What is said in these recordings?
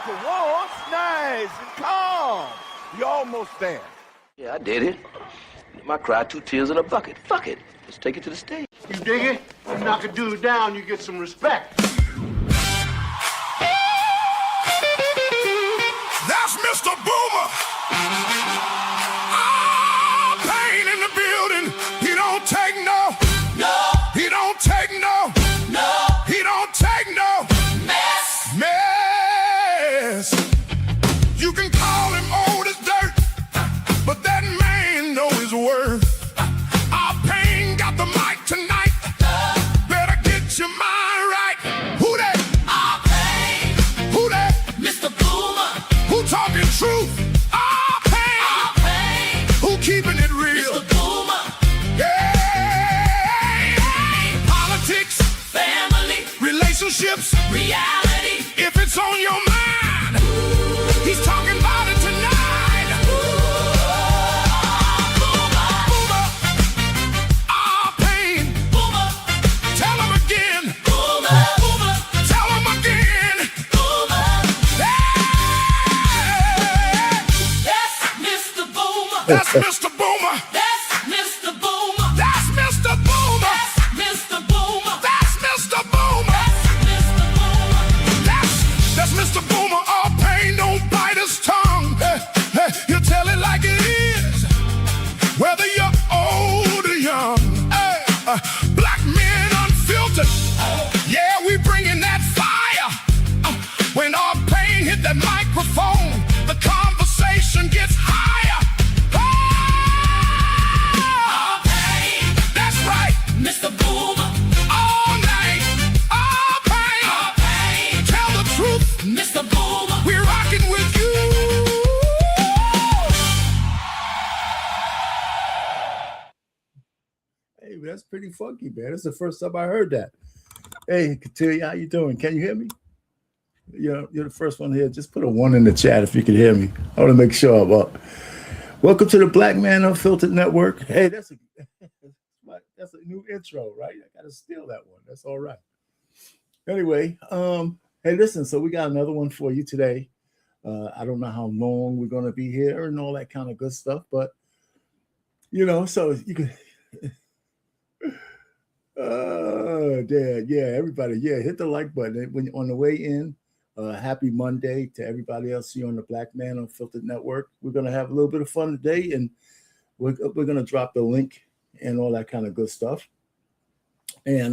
for once. Nice and calm. You're almost there. Yeah, I did it. I cried 2 tears in a bucket. Fuck it. Let's take it to the stage. You dig it? You knock a dude down, you get some respect. That's Mr. Boomer. Ah, pain in the building. He don't take no. No. He don't take no. No. He don't take no. Mess. You can call him old as dirt, but that man know his worth. Our pain got the mic tonight. Better get your mind right. Who that? Our pain. Who that? Mr. Boomer. Who talking truth? Our pain. Our pain. Who keeping it real? Mr. Boomer. Yeah. Politics. Family. Relationships. Reality. If it's on your mind, he's talking about it tonight. Boomer. Boomer. Our pain. Boomer. Tell him again. Boomer. Boomer. Tell him again. Boomer. Hey. That's Mr. Boomer. That's Mr. Boomer. That's Mr. Boomer. That's Mr. Boomer. That's Mr. Boomer. That's Mr. Boomer. That's Mr. Boomer. All pain don't bite his tongue. He'll tell it like it is, whether you're old or young. Black men unfiltered. Yeah, we bringing that fire. When our pain hit that microphone, the conversation gets higher. Our pain. That's right, Mr. Boomer. All night. Our pain. Our pain. Tell the truth, Mr. Boomer. We're rocking with you. Hey, that's pretty funky, man. That's the first time I heard that. Hey, Katilia, how you doing? Can you hear me? You're the first one here. Just put a 1 in the chat if you can hear me. I want to make sure I'm up. Welcome to the Black Man Unfiltered Network. Hey, that's a new intro, right? I gotta steal that one. That's all right. Anyway, hey, listen. So we got another one for you today. I don't know how long we're gonna be here and all that kind of good stuff, but so you can. Dad, yeah, everybody, yeah, hit the like button when on the way in. Happy Monday to everybody else here on the Black Man Unfiltered Network. We're gonna have a little bit of fun today, and we're gonna drop the link and all that kind of good stuff. And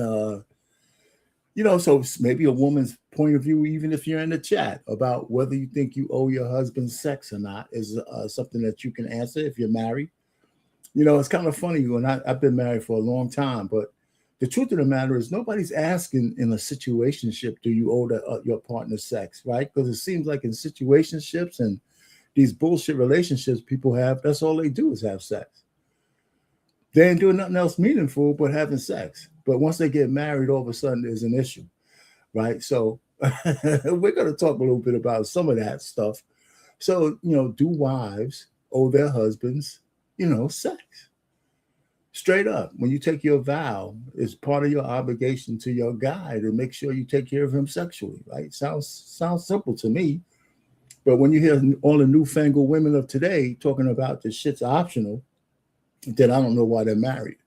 so maybe a woman's point of view, even if you're in the chat, about whether you think you owe your husband sex or not, is something that you can answer if you're married. It's kind of funny when I've been married for a long time, but the truth of the matter is nobody's asking in a situationship, do you owe your partner sex, right? Because it seems like in situationships and these bullshit relationships people have, that's all they do is have sex. They ain't doing nothing else meaningful but having sex. But once they get married, all of a sudden there's an issue, right? So we're going to talk a little bit about some of that stuff. So, do wives owe their husbands, sex? Straight up, when you take your vow, it's part of your obligation to your guy to make sure you take care of him sexually, right? Sounds simple to me. But when you hear all the newfangled women of today talking about this shit's optional, then I don't know why they're married,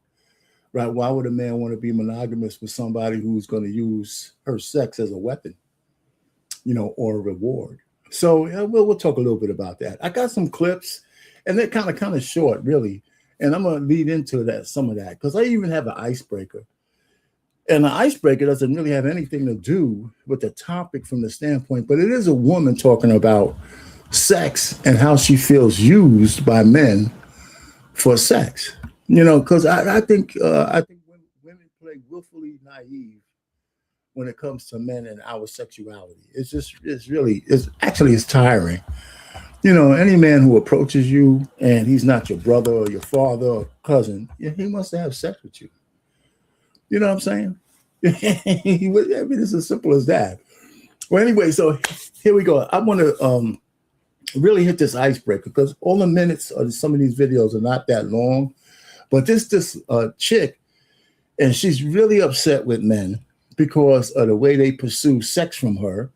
right? Why would a man want to be monogamous with somebody who's going to use her sex as a weapon, or a reward? So we'll talk a little bit about that. I got some clips, and they're kind of short, really. And I'm going to lead into some of that, because I even have an icebreaker. And the icebreaker doesn't really have anything to do with the topic from the standpoint, but it is a woman talking about sex and how she feels used by men for sex. Because I think women play willfully naive when it comes to men and our sexuality. It's tiring. Any man who approaches you and he's not your brother or your father or cousin, he wants to have sex with you. You know what I'm saying? It's as simple as that. Well, anyway, so here we go. I want to really hit this icebreaker because all the minutes of some of these videos are not that long. But this chick, and she's really upset with men because of the way they pursue sex from her.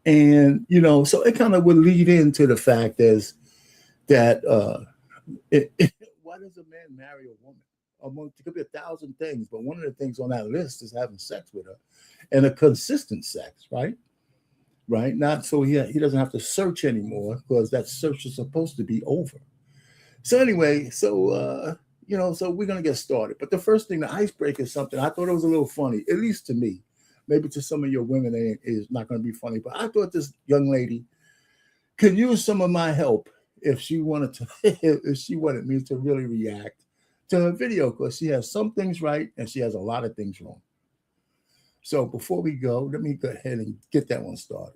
And so it kind of would lead into the fact is that why does a man marry a woman? It could be 1,000 things, but one of the things on that list is having sex with her, and a consistent sex, right? Right? Not so he doesn't have to search anymore, because that search is supposed to be over. So anyway, so we're gonna get started. But the first thing, the icebreaker, is something I thought it was a little funny, at least to me. Maybe to some of your women, it is not going to be funny. But I thought this young lady could use some of my help if she wanted to, if she wanted me to really react to her video, because she has some things right and she has a lot of things wrong. So before we go, let me go ahead and get that one started.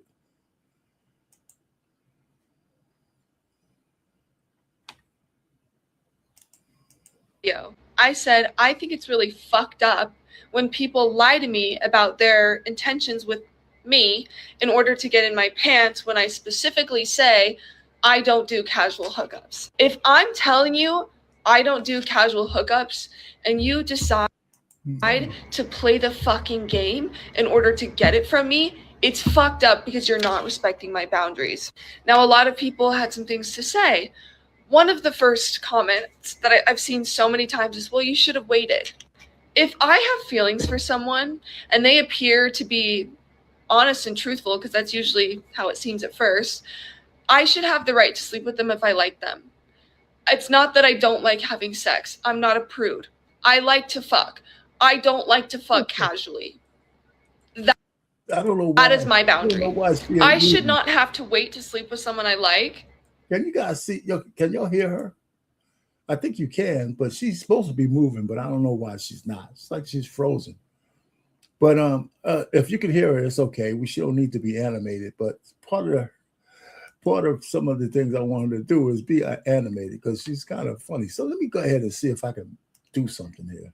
I said, I think it's really fucked up when people lie to me about their intentions with me in order to get in my pants, when I specifically say I don't do casual hookups. If I'm telling you I don't do casual hookups and you decide to play the fucking game in order to get it from me, it's fucked up because you're not respecting my boundaries. Now, a lot of people had some things to say. One of the first comments that I've seen so many times is, well, you should have waited. If I have feelings for someone and they appear to be honest and truthful, because that's usually how it seems at first, I should have the right to sleep with them if I like them. It's not that I don't like having sex. I'm not a prude. I like to fuck. I don't like to fuck casually. I don't know why. That is my boundary. I should not have to wait to sleep with someone I like. Can you guys see? Can y'all hear her? I think you can, but she's supposed to be moving, but I don't know why she's not. It's like she's frozen. But if you can hear her, it's okay. She don't need to be animated. But part of some of the things I want her to do is be animated, because she's kind of funny. So let me go ahead and see if I can do something here.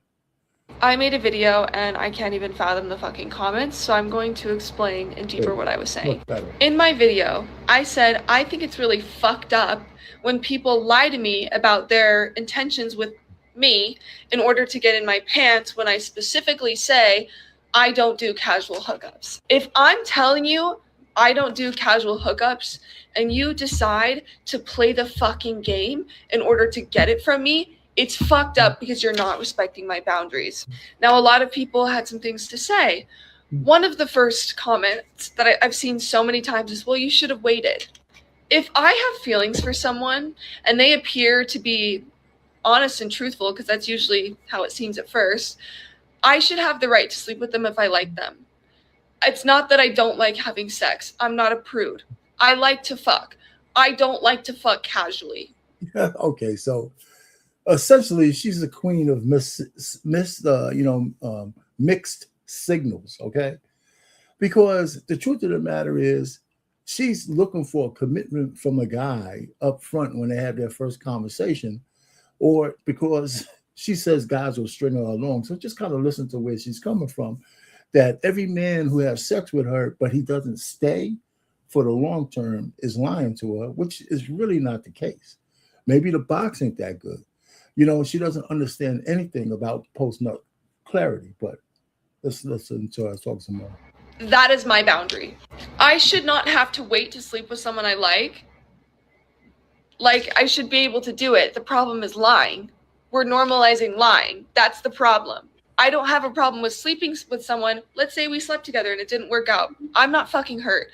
I made a video and I can't even fathom the fucking comments, so I'm going to explain in deeper what I was saying. In my video, I said, I think it's really fucked up when people lie to me about their intentions with me in order to get in my pants, when I specifically say I don't do casual hookups. If I'm telling you I don't do casual hookups and you decide to play the fucking game in order to get it from me, it's fucked up because you're not respecting my boundaries. Now, a lot of people had some things to say. One of the first comments that I've seen so many times is, well, you should have waited. If I have feelings for someone and they appear to be honest and truthful, because that's usually how it seems at first, I should have the right to sleep with them if I like them. It's not that I don't like having sex. I'm not a prude. I like to fuck. I don't like to fuck casually. Okay, so essentially, she's the queen of mixed signals, okay? Because the truth of the matter is, she's looking for a commitment from a guy up front when they have their first conversation, or because she says guys will string her along. So just kind of listen to where she's coming from, that every man who has sex with her, but he doesn't stay for the long term, is lying to her, which is really not the case. Maybe the box ain't that good. She doesn't understand anything about post-nut clarity, but let's listen to her talk some more. That is my boundary. I should not have to wait to sleep with someone I like. Like, I should be able to do it. The problem is lying. We're normalizing lying. That's the problem. I don't have a problem with sleeping with someone. Let's say we slept together and it didn't work out. I'm not fucking hurt.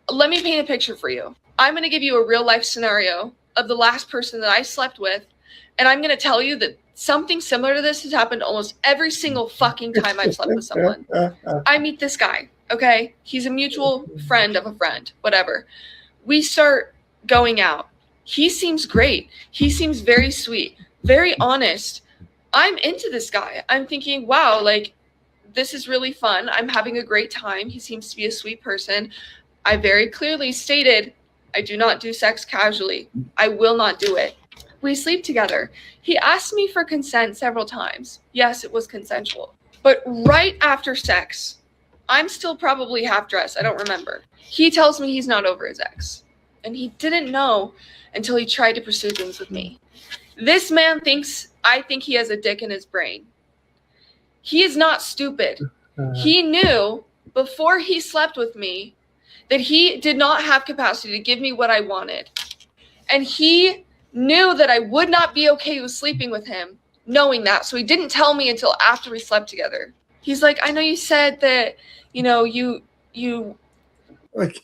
Let me paint a picture for you. I'm going to give you a real life scenario of the last person that I slept with. And I'm going to tell you that something similar to this has happened almost every single fucking time I've slept with someone. I meet this guy, okay? He's a mutual friend of a friend, whatever. We start going out. He seems great. He seems very sweet, very honest. I'm into this guy. I'm thinking, wow, like, this is really fun. I'm having a great time. He seems to be a sweet person. I very clearly stated, I do not do sex casually. I will not do it. We sleep together. He asked me for consent several times. Yes, it was consensual. But right after sex, I'm still probably half dressed. I don't remember. He tells me he's not over his ex. And he didn't know until he tried to pursue things with me. This man thinks I think he has a dick in his brain. He is not stupid. He knew before he slept with me that he did not have capacity to give me what I wanted. And he knew that I would not be okay with sleeping with him, knowing that. So he didn't tell me until after we slept together. He's like, I know you said that, you. Okay.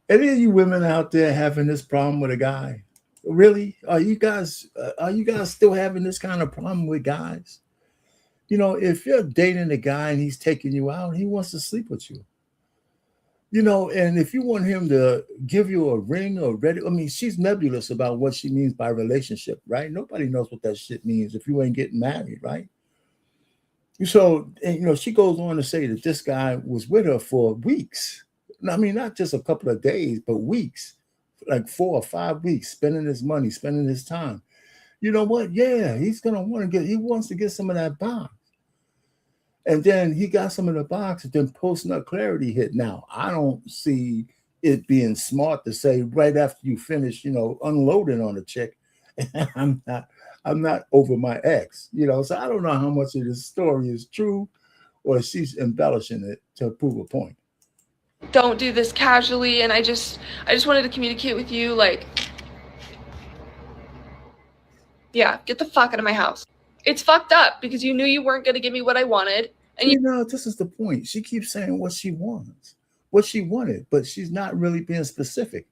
Any of you women out there having this problem with a guy? Really? Are you guys still having this kind of problem with guys? If you're dating a guy and he's taking you out, he wants to sleep with you. And if you want him to give you a ring or she's nebulous about what she means by relationship, right? Nobody knows what that shit means if you ain't getting married, right? So, she goes on to say that this guy was with her for weeks. I mean, not just a couple of days, but weeks, like 4 or 5 weeks, spending his money, spending his time. You know what? Yeah, he wants to get some of that box. And then he got some of the box, and then post-nut clarity hit. Now, I don't see it being smart to say right after you finish, unloading on a chick, I'm not over my ex, so I don't know how much of this story is true or she's embellishing it to prove a point. Don't do this casually, and I just wanted to communicate with you, like, yeah, get the fuck out of my house. It's fucked up because you knew you weren't going to give me what I wanted. And this is the point. She keeps saying what she wants, what she wanted, but she's not really being specific.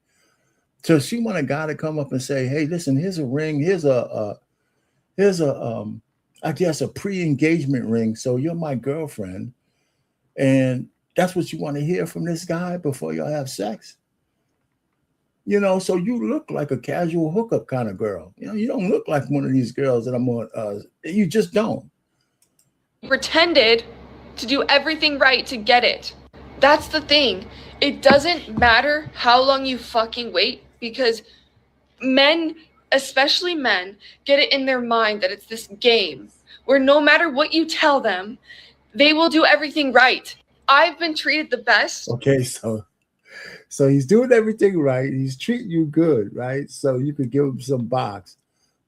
So she want a guy to come up and say, hey, listen, here's a ring. Here's a I guess a pre-engagement ring. So you're my girlfriend. And that's what you want to hear from this guy before y'all have sex. So you look like a casual hookup kind of girl. You don't look like one of these girls that I'm on. You just don't. Pretended to do everything right to get it. That's the thing. It doesn't matter how long you fucking wait, because men, especially men, get it in their mind that it's this game where no matter what you tell them, they will do everything right. I've been treated the best. Okay, so he's doing everything right. He's treating you good, right? So you could give him some box.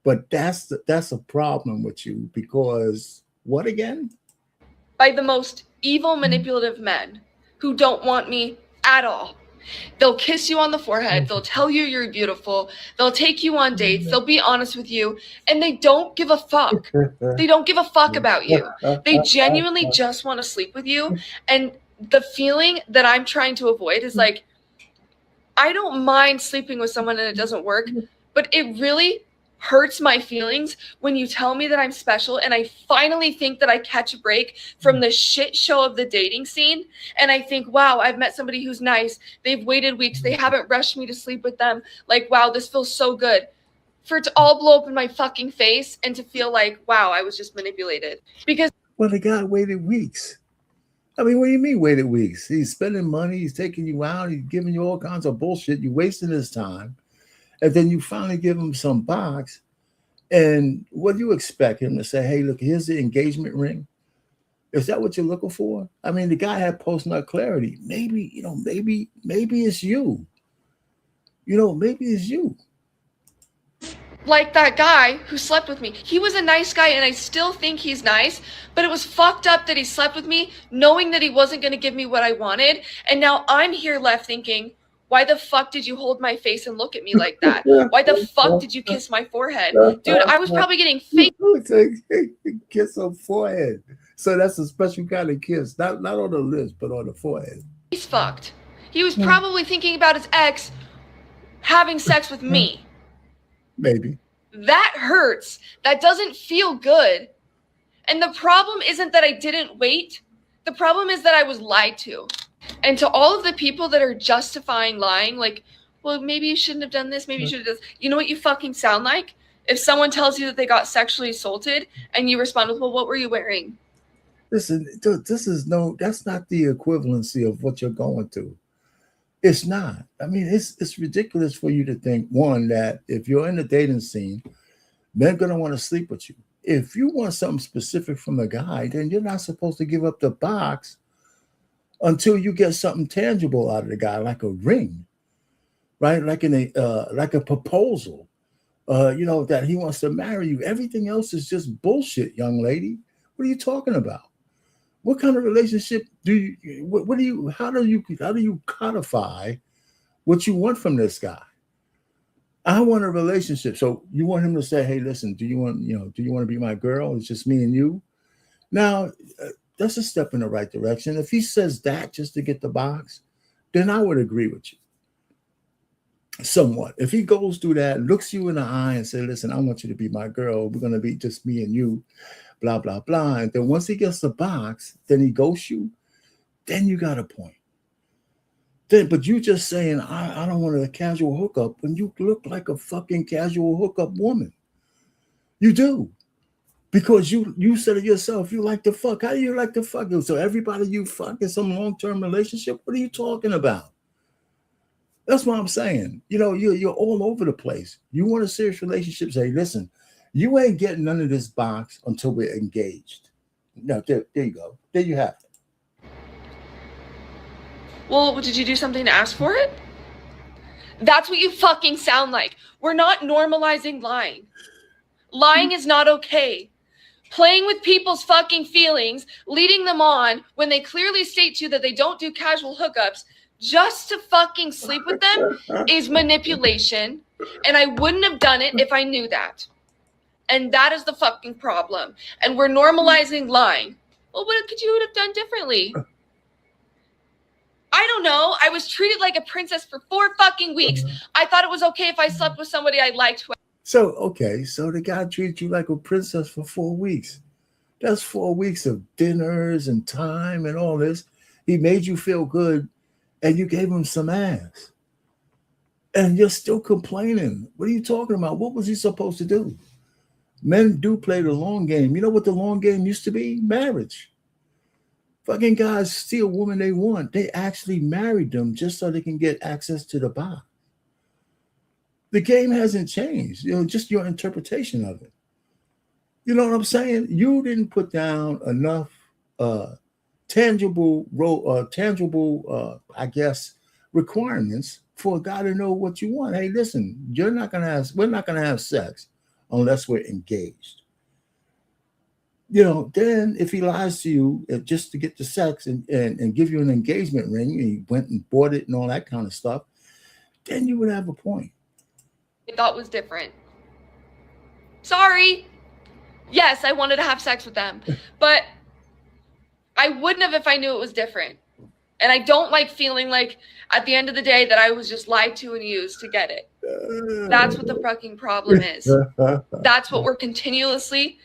But that's a problem with you, because what again? By the most evil, manipulative men who don't want me at all. They'll kiss you on the forehead. They'll tell you you're beautiful. They'll take you on dates. They'll be honest with you. And they don't give a fuck. They don't give a fuck about you. They genuinely just want to sleep with you. And the feeling that I'm trying to avoid is like, I don't mind sleeping with someone and it doesn't work, but it really hurts my feelings when you tell me that I'm special and I finally think that I catch a break from the shit show of the dating scene. And I think, wow, I've met somebody who's nice. They've waited weeks. They haven't rushed me to sleep with them. Like, wow, this feels so good. For it to all blow up in my fucking face and to feel like, wow, I was just manipulated. Because the guy waited weeks. I mean, what do you mean waited weeks? He's spending money. He's taking you out. He's giving you all kinds of bullshit. You're wasting his time. And then you finally give him some box. And what do you expect him to say? Hey, look, here's the engagement ring. Is that what you're looking for? I mean, the guy had post-nut clarity. Maybe it's you. Maybe it's you. Like that guy who slept with me. He was a nice guy and I still think he's nice, but it was fucked up that he slept with me knowing that he wasn't going to give me what I wanted. And now I'm here left thinking, why the fuck did you hold my face and look at me like that? Why the fuck did you kiss my forehead? Dude, I was probably getting fake. Kiss on forehead. So that's a special kind of kiss. Not on the lips, but on the forehead. He's fucked. He was probably thinking about his ex having sex with me. Maybe. That hurts. That doesn't feel good. And the problem isn't that I didn't wait. The problem is that I was lied to. And to all of the people that are justifying lying, like, well, maybe you shouldn't have done this. Maybe you should have done this. You know what you fucking sound like? If someone tells you that they got sexually assaulted and you respond with, well, what were you wearing? Listen, that's not the equivalency of what you're going through. It's not. I mean, it's ridiculous for you to think, one, that if you're in the dating scene, men going to want to sleep with you. If you want something specific from a guy, then you're not supposed to give up the box until you get something tangible out of the guy, like a ring, right? Like a proposal, that he wants to marry you. Everything else is just bullshit, young lady. What are you talking about? What kind of relationship do you? What do you? How do you codify what you want from this guy? I want a relationship. So you want him to say, "Hey, listen, do you want to be my girl? It's just me and you." Now, that's a step in the right direction. If he says that just to get the box, then I would agree with you. Somewhat. If he goes through that, looks you in the eye and says, "Listen, I want you to be my girl. We're gonna be just me and you," blah blah blah. And then once he gets the box, then he ghosts you. Then you got a point. But you just saying, I don't want a casual hookup when you look like a fucking casual hookup woman. You do. Because you said it yourself, you like to fuck. How do you like to fuck? So everybody you fuck in some long-term relationship, what are you talking about? That's what I'm saying. You're all over the place. You want a serious relationship, say, listen, you ain't getting none of this box until we're engaged. No, there you go. There you have it. Well, did you do something to ask for it? That's what you fucking sound like. We're not normalizing lying. Lying is not okay. Playing with people's fucking feelings, leading them on when they clearly state to you that they don't do casual hookups just to fucking sleep with them is manipulation. And I wouldn't have done it if I knew that. And that is the fucking problem. And we're normalizing lying. Well, what could you have done differently? I don't know. I was treated like a princess for 4 fucking weeks. I thought it was okay if I slept with somebody I liked. So the guy treated you like a princess for 4 weeks. That's 4 weeks of dinners and time and all this. He made you feel good and you gave him some ass. And you're still complaining. What are you talking about? What was he supposed to do? Men do play the long game. You know what the long game used to be? Marriage. Fucking guys steal women they want. They actually married them just so they can get access to the bar. The game hasn't changed. Just your interpretation of it. You know what I'm saying? You didn't put down enough tangible, I guess, requirements for a guy to know what you want. Hey, listen, we're not gonna have sex unless we're engaged. Then if he lies to you just to get the sex and give you an engagement ring, and he went and bought it and all that kind of stuff, then you would have a point. I thought was different. Sorry. Yes, I wanted to have sex with them, but I wouldn't have if I knew it was different. And I don't like feeling like at the end of the day that I was just lied to and used to get it. That's what the fucking problem is. That's what we're continuously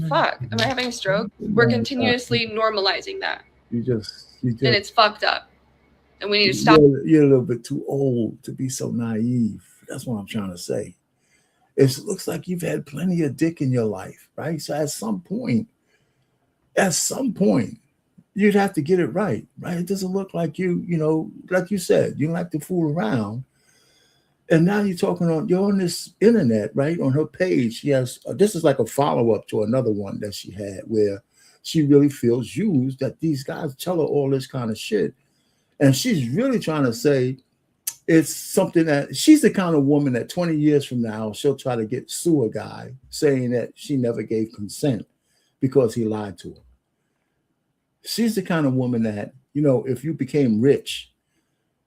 Fuck, am I having a stroke? We're continuously normalizing that. You just and it's fucked up. And we need to stop. You're a little bit too old to be so naive. That's what I'm trying to say. It looks like you've had plenty of dick in your life, right? So at some point, you'd have to get it right? It doesn't look like like you said, you like to fool around. And now you're on this internet, right? On her page, she has, this is like a follow-up to another one that she had where she really feels used, that these guys tell her all this kind of shit. And she's really trying to say it's something that she's the kind of woman that 20 years from now, she'll try to sue a guy saying that she never gave consent because he lied to her. She's the kind of woman that, if you became rich,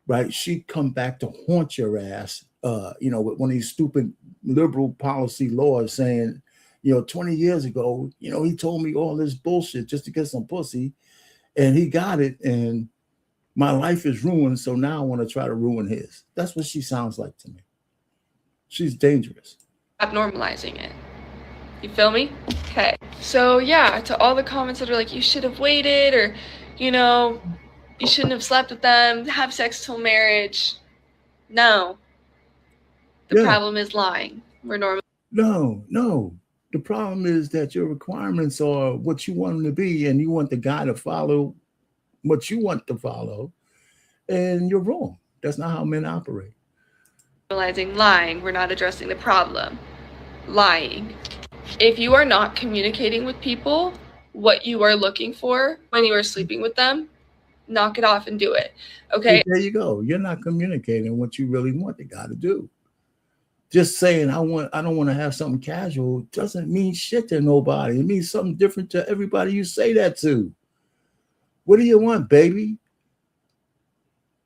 right, she'd come back to haunt your ass, with one of these stupid liberal policy laws saying, 20 years ago, he told me all this bullshit just to get some pussy and he got it and my life is ruined. So now I want to try to ruin his. That's what she sounds like to me. She's dangerous. Stop normalizing it. You feel me? Okay. So yeah, to all the comments that are like, you should have waited or, you shouldn't have slept with them, have sex till marriage. No. The problem is lying. We're normal. No. The problem is that your requirements are what you want them to be, and you want the guy to follow what you want to follow, and you're wrong. That's not how men operate. Realizing lying, we're not addressing the problem. Lying. If you are not communicating with people what you are looking for when you are sleeping with them, knock it off and do it. Okay. There you go. You're not communicating what you really want the guy to do. Just saying I don't want to have something casual doesn't mean shit to nobody. It means something different to everybody you say that to. What do you want, baby?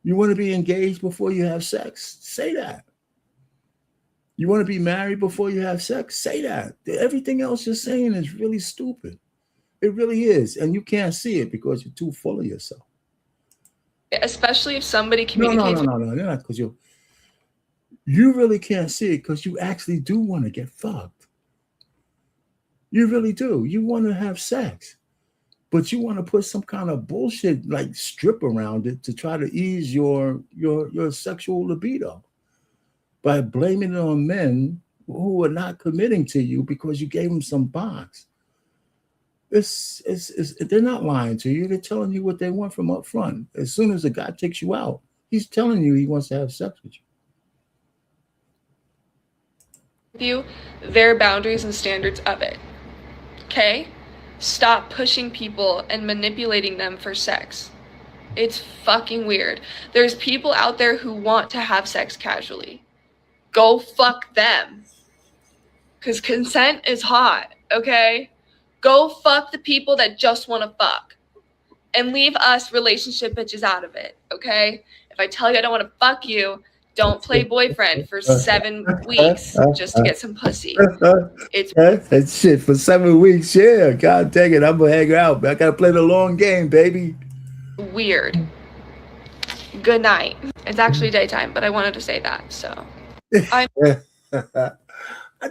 You want to be engaged before you have sex? Say that. You want to be married before you have sex? Say that. Everything else you're saying is really stupid. It really is. And you can't see it because you're too full of yourself. Especially if somebody No, communicates. no. Not because you really can't see it because you actually do want to get fucked. You really do. You want to have sex, but you want to put some kind of bullshit like strip around it to try to ease your sexual libido by blaming it on men who are not committing to you because you gave them some box. They're not lying to you. They're telling you what they want from up front. As soon as a guy takes you out, he's telling you he wants to have sex with you. You their boundaries and standards of it. Okay? Stop pushing people and manipulating them for sex. It's fucking weird. There's people out there who want to have sex casually. Go fuck them. Because consent is hot, okay? Go fuck the people that just want to fuck. And leave us relationship bitches out of it, okay? If I tell you I don't want to fuck you, don't play boyfriend for 7 weeks just to get some pussy. It's That's shit for 7 weeks. Yeah, God dang it, I'm gonna hang out. I gotta play the long game, baby. weird. Good night. It's actually daytime, but I wanted to say that, so. I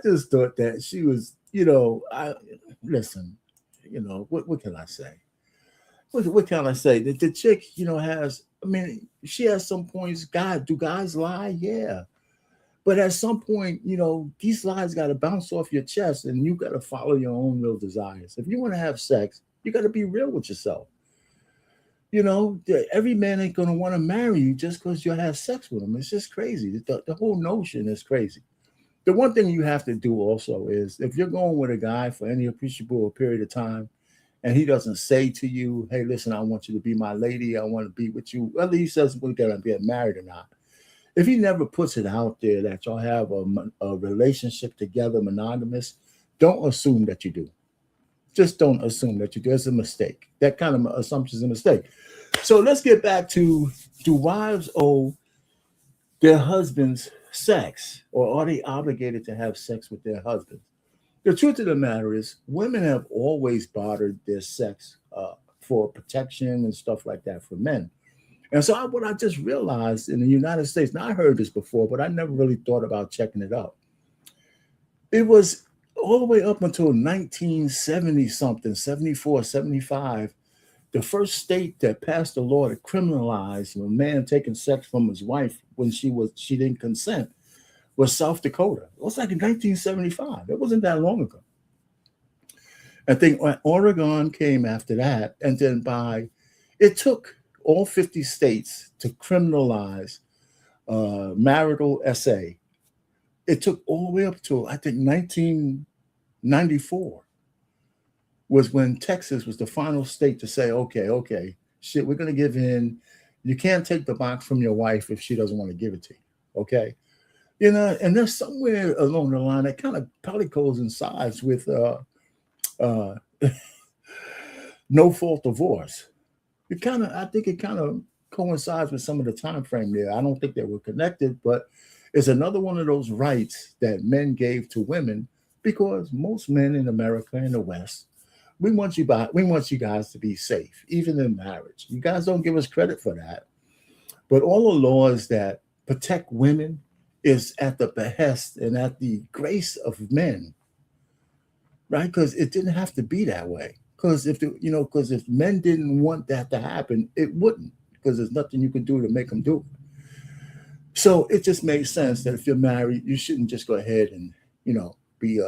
just thought that she was, listen, what can I say? What can I say? The chick, has, she has some points. Do guys lie? Yeah. But at some point, these lies got to bounce off your chest and you got to follow your own real desires. If you want to have sex, you got to be real with yourself. Every man ain't going to want to marry you just because you have sex with them. It's just crazy. The whole notion is crazy. The one thing you have to do also is if you're going with a guy for any appreciable period of time and he doesn't say to you, hey, listen, I want you to be my lady. I want to be with you. Whether he says we're going to get married or not. If he never puts it out there that y'all have a relationship together, monogamous, don't assume that you do. Just don't assume that you do. It's a mistake. That kind of assumption is a mistake. So let's get back to, do wives owe their husbands sex, or are they obligated to have sex with their husbands? The truth of the matter is women have always bartered their sex for protection and stuff like that for men. And so what I just realized in the United States, now I heard this before, but I never really thought about checking it out. It was all the way up until 1970 something, 74, 75, the first state that passed a law to criminalize a man taking sex from his wife when she didn't consent was South Dakota. It was like in 1975. It wasn't that long ago. I think Oregon came after that, and then it took all 50 states to criminalize marital SA. It took all the way up to, I think, 1994 was when Texas was the final state to say, okay, shit, we're going to give in. You can't take the box from your wife if she doesn't want to give it to you, okay? And there's somewhere along the line that kind of probably coincides with no-fault divorce. I think it kind of coincides with some of the time frame there. I don't think they were connected, but it's another one of those rights that men gave to women because most men in America and the West, we want you guys to be safe, even in marriage. You guys don't give us credit for that. But all the laws that protect women is at the behest and at the grace of men, right? Because it didn't have to be that way. Because if men didn't want that to happen, it wouldn't, because there's nothing you could do to make them do it. So it just makes sense that if you're married, you shouldn't just go ahead and be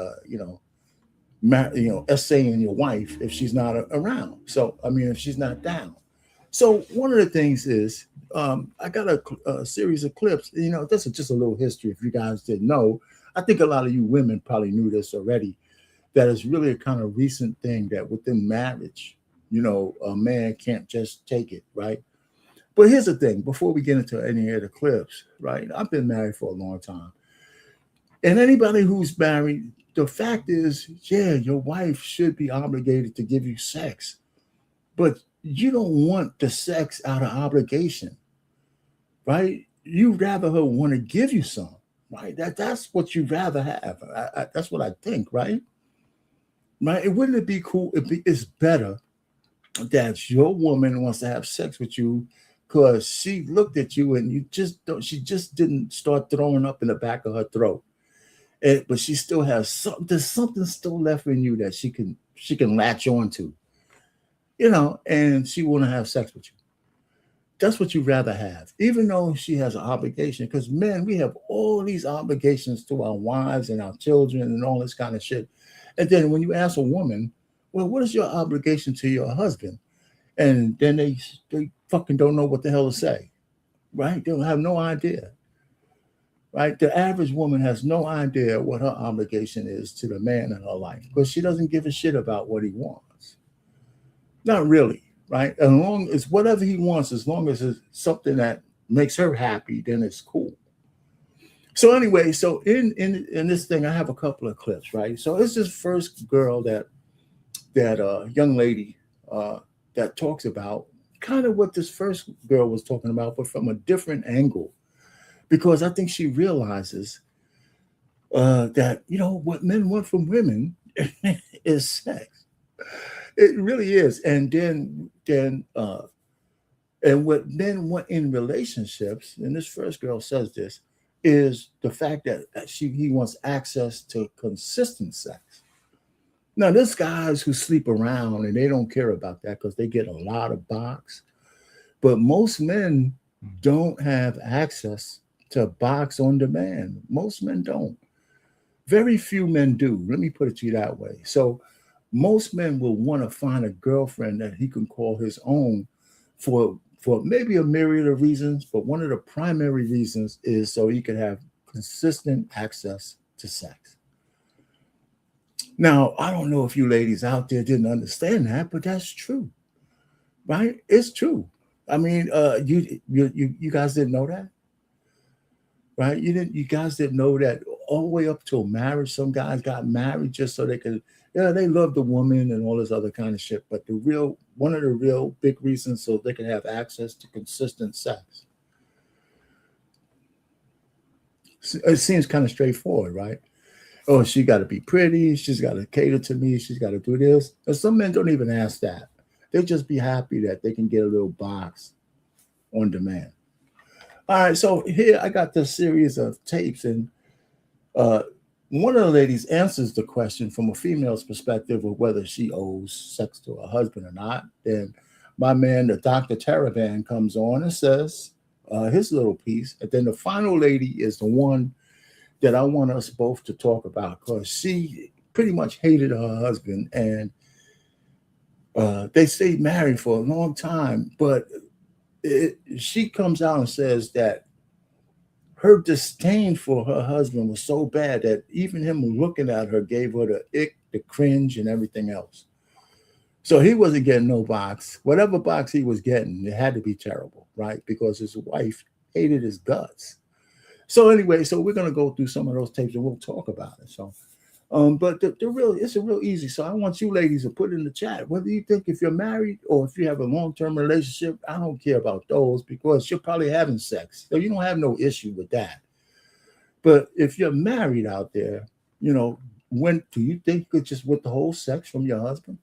essaying your wife if she's not around. So if she's not down. So one of the things is I got a series of clips. This is just a little history. If you guys didn't know, I think a lot of you women probably knew this already. That is really a kind of recent thing that within marriage, a man can't just take it, right? But here's the thing, before we get into any of the clips, right? I've been married for a long time. And anybody who's married, the fact is, yeah, your wife should be obligated to give you sex, but you don't want the sex out of obligation, right? You'd rather her want to give you some, right? That's what you'd rather have. That's what I think, right? Right? It wouldn't it be cool? It's better that your woman wants to have sex with you because she looked at you and you just don't. She just didn't start throwing up in the back of her throat, but she still has something. There's something still left in you that she can latch on to, and she want to have sex with you. That's what you'd rather have, even though she has an obligation. Because men, we have all these obligations to our wives and our children and all this kind of shit. And then when you ask a woman, well, what is your obligation to your husband? And then they fucking don't know what the hell to say, right? They don't have no idea, right? The average woman has no idea what her obligation is to the man in her life because she doesn't give a shit about what he wants. Not really, right? As long as whatever he wants, as long as it's something that makes her happy, then it's cool. So anyway, so in this thing, I have a couple of clips, right? So it's this first girl that young lady that talks about kind of what this first girl was talking about, but from a different angle, because I think she realizes that what men want from women is sex. It really is, and then and what men want in relationships, and this first girl says this, is the fact that he wants access to consistent sex. Now, there's guys who sleep around and they don't care about that because they get a lot of box. But most men don't have access to box on demand. Most men don't. Very few men do. Let me put it to you that way. So most men will want to find a girlfriend that he can call his own for maybe a myriad of reasons, but one of the primary reasons is so he can have consistent access to sex. Now, I don't know if you ladies out there didn't understand that, but that's true, right? It's true. I mean, you guys didn't know that, right? You guys didn't know that all the way up till marriage. Some guys got married just so they could, they love the woman and all this other kind of shit. But one of the real big reasons so they can have access to consistent sex. It seems kind of straightforward, right? Oh, she got to be pretty. She's got to cater to me. She's got to do this. And some men don't even ask that. They just be happy that they can get a little box on demand. All right, so here I got this series of tapes, and one of the ladies answers the question from a female's perspective of whether she owes sex to her husband or not. Then my man, the Dr. Taravan, comes on and says his little piece. And then the final lady is the one that I want us both to talk about because she pretty much hated her husband, and they stayed married for a long time. But she comes out and says that her disdain for her husband was so bad that even him looking at her gave her the ick, the cringe, and everything else. So he wasn't getting no box. Whatever box he was getting, it had to be terrible, right? Because his wife hated his guts. So anyway, so we're gonna go through some of those tapes and we'll talk about it. So, but it's a real easy. So I want you ladies to put in the chat whether you think if you're married or if you have a long-term relationship. I don't care about those because you're probably having sex, so you don't have no issue with that. But if you're married out there, when do you think you could just withhold sex from your husband?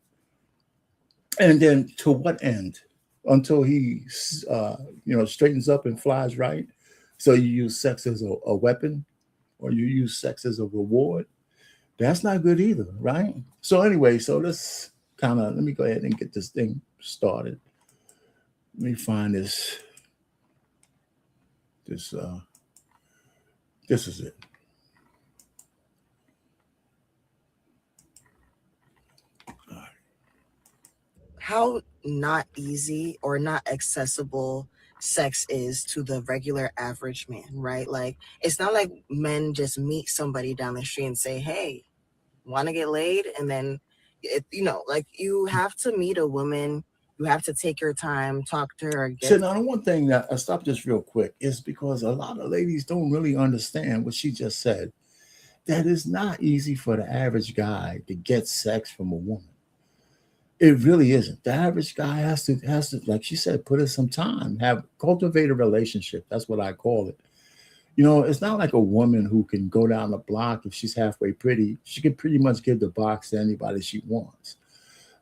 And then to what end? Until he, straightens up and flies right. So you use sex as a weapon, or you use sex as a reward. That's not good either, right? So anyway, so let me go ahead and get this thing started. Let me find this. This is it. How not easy or not accessible sex is to the regular average man, right? Like, it's not like men just meet somebody down the street and say, hey, want to get laid? And then, like, you have to meet a woman. You have to take your time, talk to her. So now the one thing that I stop this real quick is because a lot of ladies don't really understand what she just said. that is not easy for the average guy to get sex from a woman. It really isn't. The average guy has to, like she said, put in some time, have cultivate a relationship. That's what I call it. It's not like a woman who can go down the block if she's halfway pretty. She can pretty much give the box to anybody she wants.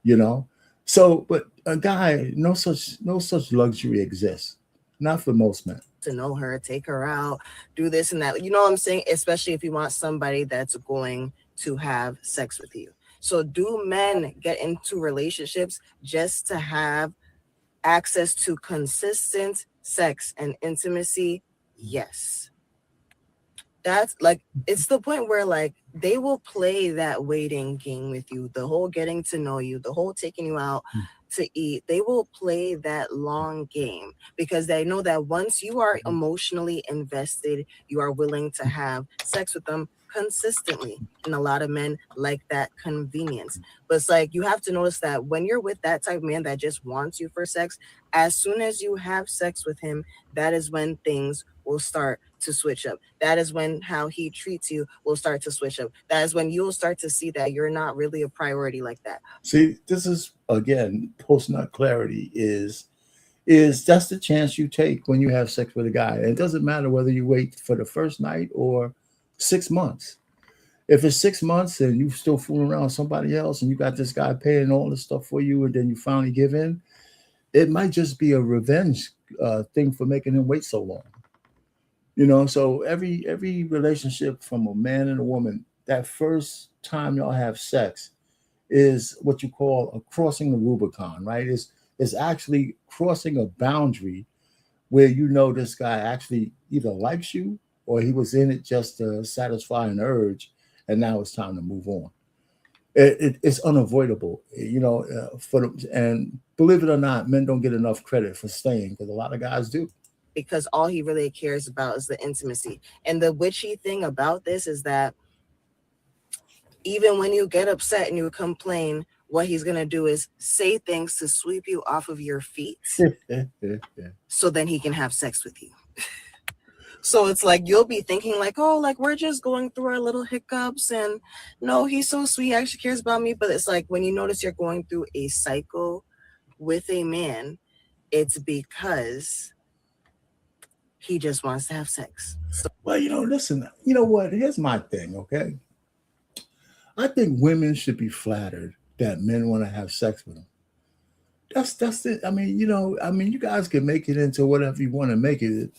You know, so but a guy, no such luxury exists, not for most men. To know her, take her out, do this and that. You know what I'm saying? Especially if you want somebody that's going to have sex with you. So do men get into relationships just to have access to consistent sex and intimacy? Yes. That's like, it's the point where like they will play that waiting game with you, the whole getting to know you, the whole taking you out to eat. They will play that long game because they know that once you are emotionally invested, you are willing to have sex with them consistently. And a lot of men like that convenience. But it's like you have to notice that when you're with that type of man that just wants you for sex, as soon as you have sex with him, that is when things will start to switch up. That is when how he treats you will start to switch up. That is when you'll start to see that you're not really a priority like that. See, this is again post nut clarity is that's the chance you take when you have sex with a guy. And it doesn't matter whether you wait for the first night or 6 months. If it's 6 months and you still fooling around with somebody else and you got this guy paying all this stuff for you and then you finally give in, it might just be a revenge thing for making him wait so long. So every relationship from a man and a woman, that first time y'all have sex is what you call a crossing the Rubicon, right? Is actually crossing a boundary where this guy actually either likes you or he was in it just to satisfy an urge, and now it's time to move on. It's unavoidable, and believe it or not, men don't get enough credit for staying because a lot of guys do. Because all he really cares about is the intimacy. And the witchy thing about this is that even when you get upset and you complain, what he's going to do is say things to sweep you off of your feet so then he can have sex with you. So it's like you'll be thinking like, oh, like we're just going through our little hiccups and no, he's so sweet, he actually cares about me. But it's like when you notice you're going through a cycle with a man, it's because he just wants to have sex. So, well, listen, you know what? Here's my thing, okay? I think women should be flattered that men want to have sex with them. That's it. I mean, you guys can make it into whatever you want to make it,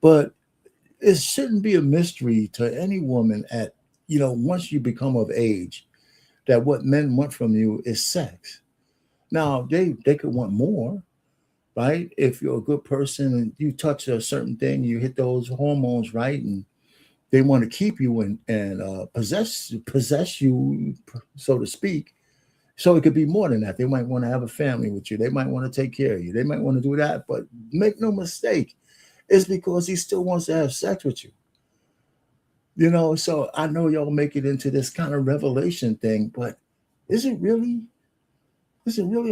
but it shouldn't be a mystery to any woman once you become of age that what men want from you is sex. Now, they could want more. Right? If you're a good person and you touch a certain thing, you hit those hormones right, and they want to keep you and possess you, so to speak. So it could be more than that. They might want to have a family with you. They might want to take care of you. They might want to do that. But make no mistake, it's because he still wants to have sex with you. So I know y'all make it into this kind of revelation thing, but is it really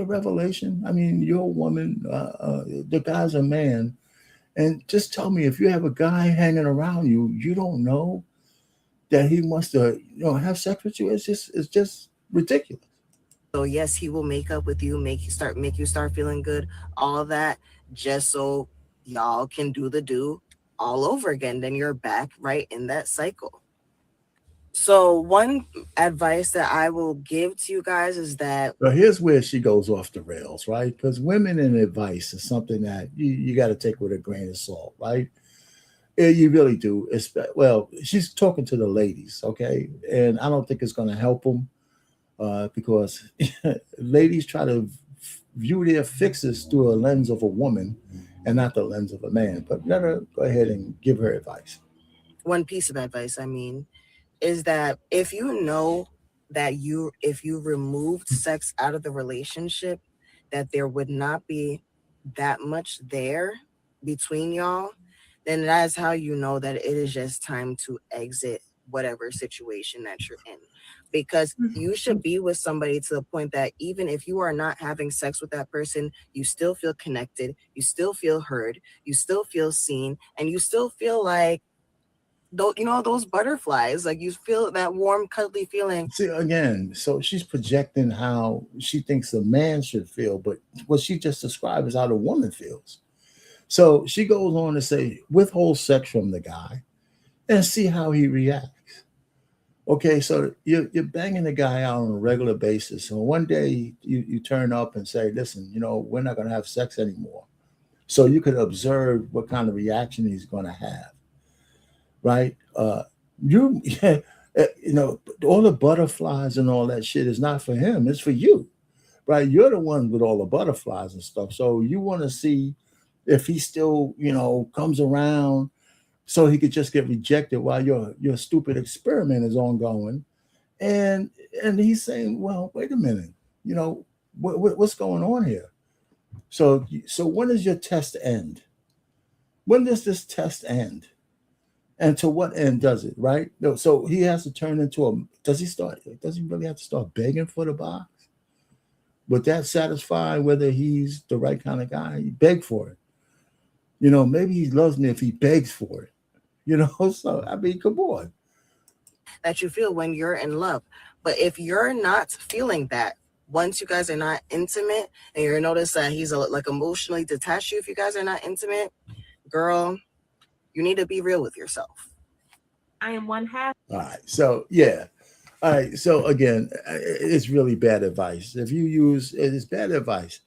a revelation? I mean, you're a woman, the guy's a man. And just tell me, if you have a guy hanging around you, you don't know that he wants to, have sex with you. It's just ridiculous. So yes, he will make up with you, make you start feeling good, all of that, just so y'all can do all over again. Then you're back right in that cycle. So one advice that I will give to you guys is that... But here's where she goes off the rails, right? Because women and advice is something that you got to take with a grain of salt, right? Yeah, you really do. Well, she's talking to the ladies, okay? And I don't think it's going to help them because ladies try to view their fixes through a lens of a woman and not the lens of a man. But let her go ahead and give her advice. One piece of advice, is that if you know that if you removed sex out of the relationship, that there would not be that much there between y'all, then that is how you know that it is just time to exit whatever situation that you're in. Because you should be with somebody to the point that even if you are not having sex with that person, you still feel connected, you still feel heard, you still feel seen, and you still feel like those butterflies, like you feel that warm, cuddly feeling. See, again, so she's projecting how she thinks a man should feel, but what she just described is how the woman feels. So she goes on to say, withhold sex from the guy and see how he reacts. Okay, so you're banging the guy out on a regular basis. And one day you turn up and say, listen, we're not going to have sex anymore. So you could observe what kind of reaction he's going to have, right? You, all the butterflies and all that shit is not for him. It's for you, right? You're the one with all the butterflies and stuff. So you want to see if he still, comes around so he could just get rejected while your stupid experiment is ongoing. And he's saying, well, wait a minute, what's going on here? So when does your test end? When does this test end? And to what end does it, right? So he has to turn into does he really have to start begging for the box? Would that satisfy whether he's the right kind of guy? He beg for it. Maybe he loves me if he begs for it. So I mean, come on. That you feel when you're in love. But if you're not feeling that, once you guys are not intimate and you notice that he's like emotionally detached you, if you guys are not intimate, girl, you need to be real with yourself. I am one half. All right. So, yeah. All right. So, again, it's really bad advice. If you use it's bad advice.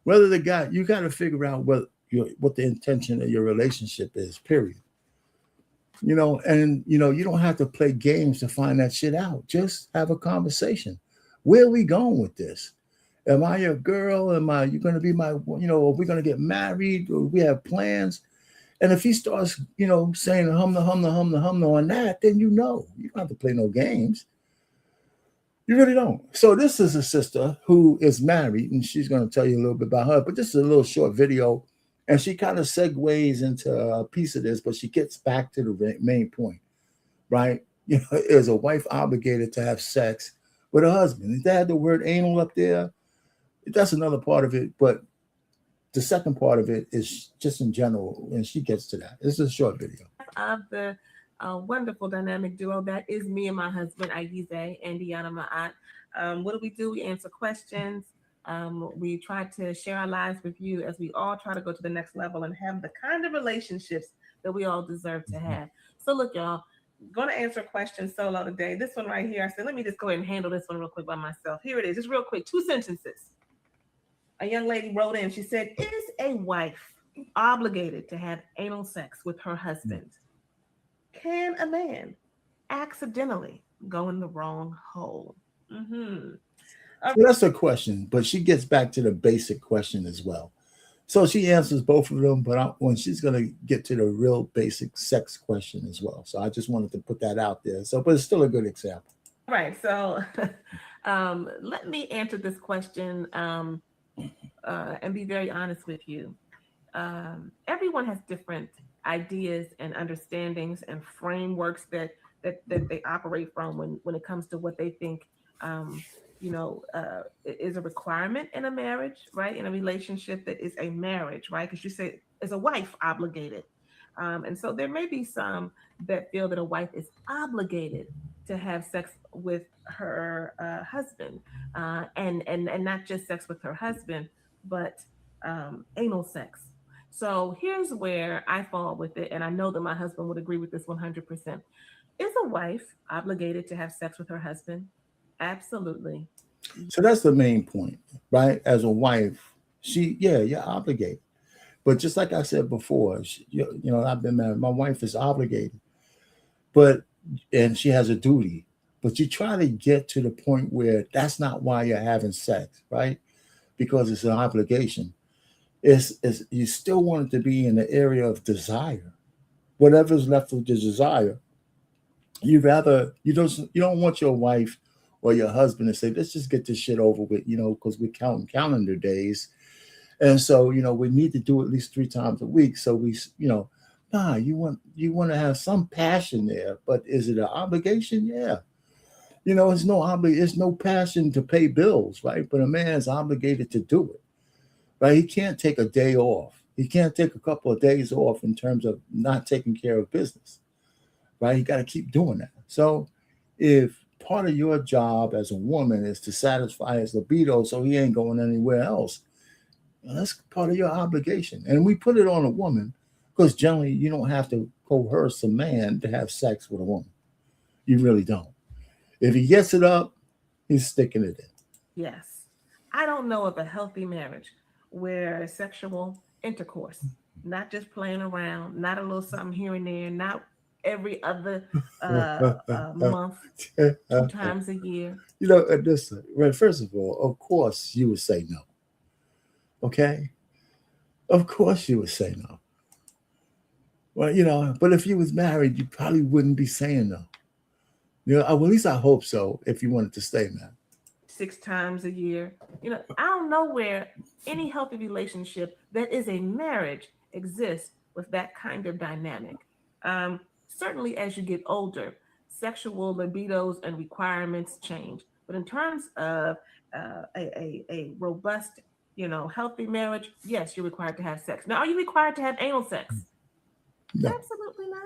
Whether the guy, you got to figure out what the intention of your relationship is, period. You don't have to play games to find that shit out. Just have a conversation. Where are we going with this? Am I your girl? You going to be my, are we going to get married? Or we have plans? And if he starts, saying hum on that, then you don't have to play no games. You really don't. So this is a sister who is married, and she's going to tell you a little bit about her, but this is a little short video, and she kind of segues into a piece of this, but she gets back to the main point, right? Is a wife obligated to have sex with her husband? If they had the word anal up there, that's another part of it, but the second part of it is just in general, and she gets to that. This is a short video. Of the wonderful dynamic duo that is me and my husband, Ayize and Diana Ma'at. What do? We answer questions. We try to share our lives with you as we all try to go to the next level and have the kind of relationships that we all deserve to have. So look, y'all, going to answer a question solo today. This one right here, I said, let me just go ahead and handle this one real quick by myself. Here it is, just real quick, 2 sentences. A young lady wrote in, she said, is a wife obligated to have anal sex with her husband? Can a man accidentally go in the wrong hole? So that's a question, but she gets back to the basic question as well. So she answers both of them, but when she's going to get to the real basic sex question as well. So I just wanted to put that out there. So, but it's still a good example. Right. So let me answer this question and be very honest with you. Everyone has different ideas and understandings and frameworks that they operate from when it comes to what they think is a requirement in a marriage, right? In a relationship that is a marriage, right? Because you say is a wife obligated, and so there may be some that feel that a wife is obligated to have sex with her husband, and not just sex with her husband, but anal sex. So here's where I fall with it, and I know that my husband would agree with this 100%. Is a wife obligated to have sex with her husband? Absolutely. So that's the main point, right? As a wife, you're obligated. But just like I said before, I've been married. My wife is obligated, and she has a duty. But you try to get to the point where that's not why you're having sex, right? Because it's an obligation. It's you still want it to be in the area of desire. Whatever's left of the desire, you don't want your wife or your husband to say, let's just get this shit over with, because we're counting calendar days. And so, we need to do at least 3 times a week. So you want to have some passion there, but is it an obligation? Yeah. It's no passion to pay bills, right? But a man's obligated to do it, right? He can't take a day off. He can't take a couple of days off in terms of not taking care of business, right? You got to keep doing that. So if part of your job as a woman is to satisfy his libido so he ain't going anywhere else, that's part of your obligation. And we put it on a woman because generally you don't have to coerce a man to have sex with a woman. You really don't. If he gets it up, he's sticking it in. Yes. I don't know of a healthy marriage where sexual intercourse, not just playing around, not a little something here and there, not every other month, 2 times a year. You know, right, first of all, of course you would say no. Okay? Of course you would say no. Well, you know, but if you was married, you probably wouldn't be saying no. You know, well, at least I hope so if you wanted to stay married. 6 times a year. You know, I don't know where any healthy relationship that is a marriage exists with that kind of dynamic. Certainly as you get older, sexual libidos and requirements change. But in terms of a robust, you know, healthy marriage, yes, you're required to have sex. Now, are you required to have anal sex? No. Absolutely not.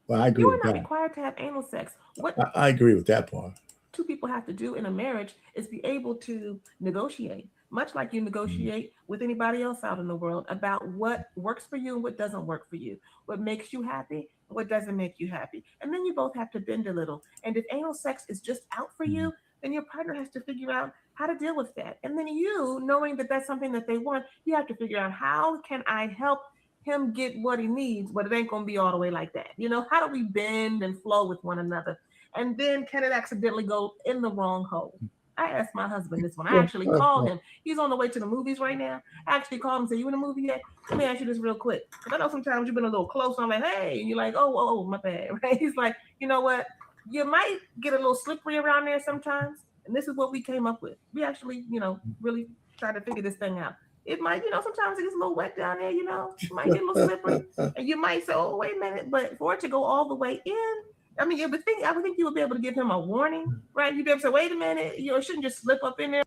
Well, I agree You are with not that. required to have anal sex. What I agree with that part. 2 people have to do in a marriage is be able to negotiate, much like you negotiate with anybody else out in the world about what works for you and what doesn't work for you, what makes you happy and what doesn't make you happy. And then you both have to bend a little. And if anal sex is just out for you, then your partner has to figure out how to deal with that. And then you, knowing that that's something that they want, you have to figure out, how can I help him get what he needs, but it ain't going to be all the way like that. You know, how do we bend and flow with one another? And then can it accidentally go in the wrong hole? I asked my husband this one. I actually called him. He's on the way to the movies right now. I actually called him and said, "You in the movie yet? Let me ask you this real quick. Because I know sometimes you've been a little close. I'm like, hey, and you're like, oh, my bad." Right? He's like, you know what? You might get a little slippery around there sometimes. And this is what we came up with. We actually, you know, really tried to figure this thing out. It might, you know, sometimes it gets a little wet down there, you know. It might get a little slippery. And you might say, oh, wait a minute. But for it to go all the way in, I mean, I would think you would be able to give him a warning, right? You'd be able to say, wait a minute, you know, it shouldn't just slip up in there.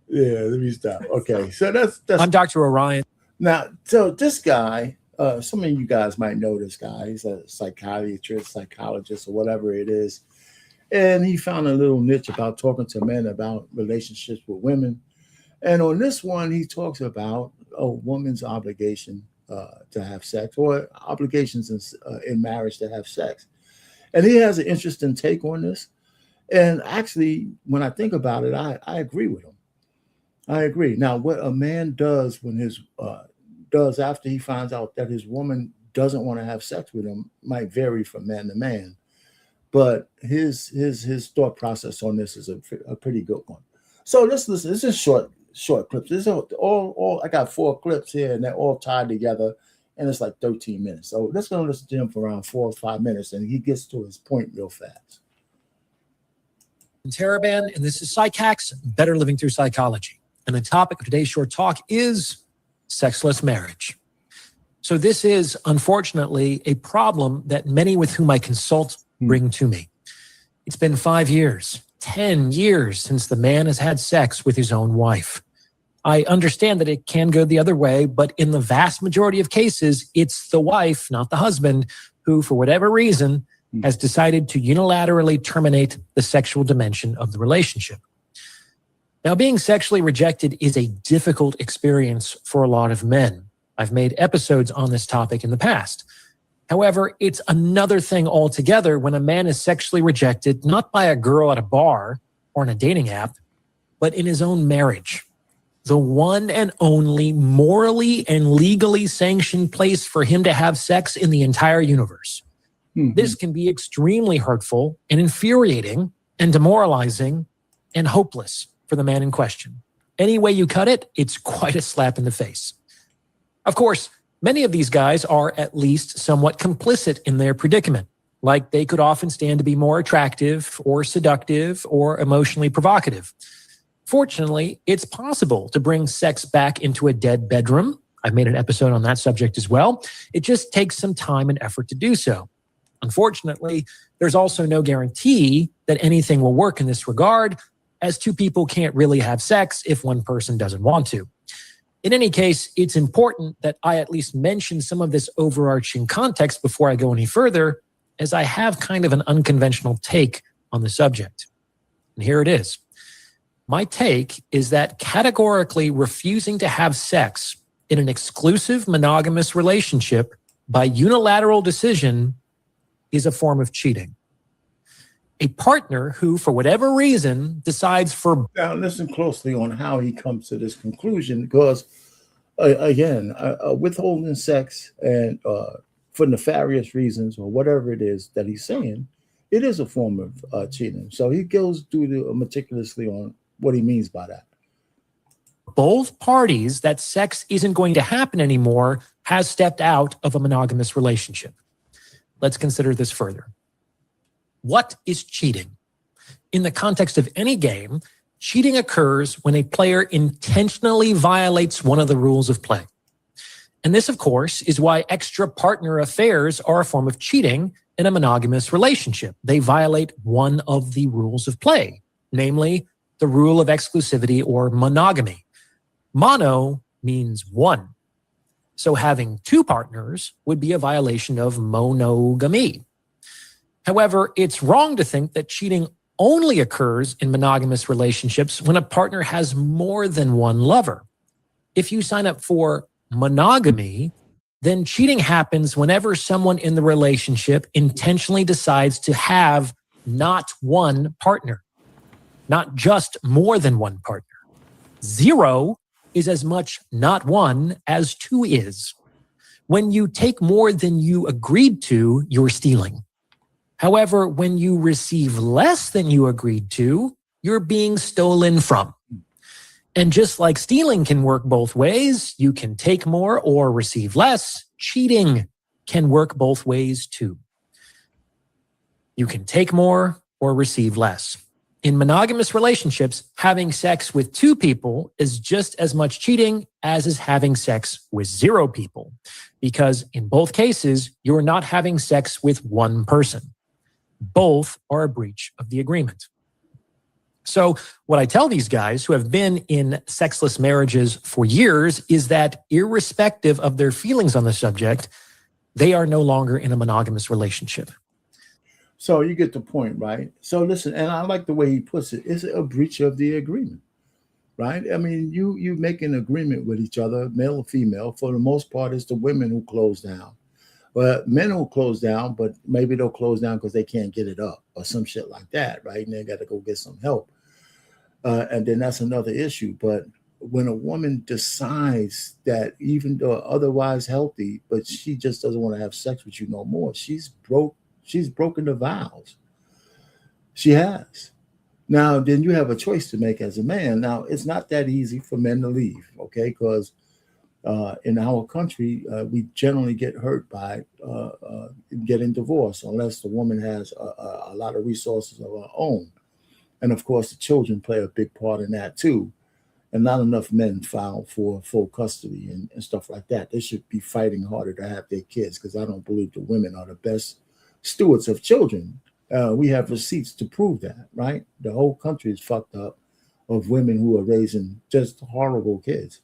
Yeah, let me stop. Okay, so that's I'm Dr. Orion. Now, so this guy, some of you guys might know this guy. He's a psychiatrist, psychologist, or whatever it is. And he found a little niche about talking to men about relationships with women. And on this one, he talks about a woman's obligation to have sex, or obligations in marriage to have sex. And he has an interesting take on this. And actually, when I think about it, I agree with him. I agree. Now, what a man does when does after he finds out that his woman doesn't want to have sex with him might vary from man to man. But his thought process on this is a pretty good one. So let's listen. This is short clips. This is all I got 4 clips here, and they're all tied together, and it's like 13 minutes. So let's go listen to him for around 4 or 5 minutes, and he gets to his point real fast. Taraban, and this is PsycHacks, Better Living Through Psychology. And the topic of today's short talk is sexless marriage. So this is, unfortunately, a problem that many with whom I consult bring to me. It's been 5 years, 10 years since the man has had sex with his own wife. I understand that it can go the other way, but in the vast majority of cases, it's the wife, not the husband, who, for whatever reason, has decided to unilaterally terminate the sexual dimension of the relationship. Now, being sexually rejected is a difficult experience for a lot of men. I've made episodes on this topic in the past. However, it's another thing altogether when a man is sexually rejected, not by a girl at a bar or on a dating app, but in his own marriage. The one and only morally and legally sanctioned place for him to have sex in the entire universe. This can be extremely hurtful and infuriating and demoralizing and hopeless for the man in question. Any way you cut it, it's quite a slap in the face. Of course, many of these guys are at least somewhat complicit in their predicament, like they could often stand to be more attractive or seductive or emotionally provocative. Fortunately, it's possible to bring sex back into a dead bedroom. I've made an episode on that subject as well. It just takes some time and effort to do so. Unfortunately, there's also no guarantee that anything will work in this regard, as 2 people can't really have sex if one person doesn't want to. In any case, it's important that I at least mention some of this overarching context before I go any further as I have kind of an unconventional take on the subject. And here it is. My take is that categorically refusing to have sex in an exclusive monogamous relationship by unilateral decision is a form of cheating. A partner who, for whatever reason, decides for... Now, listen closely on how he comes to this conclusion, because, again, withholding sex and for nefarious reasons or whatever it is that he's saying, it is a form of cheating. So he goes through meticulously on what he means by that. Both parties that sex isn't going to happen anymore has stepped out of a monogamous relationship. Let's consider this further. What is cheating? In the context of any game, cheating occurs when a player intentionally violates one of the rules of play. And this, of course, is why extra partner affairs are a form of cheating in a monogamous relationship. They violate one of the rules of play, namely the rule of exclusivity or monogamy. Mono means one. So having two partners would be a violation of monogamy. However, it's wrong to think that cheating only occurs in monogamous relationships when a partner has more than one lover. If you sign up for monogamy, then cheating happens whenever someone in the relationship intentionally decides to have not one partner, not just more than one partner. 0 is as much not one as 2 is. When you take more than you agreed to, you're stealing. However, when you receive less than you agreed to, you're being stolen from. And just like stealing can work both ways, you can take more or receive less. Cheating can work both ways too. You can take more or receive less. In monogamous relationships, having sex with 2 people is just as much cheating as is having sex with 0 people, because in both cases, you're not having sex with one person. Both are a breach of the agreement. So what I tell these guys who have been in sexless marriages for years is that irrespective of their feelings on the subject, they are no longer in a monogamous relationship. So you get the point, right? So listen, and I like the way he puts it. It's a breach of the agreement, right? I mean, you make an agreement with each other, male or female. For the most part, it's the women who close down. But men will close down, but maybe they'll close down because they can't get it up or some shit like that, right? And they got to go get some help. And then that's another issue. But when a woman decides that even though otherwise healthy, but she just doesn't want to have sex with you no more, she's broken the vows. She has. Now, then you have a choice to make as a man. Now, it's not that easy for men to leave, okay? Because in our country, we generally get hurt by getting divorced unless the woman has a lot of resources of her own. And of course, the children play a big part in that too. And not enough men file for full custody and stuff like that. They should be fighting harder to have their kids, because I don't believe the women are the best stewards of children. We have receipts to prove that, right? The whole country is fucked up of women who are raising just horrible kids.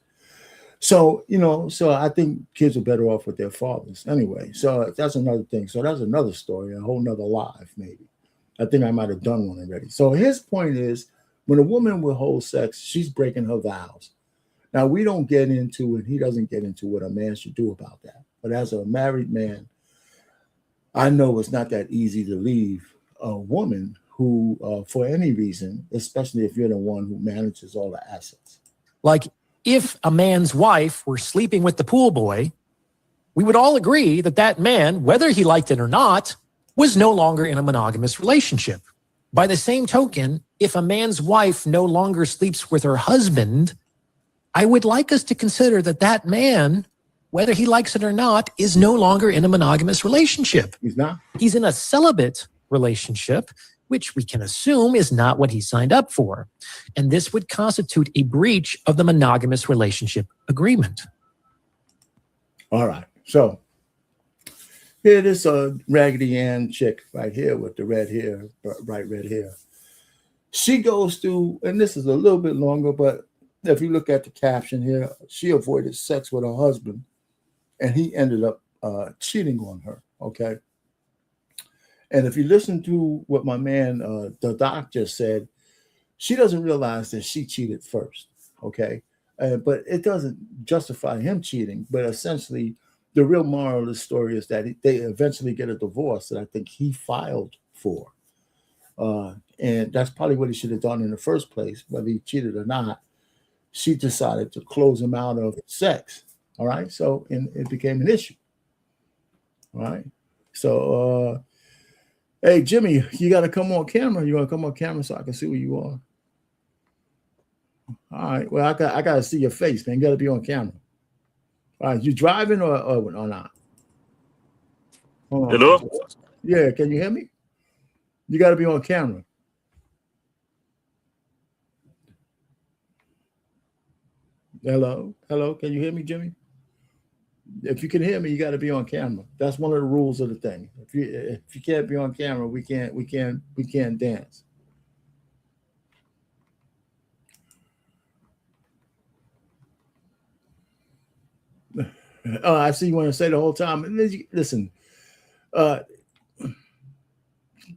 So, so I think kids are better off with their fathers anyway. So that's another thing. So that's another story, a whole nother live, maybe. I think I might have done one already. So his point is, when a woman withholds sex, she's breaking her vows. Now, we don't get into, and he doesn't get into what a man should do about that. But as a married man, I know it's not that easy to leave a woman who, for any reason, especially if you're the one who manages all the assets. Like, if a man's wife were sleeping with the pool boy, we would all agree that that man, whether he liked it or not, was no longer in a monogamous relationship. By the same token, if a man's wife no longer sleeps with her husband, I would like us to consider that that man, whether he likes it or not, is no longer in a monogamous relationship. He's not. He's in a celibate relationship, which we can assume is not what he signed up for. And this would constitute a breach of the monogamous relationship agreement. All right. So here, this Raggedy Ann chick right here with the red hair, bright red hair. She goes through, and this is a little bit longer, but if you look at the caption here, she avoided sex with her husband, and he ended up cheating on her, okay? And if you listen to what my man, the doc, just said, she doesn't realize that she cheated first. Okay. But it doesn't justify him cheating. But essentially, the real moral of the story is that they eventually get a divorce that I think he filed for. And that's probably what he should have done in the first place, whether he cheated or not. She decided to close him out of sex. All right. So it became an issue. All right. So, hey, Jimmy, you got to come on camera. You want to come on camera so I can see where you are? All right. Well, I got to see your face, man. You got to be on camera. All right. You driving or not? Hold on. Hello? Yeah. Can you hear me? You got to be on camera. Hello. Hello. Can you hear me, Jimmy? If you can hear me, you got to be on camera. That's one of the rules of the thing. If you can't be on camera, we can't dance. I see you want to say the whole time. Listen,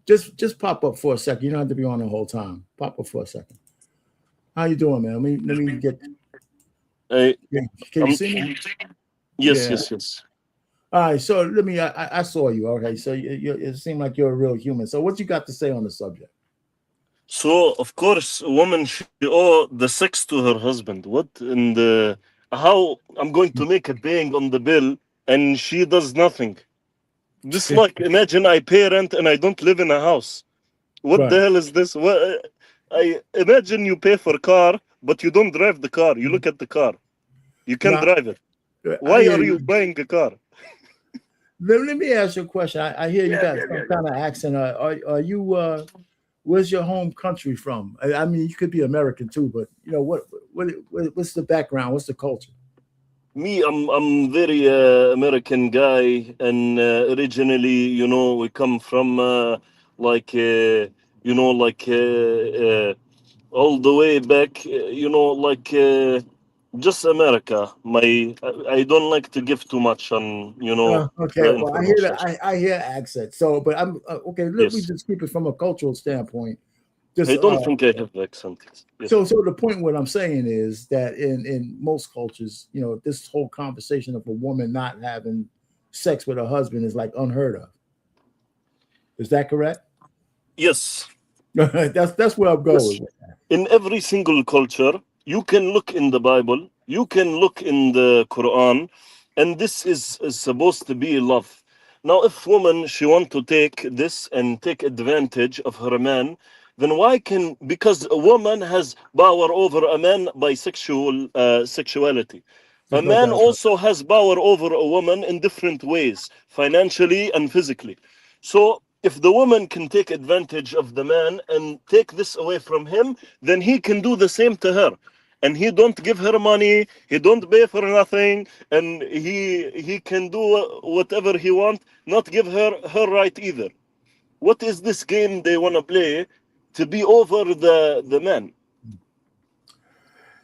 just pop up for a second. You don't have to be on the whole time. Pop up for a second. How you doing, man? Let me get. Hey, Can you see me? yes, Yeah. yes. All right, so let me. I saw you. Okay, so it seemed like you're a real human. So what you got to say on the subject? So, of course, a woman should owe the sex to her husband. What and how I'm going to make a bang on the bill and she does nothing. This like imagine I pay rent and I don't live in a house. What the Right. hell is this? What I imagine you pay for a car, but you don't drive the car. You look at the car. You can't Now, drive it. I Why hear are you you. buying a car? Let me ask you a question. I hear you got some kind of accent. Are you? Where's your home country from? I mean, you could be American too, but you know what's the background? What's the culture? Me, I'm very American guy, and originally, we come from like like all the way back, just America. I don't like to give too much on Okay, the well, I hear information. that. I hear accent. So, but I'm okay. Let me Yes, just keep it from a cultural standpoint. Just I don't think I have accent. Yes, so the point what I'm saying is that in most cultures, you know, this whole conversation of a woman not having sex with her husband is like unheard of. Is that correct? yes. That's where I'm Yes, going. in every single culture, you can look in the Bible, you can look in the Quran, and this is supposed to be love. Now, if woman she want to take this and take advantage of her man, then why can because a woman has power over a man by sexuality. A There's no man doubt about also has power over a woman in different ways, financially and physically. So if the woman can take advantage of the man and take this away from him, then he can do the same to her. And he don't give her money, he don't pay for nothing, and he can do whatever he want, not give her right either. What is this game they want to play to be over the man?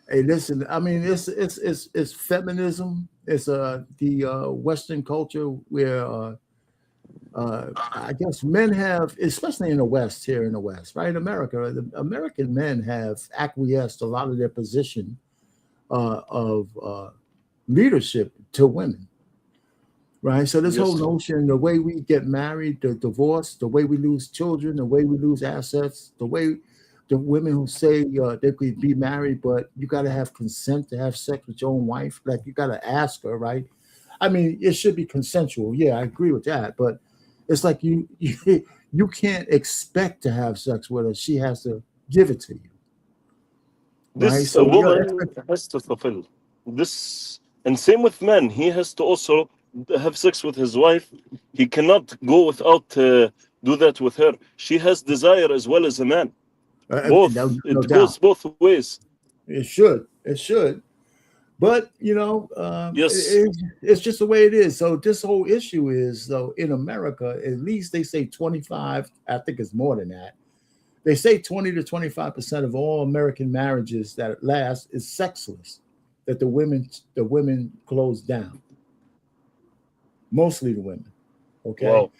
Hey, listen. I mean, it's feminism. It's the Western culture where I guess men have, especially in the West, here in the West, right? America, the American men have acquiesced a lot of their position of leadership to women, right? So this whole Yes, notion, the way we get married, the divorce, the way we lose children, the way we lose assets, the way the women who say they could be married, but you got to have consent to have sex with your own wife. Like you got to ask her, right? I mean, it should be consensual. Yeah, I agree with that. But it's like you can't expect to have sex with her. She has to give it to you, right? this a So your woman expect. has to fulfill this, and same with men. He has to also have sex with his wife. He cannot go without do that with her. She has desire as well as a man. No, Both. no It doubt, goes both ways. it should. It should. But you know, Yes. it's just the way it is. So this whole issue is though in America, at least they say 25. I think it's more than that. They say 20 to 25% of all American marriages that last is sexless. That the women close down. Mostly the women. Okay. Wow.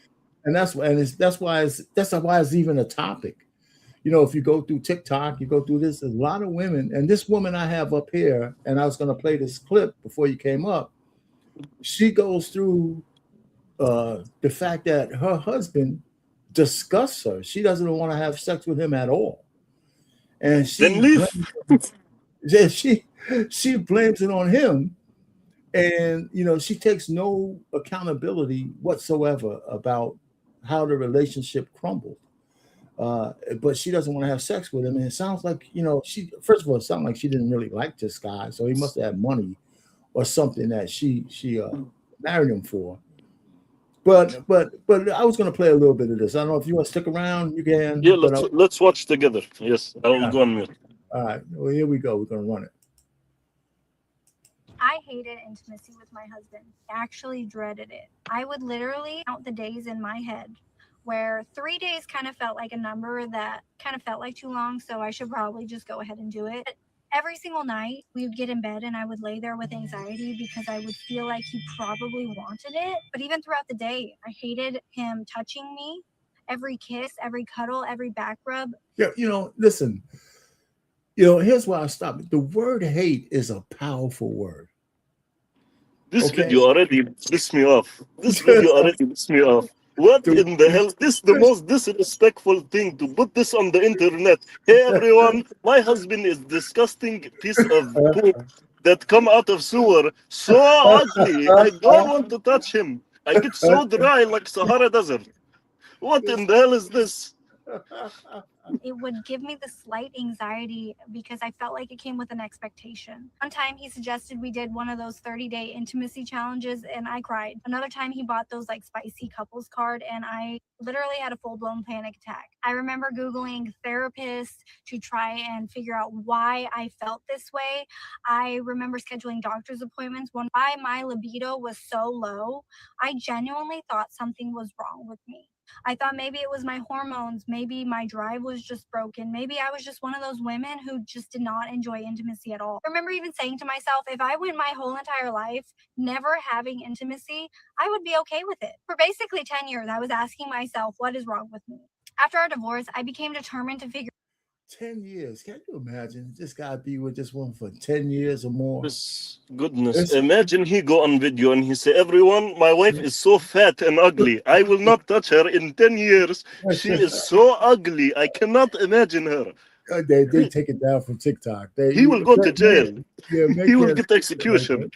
And that's why it's even a topic. You know, if you go through TikTok, you go through this, there's a lot of women, and this woman I have up here, and I was going to play this clip before you came up. She goes through the fact that her husband disgusts her. She doesn't want to have sex with him at all, and Then leave. she blames it on him, and you know she takes no accountability whatsoever about how the relationship crumbled. But she doesn't want to have sex with him, and it sounds like, you know, she, first of all, it sounds like she didn't really like this guy, so he must have had money or something that she married him for. But I was going to play a little bit of this. I don't know if you want to stick around. You can. Yeah, let's watch together. Yes, I will go on mute. All right. Well, here we go. We're going to run it. I hated intimacy with my husband. I actually dreaded it. I would literally count the days in my head, where 3 days kind of felt like a number that kind of felt like too long, so I should probably just go ahead and do it. But every single night, we would get in bed and I would lay there with anxiety because I would feel like he probably wanted it. But even throughout the day, I hated him touching me. Every kiss, every cuddle, every back rub. Yeah, you know, listen. You know, here's why I stopped. The word hate is a powerful word. This video already pissed me off. This video already pissed me off. What in the hell? This is the most disrespectful thing, to put this on the internet. Hey everyone, my husband is disgusting piece of poop that come out of sewer. So ugly. I don't want to touch him. I get so dry like Sahara Desert. What in the hell is this? It would give me the slight anxiety because I felt like it came with an expectation. One time he suggested we did one of those 30-day intimacy challenges and I cried. Another time he bought those like spicy couples card and I literally had a full-blown panic attack. I remember Googling therapists to try and figure out why I felt this way. I remember scheduling doctor's appointments when my libido was so low. I genuinely thought something was wrong with me. I thought maybe it was my hormones, maybe my drive was just broken, maybe I was just one of those women who just did not enjoy intimacy at all. I remember even saying to myself, if I went my whole entire life never having intimacy, I would be okay with it. For basically 10 years, I was asking myself, what is wrong with me? After our divorce, I became determined to figure 10 years. Can you imagine this guy be with this woman for 10 years or more? Goodness. Imagine he go on video and he say, everyone, my wife is so fat and ugly. I will not touch her in 10 years. She is so ugly. I cannot imagine her. They take it down from TikTok. He will go to jail. He will get execution.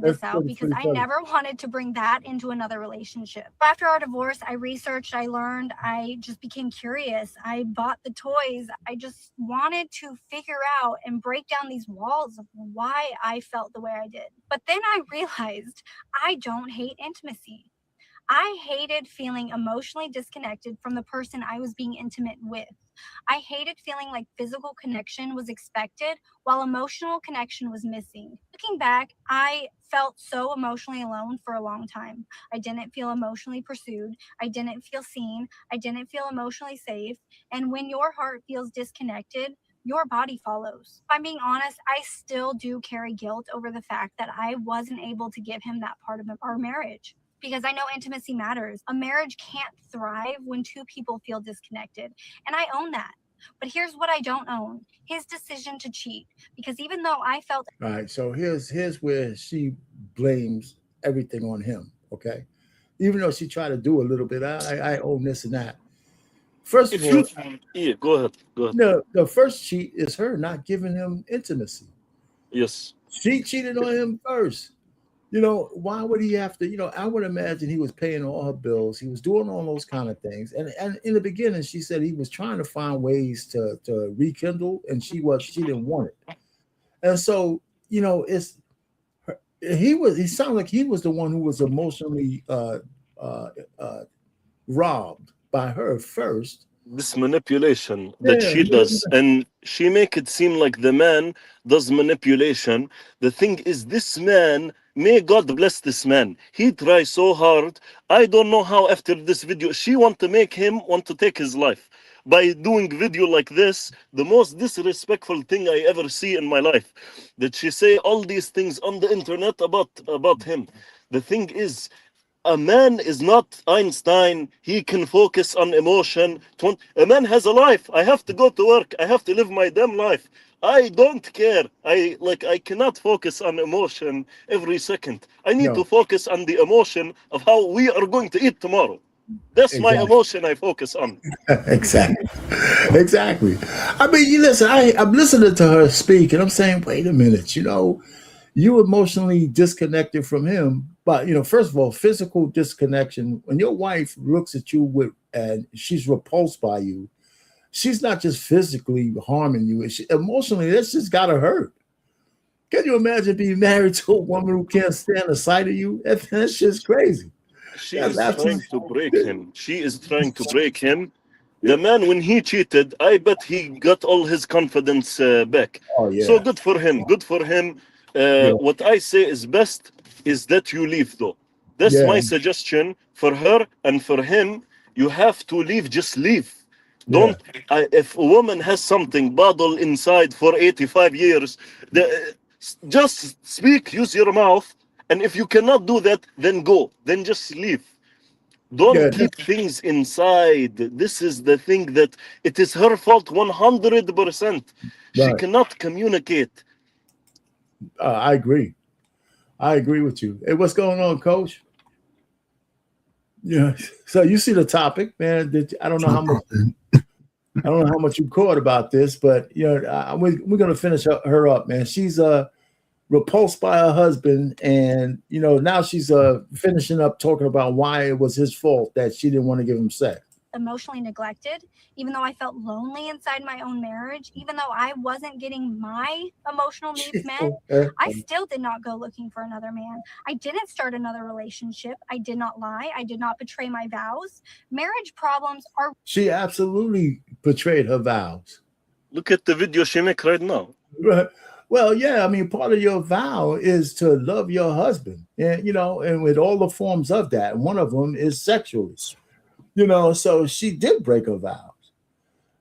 this out because I never wanted to bring that into another relationship. After our divorce, I researched, I learned, I just became curious. I bought the toys. I just wanted to figure out and break down these walls of why I felt the way I did. But then I realized I don't hate intimacy. I hated feeling emotionally disconnected from the person I was being intimate with. I hated feeling like physical connection was expected while emotional connection was missing. Looking back, I felt so emotionally alone for a long time. I didn't feel emotionally pursued. I didn't feel seen. I didn't feel emotionally safe. And when your heart feels disconnected, your body follows. If I'm being honest, I still do carry guilt over the fact that I wasn't able to give him that part of our marriage. Because I know intimacy matters. A marriage can't thrive when two people feel disconnected. And I own that. But here's what I don't own. His decision to cheat. Because even though I felt... All right, so here's where she blames everything on him, okay? Even though she tried to do a little bit, I own this and that. First of all... Yeah, go ahead. The first cheat is her not giving him intimacy. Yes. She cheated on him first. You know, why would he have to, I would imagine he was paying all her bills. He was doing all those kind of things. And in the beginning, she said he was trying to find ways to rekindle, and she didn't want it. And so, he sounded like he was the one who was emotionally robbed by her first. This manipulation that she does, and she make it seem like the man does manipulation. The thing is, this man, may God bless this man. He tries so hard. I don't know how after this video, she want to make him want to take his life. By doing video like this, the most disrespectful thing I ever see in my life. That she say all these things on the internet about him. The thing is, a man is not Einstein. He can focus on emotion. A man has a life. I have to go to work. I have to live my damn life. I don't care. I cannot focus on emotion every second. I need to focus on the emotion of how we are going to eat tomorrow. That's my emotion I focus on. Exactly. I mean, you listen, I'm listening to her speak and I'm saying, wait a minute, you emotionally disconnected from him. But, first of all, physical disconnection, when your wife looks at you and she's repulsed by you, she's not just physically harming you. Emotionally, that's just got to hurt. Can you imagine being married to a woman who can't stand the sight of you? That's just crazy. She is trying to break him. She is trying to break him. The man, when he cheated, I bet he got all his confidence back. Oh, yeah. So good for him. Good for him. What I say is best is that you leave, though. That's my suggestion for her and for him. You have to leave. Just leave. Don't. If a woman has something bottled inside for 85 years, just speak. Use your mouth. And if you cannot do that, then go. Then just leave. Don't keep things inside. This is the thing that it is her fault 100%. She cannot communicate. I agree. I agree with you. Hey, what's going on, Coach? Yeah. So you see the topic, man. I don't know how much. I don't know how much you caught about this, but we're going to finish her up, man. She's repulsed by her husband, and now she's finishing up talking about why it was his fault that she didn't want to give him sex. Emotionally neglected, even though I felt lonely inside my own marriage, even though I wasn't getting my emotional needs met, I still did not go looking for another man. I didn't start another relationship. I did not lie. I did not betray my vows. Marriage problems are... She absolutely betrayed her vows. Look at the video she make right now. Right. Well, yeah, I mean, part of your vow is to love your husband, and and with all the forms of that, one of them is sexually. So she did break her vows,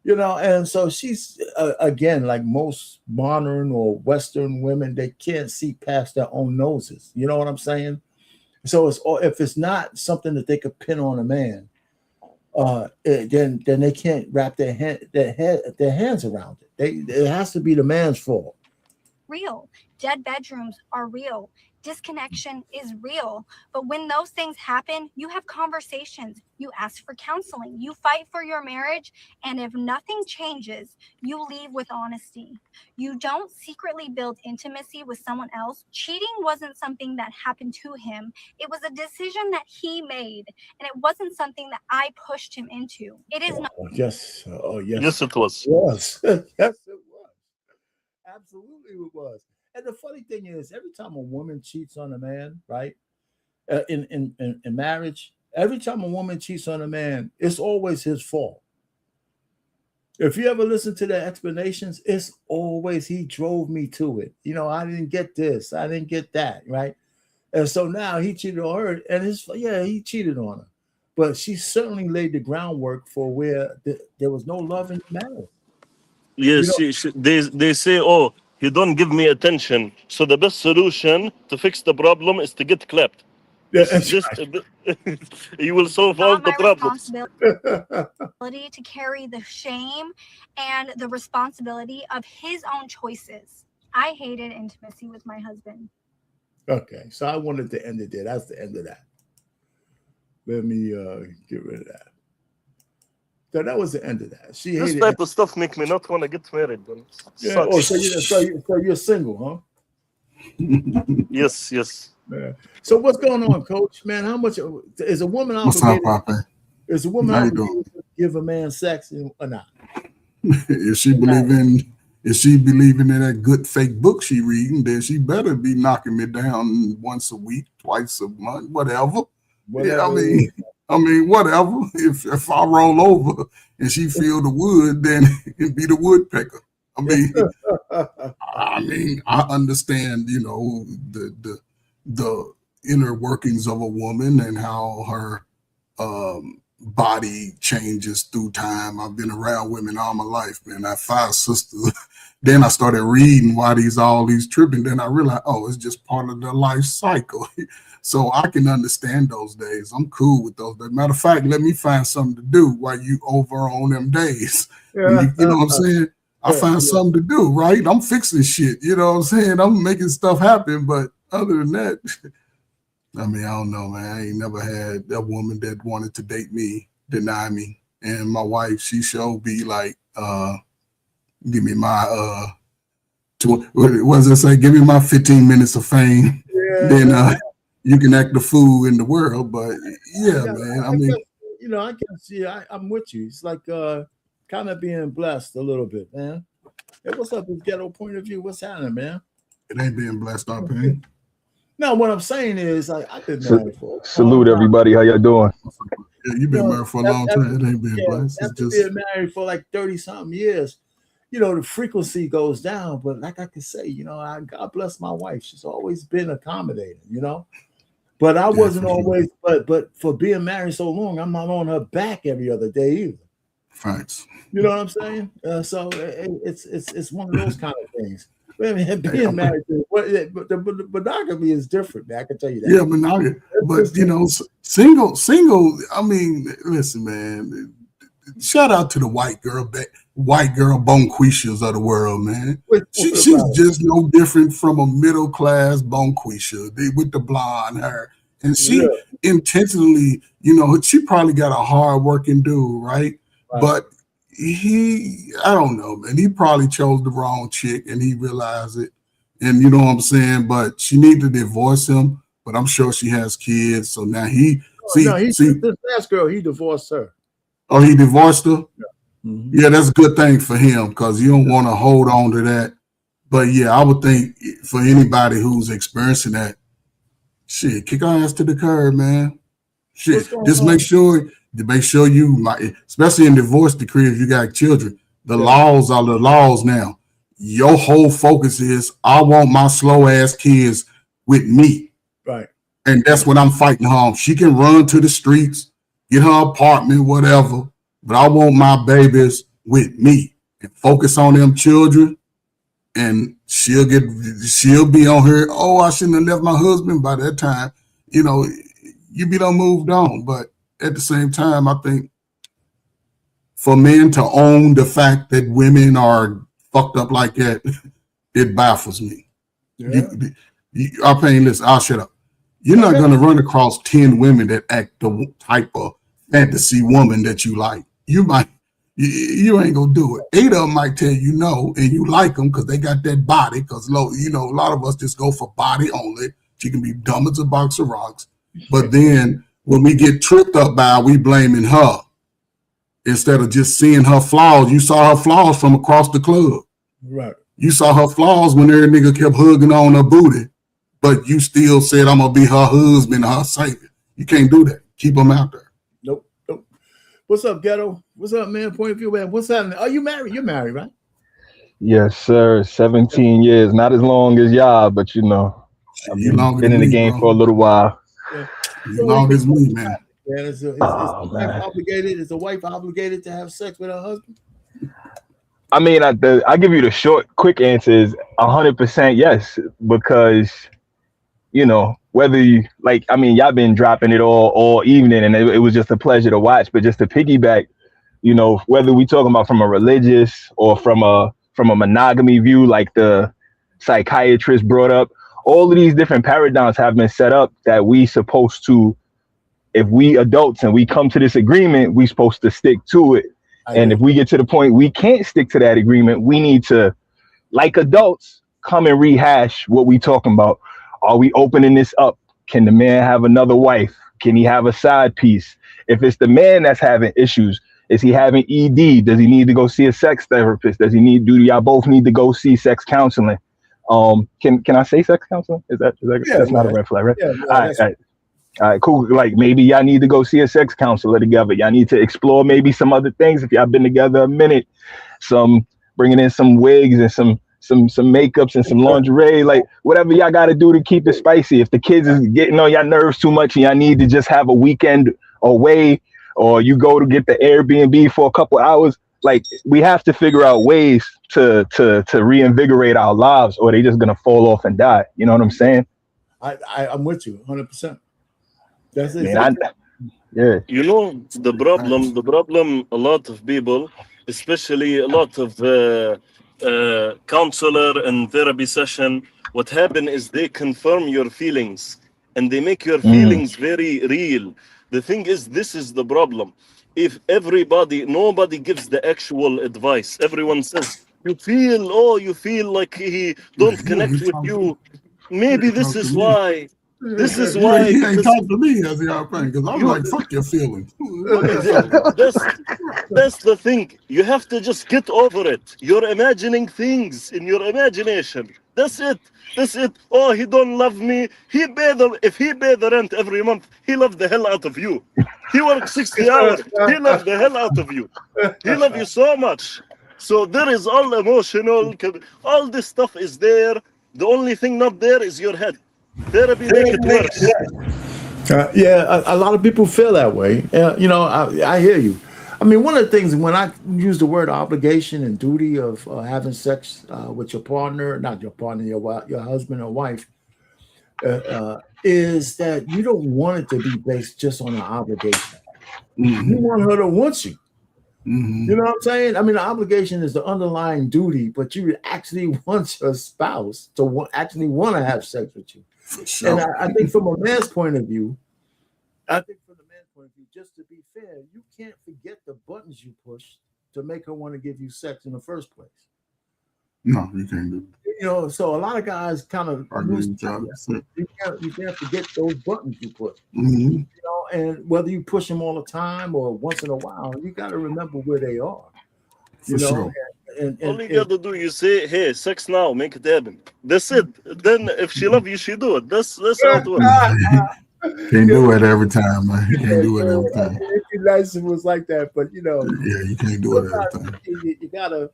and so she's, again, like most modern or Western women, they can't see past their own noses. You know what I'm saying? So if it's not something that they could pin on a man, then they can't wrap their hands around it. It has to be the man's fault. Real. Dead bedrooms are real. Disconnection is real. But when those things happen, you have conversations, you ask for counseling, you fight for your marriage, and if nothing changes, you leave with honesty. You don't secretly build intimacy with someone else. Cheating wasn't something that happened to him. It was a decision that he made, and it wasn't something that I pushed him into. It is not. Yes. Oh, yes. Yes, it was. Yes, it was. Absolutely, it was. And the funny thing is, every time a woman cheats on a man, right, in marriage, every time a woman cheats on a man, it's always his fault. If you ever listen to the explanations, it's always he drove me to it. I didn't get this, I didn't get that, right? And so now he cheated on her, and he cheated on her, but she certainly laid the groundwork for where there was no love in the marriage. Yes, they say, oh, he don't give me attention. So the best solution to fix the problem is to get clapped. You will solve all the problems. Responsibility to carry the shame and the responsibility of his own choices. I hated intimacy with my husband. Okay, so I wanted to end it there. That's the end of that. Let me get rid of that. So that was the end of that. This type of stuff make me not want to get married. Yeah. Oh, so you're single, huh? Yes. Yeah. So what's going on, Coach? Man, how much is a woman obligated? What's up, Papa? Is a woman obligated to give a man sex or not? If she believing in that good fake book she reading, then she better be knocking me down once a week, twice a month, whatever. Yeah, I mean, whatever. If I roll over and she feel the wood, then it be the woodpecker. I understand, the inner workings of a woman and how her body changes through time. I've been around women all my life, man. I have 5 sisters. Then I started reading why all these tripping. Then I realized, oh, it's just part of the life cycle. So I can understand those days. I'm cool with those days. Matter of fact, let me find something to do while you over on them days. When you know what I'm saying? I find something to do, right? I'm fixing shit. You know what I'm saying? I'm making stuff happen. But other than that, I mean, I don't know, man. I ain't never had a woman that wanted to date me deny me. And my wife, she sure be like, give me my what does it say? Give me my 15 minutes of fame. Then you can act the fool in the world. But yeah, man. I mean, you know, I guess I'm with you. It's like kind of being blessed a little bit, man. Hey, what's up with ghetto point of view? What's happening, man? It ain't being blessed up, man. No, what I'm saying is I've been married for salute everybody. How y'all doing? Yeah, you've been married for a long time. It ain't being blessed. It's after just being married for like 30-something years, you know, the frequency goes down. But like I can say, you know, God bless my wife. She's always been accommodating, you know. But I wasn't always, but for being married so long, I'm not on her back every other day either. Facts. You know what I'm saying? So it's one of those kind of things. I mean, being married, but the monogamy is different, man. I can tell you that. Yeah, monogamy. But you know, single. I mean, listen, man. Shout out to the white girl bonquishas of the world, man. She's just no different from a middle class bonquisha with the blonde hair, and she intentionally, you know, she probably got a hard working dude, right? But I don't know, man. He probably chose the wrong chick, and he realized it. And you know what I'm saying? But she needed to divorce him. But I'm sure she has kids, so now this last girl, he divorced her. Oh, he divorced her? Yeah, that's a good thing for him because you don't want to hold on to that. But yeah, I would think for anybody who's experiencing that, shit, kick our ass to the curb, man. Shit, just make sure you, especially in divorce decree, if you got children, the laws are the laws now. Your whole focus is, I want my slow ass kids with me. Right. And that's what I'm fighting home. She can run to the streets, get her apartment, whatever, but I want my babies with me and focus on them children. And she'll be on her, oh, I shouldn't have left my husband by that time. You know, you be done moved on. But at the same time, I think for men to own the fact that women are fucked up like that, it baffles me. Yeah. Listen, I'll shut up. You're not going to run across 10 women that act the type of fantasy woman that you like. You ain't going to do it. 8 of them might tell you no, and you like them because they got that body. Because, you know, a lot of us just go for body only. She can be dumb as a box of rocks. But then when we get tripped up by her, we blaming her. Instead of just seeing her flaws, you saw her flaws from across the club. Right. You saw her flaws when every nigga kept hugging on her booty. But you still said, I'm going to be her husband, her savior. You can't do that. Keep them out there. Nope. What's up, Ghetto? What's up, man? Point of view, man. What's happening? Are you married? You're married, right? Yes, sir. 17 years. Not as long as y'all, but you know, I've been in the game for a little while. Yeah. As long as me, man. Man, is the wife obligated to have sex with her husband? I mean, I give you the short, quick answer is 100% yes, because you know, whether you y'all been dropping it all evening, and it was just a pleasure to watch. But just to piggyback, you know, whether we talking about from a religious or from a monogamy view, like the psychiatrist brought up, all of these different paradigms have been set up that we supposed to, if we adults and we come to this agreement, we supposed to stick to it. And if we get to the point we can't stick to that agreement, we need to, like adults, come and rehash what we talking about. Are we opening this up? Can the man have another wife? Can he have a side piece? If it's the man that's having issues, is he having ED? Does he need to go see a sex therapist? Do y'all both need to go see sex counseling? Can I say sex counseling? Is that that's not a red flag, right? Yeah, all right, cool. Like maybe y'all need to go see a sex counselor together. Y'all need to explore maybe some other things if y'all been together a minute. Bringing in some wigs and some makeups and some lingerie, like whatever y'all got to do to keep it spicy. If the kids is getting on y'all nerves too much and y'all need to just have a weekend away, or you go to get the Airbnb for a couple hours, like we have to figure out ways to reinvigorate our lives, or they just gonna fall off and die. You know what I'm saying? I'm with you 100%. That's it. Yeah. You know, the problem, a lot of people, especially a lot of counselor and therapy session, what happen is they confirm your feelings and they make your feelings very real. The thing is, this is the problem. If nobody gives the actual advice. Everyone says, you feel like he don't connect with you. Maybe this is why. This is why. You ain't talk to me as y'all playing because I'm like, fuck your feelings. That's the thing. You have to just get over it. You're imagining things in your imagination. That's it. Oh, he don't love me. If he pay the rent every month, he love the hell out of you. He works 60 hours. He love the hell out of you. He love you so much. So there is all emotional. All this stuff is there. The only thing not there is your head. Therapy make it worse. A lot of people feel that way. You know, I hear you. I mean, one of the things when I use the word obligation and duty of having sex with your partner, not your partner, your husband or wife, is that you don't want it to be based just on an obligation. You want her to want you. You know what I'm saying? I mean, the obligation is the underlying duty, but you actually want your spouse to actually want to have sex with you. Sure. And I think from a man's point of view, just to be fair, you can't forget the buttons you push to make her want to give you sex in the first place. No, you can't do it. You know, so a lot of guys kind of lose you can't forget those buttons you push. You know, and whether you push them all the time or once in a while, you got to remember where they are. You know, sure. And all you got to do, you say, "Hey, sex now, make it happen." That's it. Then if she love you, she do it. That's how it works. Can't do it every time, man. You can't do it every time. It'd be nice if it was like that, but you know. Yeah, you can't do it every time. You gotta.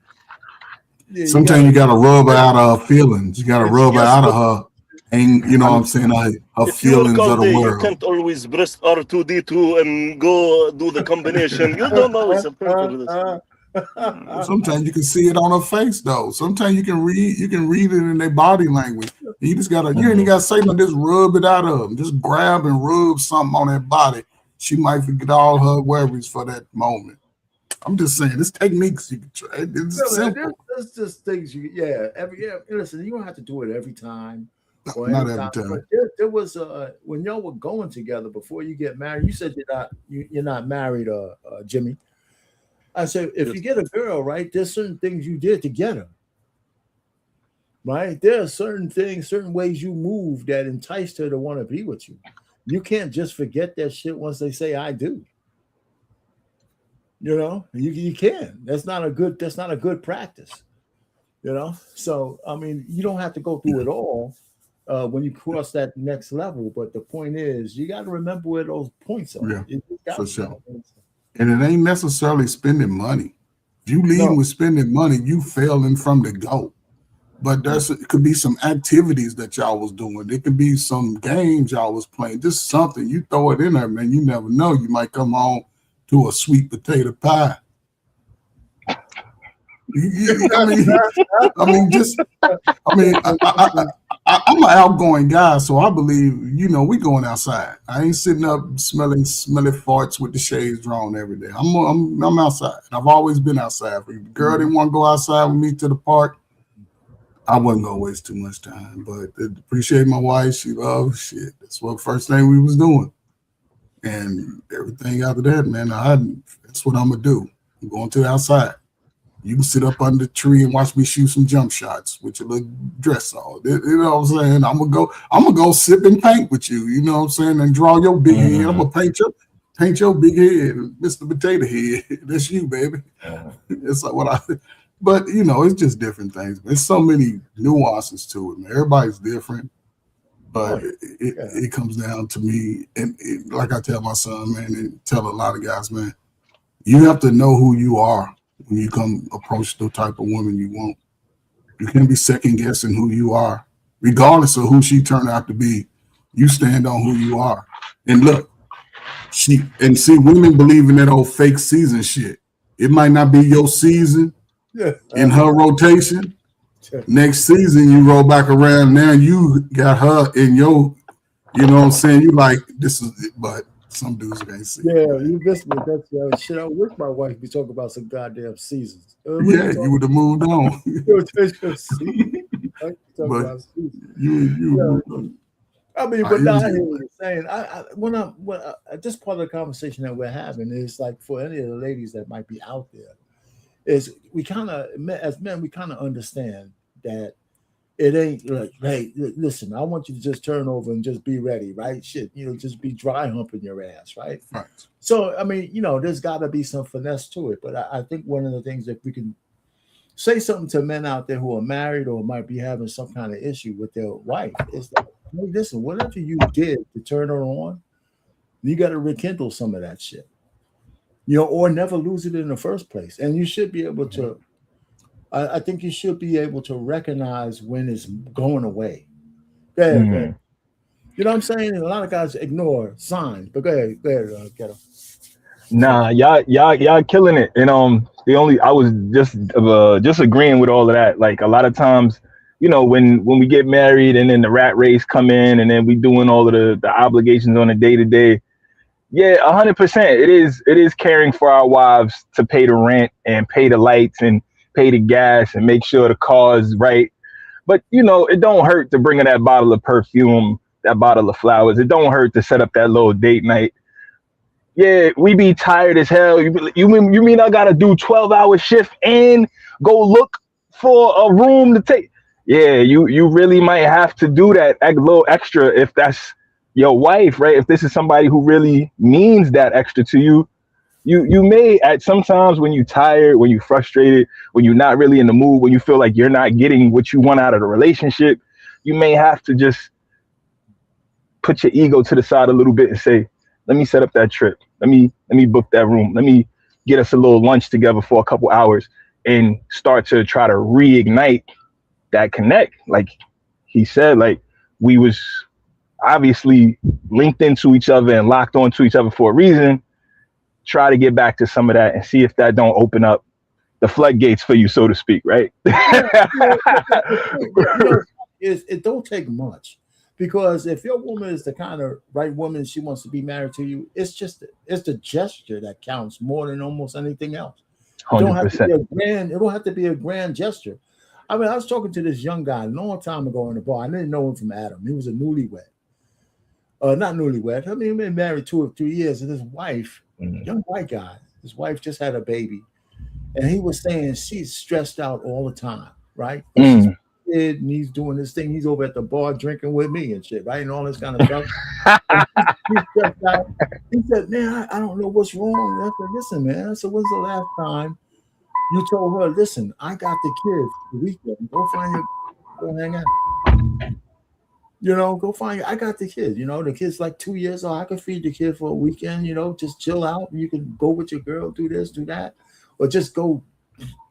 Sometimes you gotta rub her out of her feelings. You gotta rub her out of her, and you know what I'm saying, her feelings of the world. You can't always press R2D2 and go do the combination. You don't always have to do this. Sometimes you can see it on her face, though. Sometimes you can read it in their body language. You just gotta, you ain't gotta say nothing. Just rub it out of them. Just grab and rub something on that body. She might forget all her worries for that moment. I'm just saying, there's techniques you can try. It's simple. There's just things listen, you don't have to do it every time. Not every time. But there was when y'all were going together before you get married. You said you're not married, Jimmy. I said, if you get a girl, right, there's certain things you did to get her. Right? There are certain things, certain ways you move that enticed her to want to be with you. You can't just forget that shit once they say I do. You know, you can. That's not a good practice. You know, so I mean, you don't have to go through it all when you cross that next level. But the point is, you got to remember where those points are. Yeah, for sure. And it ain't necessarily spending money. If you lead with spending money, you failing from the go. But it could be some activities that y'all was doing. It could be some games y'all was playing. Just something. You throw it in there, man. You never know. You might come home to a sweet potato pie. I'm an outgoing guy, so I believe, you know, we going outside. I ain't sitting up smelling farts with the shades drawn every day. I'm outside. I've always been outside. If the girl didn't want to go outside with me to the park, I wasn't gonna waste too much time. But I appreciate my wife. She loves shit. That's what first thing we was doing. And everything after that, man, that's what I'm gonna do. I'm going to the outside. You can sit up under the tree and watch me shoot some jump shots with your little dress on. You know what I'm saying? I'm gonna go sip and paint with you. You know what I'm saying? And draw your big head. I'm gonna paint your big head, Mr. Potato Head. That's you, baby. It's like but you know, it's just different things. There's so many nuances to it, man. Everybody's different. But it comes down to me, and like I tell my son, man, and tell a lot of guys, man, you have to know who you are when you come approach the type of woman you want. You can't be second guessing who you are, regardless of who she turned out to be. You stand on who you are. And look, women believe in that old fake season shit. It might not be your season in her rotation. Next season, you roll back around. Now you got her in your You know what I'm saying? You like this is it, but some dudes can't see. Yeah, you missed me. That's shit. I wish my wife be talking about some goddamn seasons. Yeah, you would have moved on. But you I mean, but now I hear what you're saying. When this part of the conversation that we're having is like for any of the ladies that might be out there, is we kind of as men we kind of understand that it ain't like, hey, listen, I want you to just turn over and just be ready, right? Shit, just be dry humping your ass, right? Right. So I mean, there's got to be some finesse to it, but I think one of the things that we can say something to men out there who are married or might be having some kind of issue with their wife is that, hey, listen, whatever you did to turn her on, you got to rekindle some of that shit, or never lose it in the first place. And you should be able to, I think you should be able to recognize when it's going away. Go ahead. You know what I'm saying? A lot of guys ignore signs, but go ahead, Keto. Nah, y'all killing it. And I was just agreeing with all of that. Like a lot of times, when we get married and then the rat race come in and then we doing all of the obligations on a day to day. Yeah, 100%. It is caring for our wives to pay the rent and pay the lights and pay the gas and make sure the car's right. But it don't hurt to bring her that bottle of perfume, that bottle of flowers. It don't hurt to set up that little date night. Yeah, we be tired as hell. You mean I gotta do 12-hour shift and go look for a room to take? Yeah, you really might have to do that a little extra if that's your wife, right? If this is somebody who really means that extra to you, you may at sometimes when you're tired, when you're frustrated, when you're not really in the mood, when you feel like you're not getting what you want out of the relationship, you may have to just put your ego to the side a little bit and say, let me set up that trip. Let me book that room. Let me get us a little lunch together for a couple hours and start to try to reignite that connect. Like he said, like we was obviously linked into each other and locked onto each other for a reason. Try to get back to some of that and see if that don't open up the floodgates for you, so to speak, right? It don't take much. Because if your woman is the kind of right woman she wants to be married to you, it's the gesture that counts more than almost anything else. It don't have to be a grand gesture. I mean, I was talking to this young guy a long time ago in the bar. I didn't know him from Adam. He was a newlywed. Not newlywed. I mean, he been married 2 or 3 years, and his wife, young white guy, his wife just had a baby, and he was saying she's stressed out all the time, right? And he's doing this thing. He's over at the bar drinking with me and shit, right? And all this kind of stuff. He's stressed out. He said, man, I don't know what's wrong. I said, listen, man. So when's the last time you told her, listen, I got the kids the weekend. Go hang out. Go find I got the kids. The kid's like 2 years old. I can feed the kid for a weekend, just chill out. You can go with your girl, do this, do that. Or just go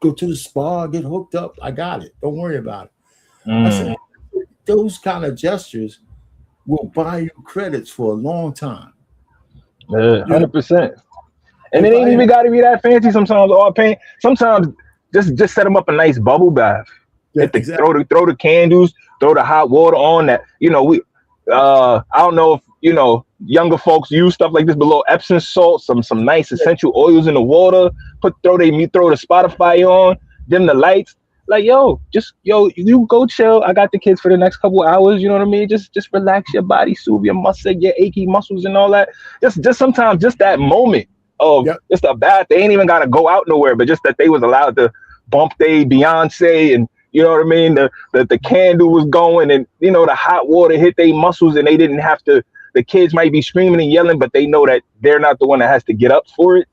to the spa, get hooked up. I got it. Don't worry about it. I said, those kind of gestures will buy you credits for a long time. 100%. And it ain't even got to be that fancy sometimes. All pain. Sometimes just set them up a nice bubble bath. Yeah, exactly. Throw the candles, throw the hot water on that. I don't know if younger folks use stuff like this, but a little Epsom salt, some nice essential oils in the water. Throw the Spotify on, dim the lights. Like, you go chill. I got the kids for the next couple hours. You know what I mean? Just relax your body, soothe your muscle, your achy muscles and all that. Just sometimes just that moment of just a bath. They ain't even got to go out nowhere, but just that they was allowed to bump they Beyonce and you know what I mean? The candle was going and, the hot water hit their muscles and they didn't have to, the kids might be screaming and yelling, but they know that they're not the one that has to get up for it.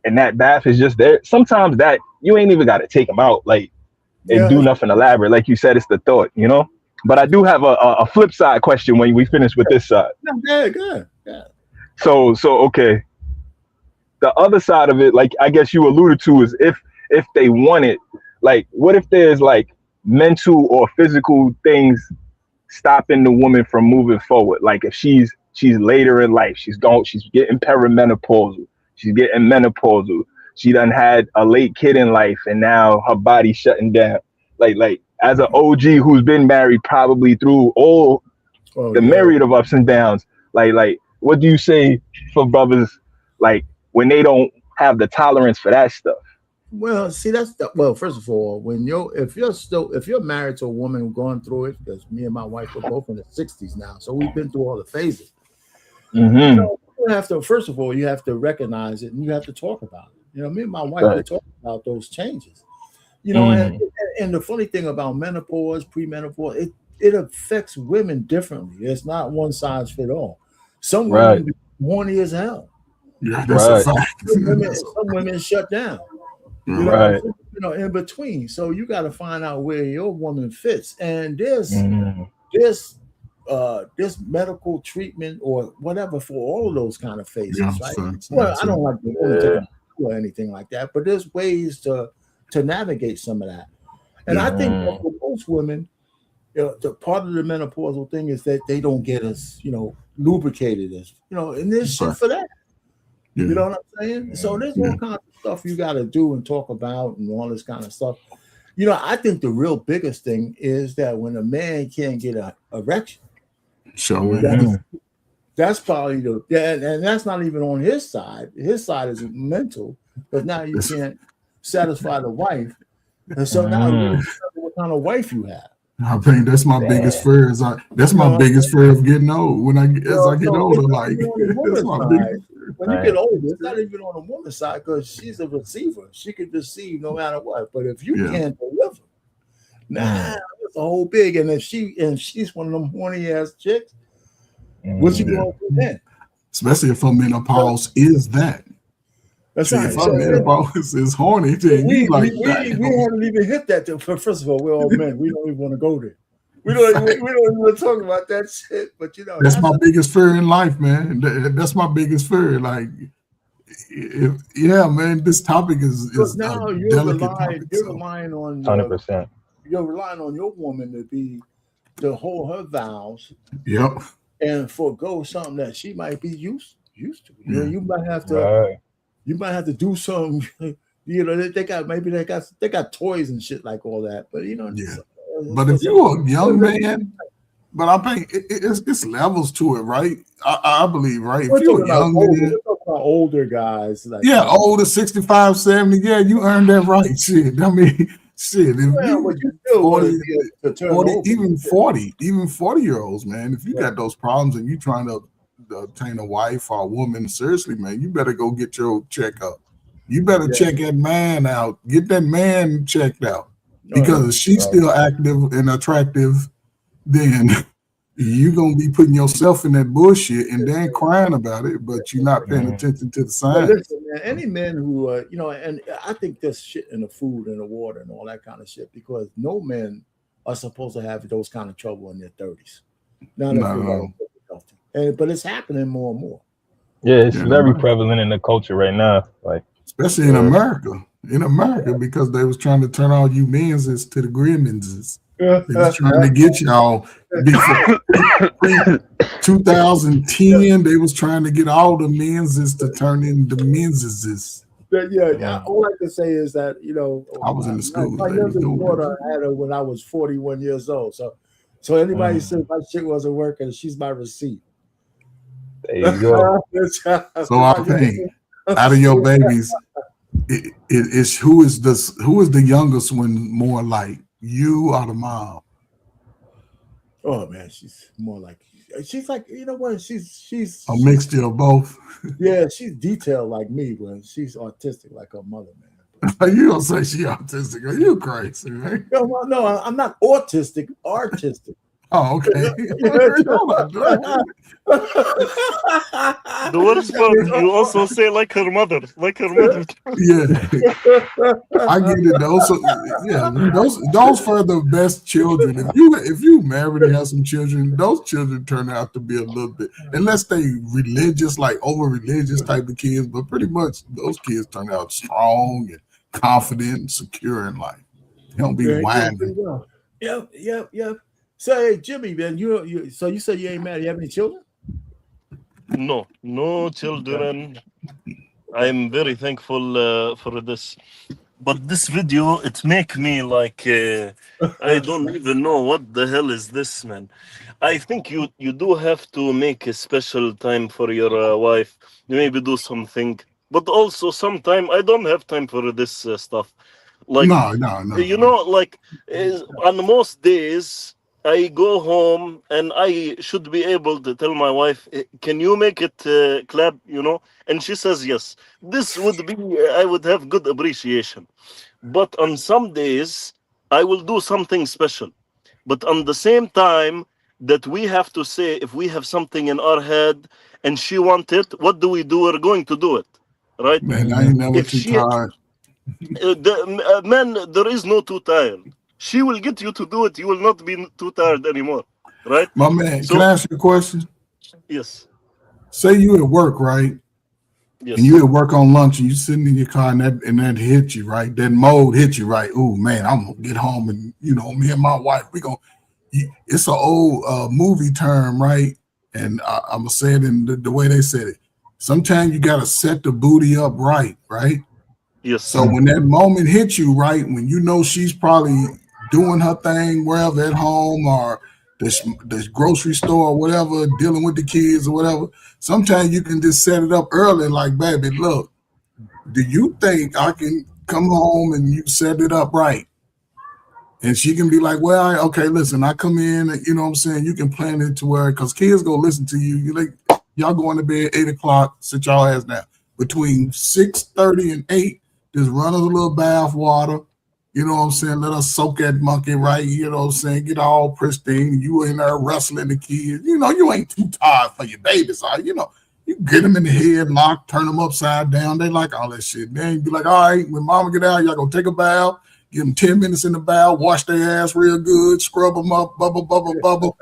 And that bath is just there. Sometimes that you ain't even got to take them out and do nothing elaborate. Like you said, it's the thought, But I do have a flip side question when we finish with this side. No, good. So okay. The other side of it, like I guess you alluded to, is if they want it, like what if there's like mental or physical things stopping the woman from moving forward? Like if she's later in life, she's getting perimenopausal. She's getting menopausal. She done had a late kid in life and now her body's shutting down. Like as an OG who's been married probably through all the myriad of ups and downs. Like, what do you say for brothers like when they don't have the tolerance for that stuff? Well, see, well, first of all, if you're married to a woman going through it, because me and my wife are both in the 60s now, so we've been through all the phases. Mm-hmm. You have to, first of all, you have to recognize it and you have to talk about it. Me and my wife, we talk about those changes. And the funny thing about menopause, premenopause, it affects women differently. It's not one size fit all. Some women be horny as hell. Yeah, that's a fact. Some women shut down. In between. So you got to find out where your woman fits. And this medical treatment or whatever for all of those kind of phases, right? Well, I don't like to or anything like that, but there's ways to navigate some of that. And I think that for most women, the part of the menopausal thing is that they don't get as lubricated as and there's shit for that. You know what I'm saying? So there's all kinds of stuff you got to do and talk about and all this kind of stuff. I think the real biggest thing is that when a man can't get an erection, that's probably and that's not even on his side. His side is mental, but now you can't satisfy the wife, and so now you know what kind of wife you have. I think that's my biggest fear. That's my biggest fear of getting old. As I get older, like that's my biggest. When you get older, it's not even on the woman's side because she's a receiver. She can receive no matter what. But if you can't deliver, it's a whole big. And if she's one of them horny ass chicks, what you going to do then? Especially if her menopause is that. That's right. If her menopause is horny, then we haven't even hit that. First of all, we're all men. We don't even want to go there. We don't even want to talk about that shit. But that's my biggest fear in life, man. That's my biggest fear. Like, man, this topic is now you're relying on 100%. You're relying on your woman to hold her vows. Yep. And forego something that she might be used to. You might have to. You might have to do some. They got toys and shit like all that. But But if you're a young man, but I think it's levels to it, right? I believe, right? If you're a young man, older guys, older 65, 70, you earned that right. Shit, I mean, shit. If you 40-year-olds, man, if you got those problems and you trying to obtain a wife or a woman seriously, man, you better go get your checkup. You better check that man out. Get that man checked out. Because if she's still active and attractive, then you're going to be putting yourself in that bullshit and then crying about it, but you're not paying attention to the signs. Listen, man, any men who, and I think there's shit in the food and the water and all that kind of shit, because no men are supposed to have those kind of trouble in their 30s. But it's happening more and more. Yeah, it's very prevalent in the culture right now. Like, especially in America. Because they was trying to turn all you men's to the Grimmins. They was trying to get y'all. Before 2010, they was trying to get all the men's to turn into men's. All I can say is that I was in the school. My youngest daughter had her when I was 41 years old. So anybody says my shit wasn't working, she's my receipt. There you go. So I think out of your babies, it's who is the youngest one more like, you or the mom? Oh man, she's more like she's a mixture of both. Yeah, she's detailed like me, but she's autistic like her mother, man. You don't say she autistic? Are you crazy, man? No, I'm not autistic. Artistic. Oh, okay. The worst part, you also say like her mother. Yeah, I get it. Those for the best children. If you married and have some children, those children turn out to be a little bit, unless they religious, like over religious type of kids. But pretty much those kids turn out strong and confident and secure in life. They don't be whining. Yep. So, hey, Jimmy, man, you said you ain't married. You have any children? No children. I'm very thankful for this. But this video, it make me like I don't even know what the hell is this, man. I think you do have to make a special time for your wife. Maybe do something, but also sometime I don't have time for this stuff. Like you know, like on most days I go home and I should be able to tell my wife, "Can you make it clap?" You know, and she says yes. This would be I would have good appreciation. But on some days I will do something special. But on the same time that we have to say if we have something in our head and she want it, what do? We're going to do it, right? Man, I ain't never If too she tired. man, there is no too tired. She will get you to do it. You will not be too tired anymore, right? My man, So can I ask you a question? yes, Say you at work, right? yes, And you at work on lunch and you sitting in your car and that hit you, right? That mode hit you, right? Oh man, I'm gonna get home and me and my wife, it's an old movie term, right? And I'm gonna say it in the way they said it. Sometimes you gotta set the booty up right, right? yes. So when that moment hits you, right, when you know she's probably doing her thing wherever at home or the grocery store or whatever, dealing with the kids or whatever, sometimes you can just set it up early, like, baby, look, do you think I can come home and you set it up right? And she can be like, well, okay, listen, I come in, you know what I'm saying? You can plan it to where, because kids go listen to you. You like, y'all going to bed 8 o'clock, sit y'all ass down. Between 6:30 and 8, just run us a little bath water. You know what I'm saying? Let us soak that monkey right. You know what I'm saying? Get all pristine. You in there wrestling the kids. You know, you ain't too tired for your babies. You get them in the head lock, turn them upside down. They like all that shit. Then you be like, all right, when mama get out, y'all gonna take a bath. Give them 10 minutes in the bath, wash their ass real good, scrub them up, bubble.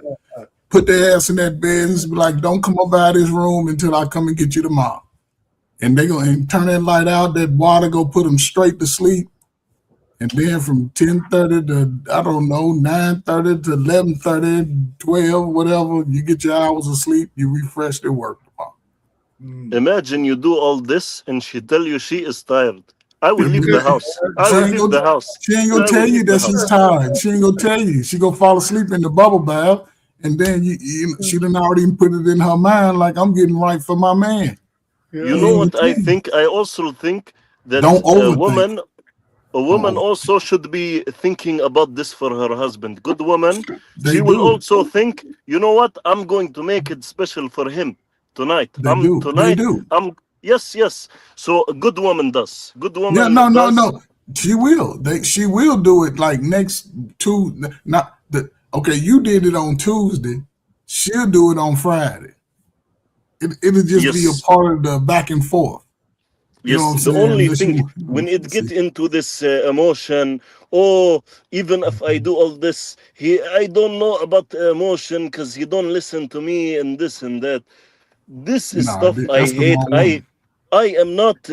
Put their ass in that bed and be like, don't come up out of this room until I come and get you tomorrow. And they gonna turn that light out, that water go put them straight to sleep. And then from 10:30 to, I don't know, 9:30 to 11:30, 12, whatever, you get your hours of sleep, you refresh their work tomorrow. Imagine you do all this and she tell you she is tired. I will leave the house. She ain't gonna tell you that she's tired. She ain't gonna tell you. She gonna fall asleep in the bubble bath, and then she done already put it in her mind like I'm getting right for my man. You know what I think? I also think that Don't a overthink. woman also should be thinking about this for her husband. Good woman, They she will do. also think, you know what? I'm going to make it special for him tonight. They do. Yes. So a good woman does. Good woman Yeah, no. does. She will. She will do it like next okay, you did it on Tuesday. She'll do it on Friday. It'll just be a part of the back and forth. You know what I'm Yes, the saying? only thing when it get into this emotion, even if I do all this, I don't know about the emotion because he don't listen to me and this and that. This is stuff I that's the hate. wrong woman. I am not,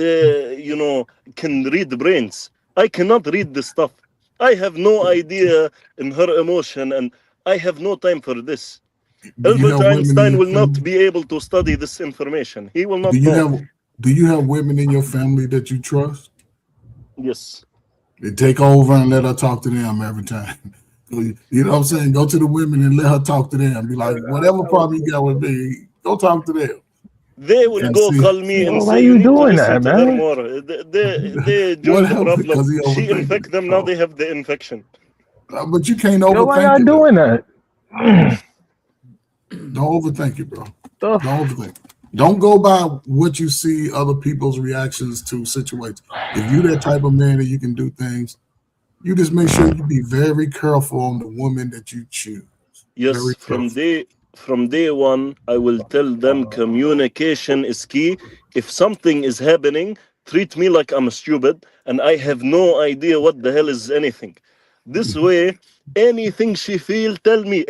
can read brains. I cannot read this stuff. I have no idea in her emotion, and I have no time for this. Do you Albert have women in Einstein your will not family? be able to study this information. He will not Do you know. have women in your family that you trust? Yes. They take over and let her talk to them every time. You know what I'm saying? Go to the women and let her talk to them. Be like, whatever problem you got with me, go talk to them. They will And go see. call me and Why say, you you need to doing listen that, to her man? more. They join the Whatever, problem. because he She overthinking. infect them, now they have the infection. But you can't Yo, why y'all overthink it. doing that? Don't overthink it, bro. Don't overthink it. Don't go by what you see other people's reactions to situations. If you're that type of man that you can do things, you just make sure you be very careful on the woman that you choose. Yes, Very careful. from day one, I will tell them communication is key. If something is happening, treat me like I'm stupid and I have no idea what the hell is anything. This way, anything she feel, tell me,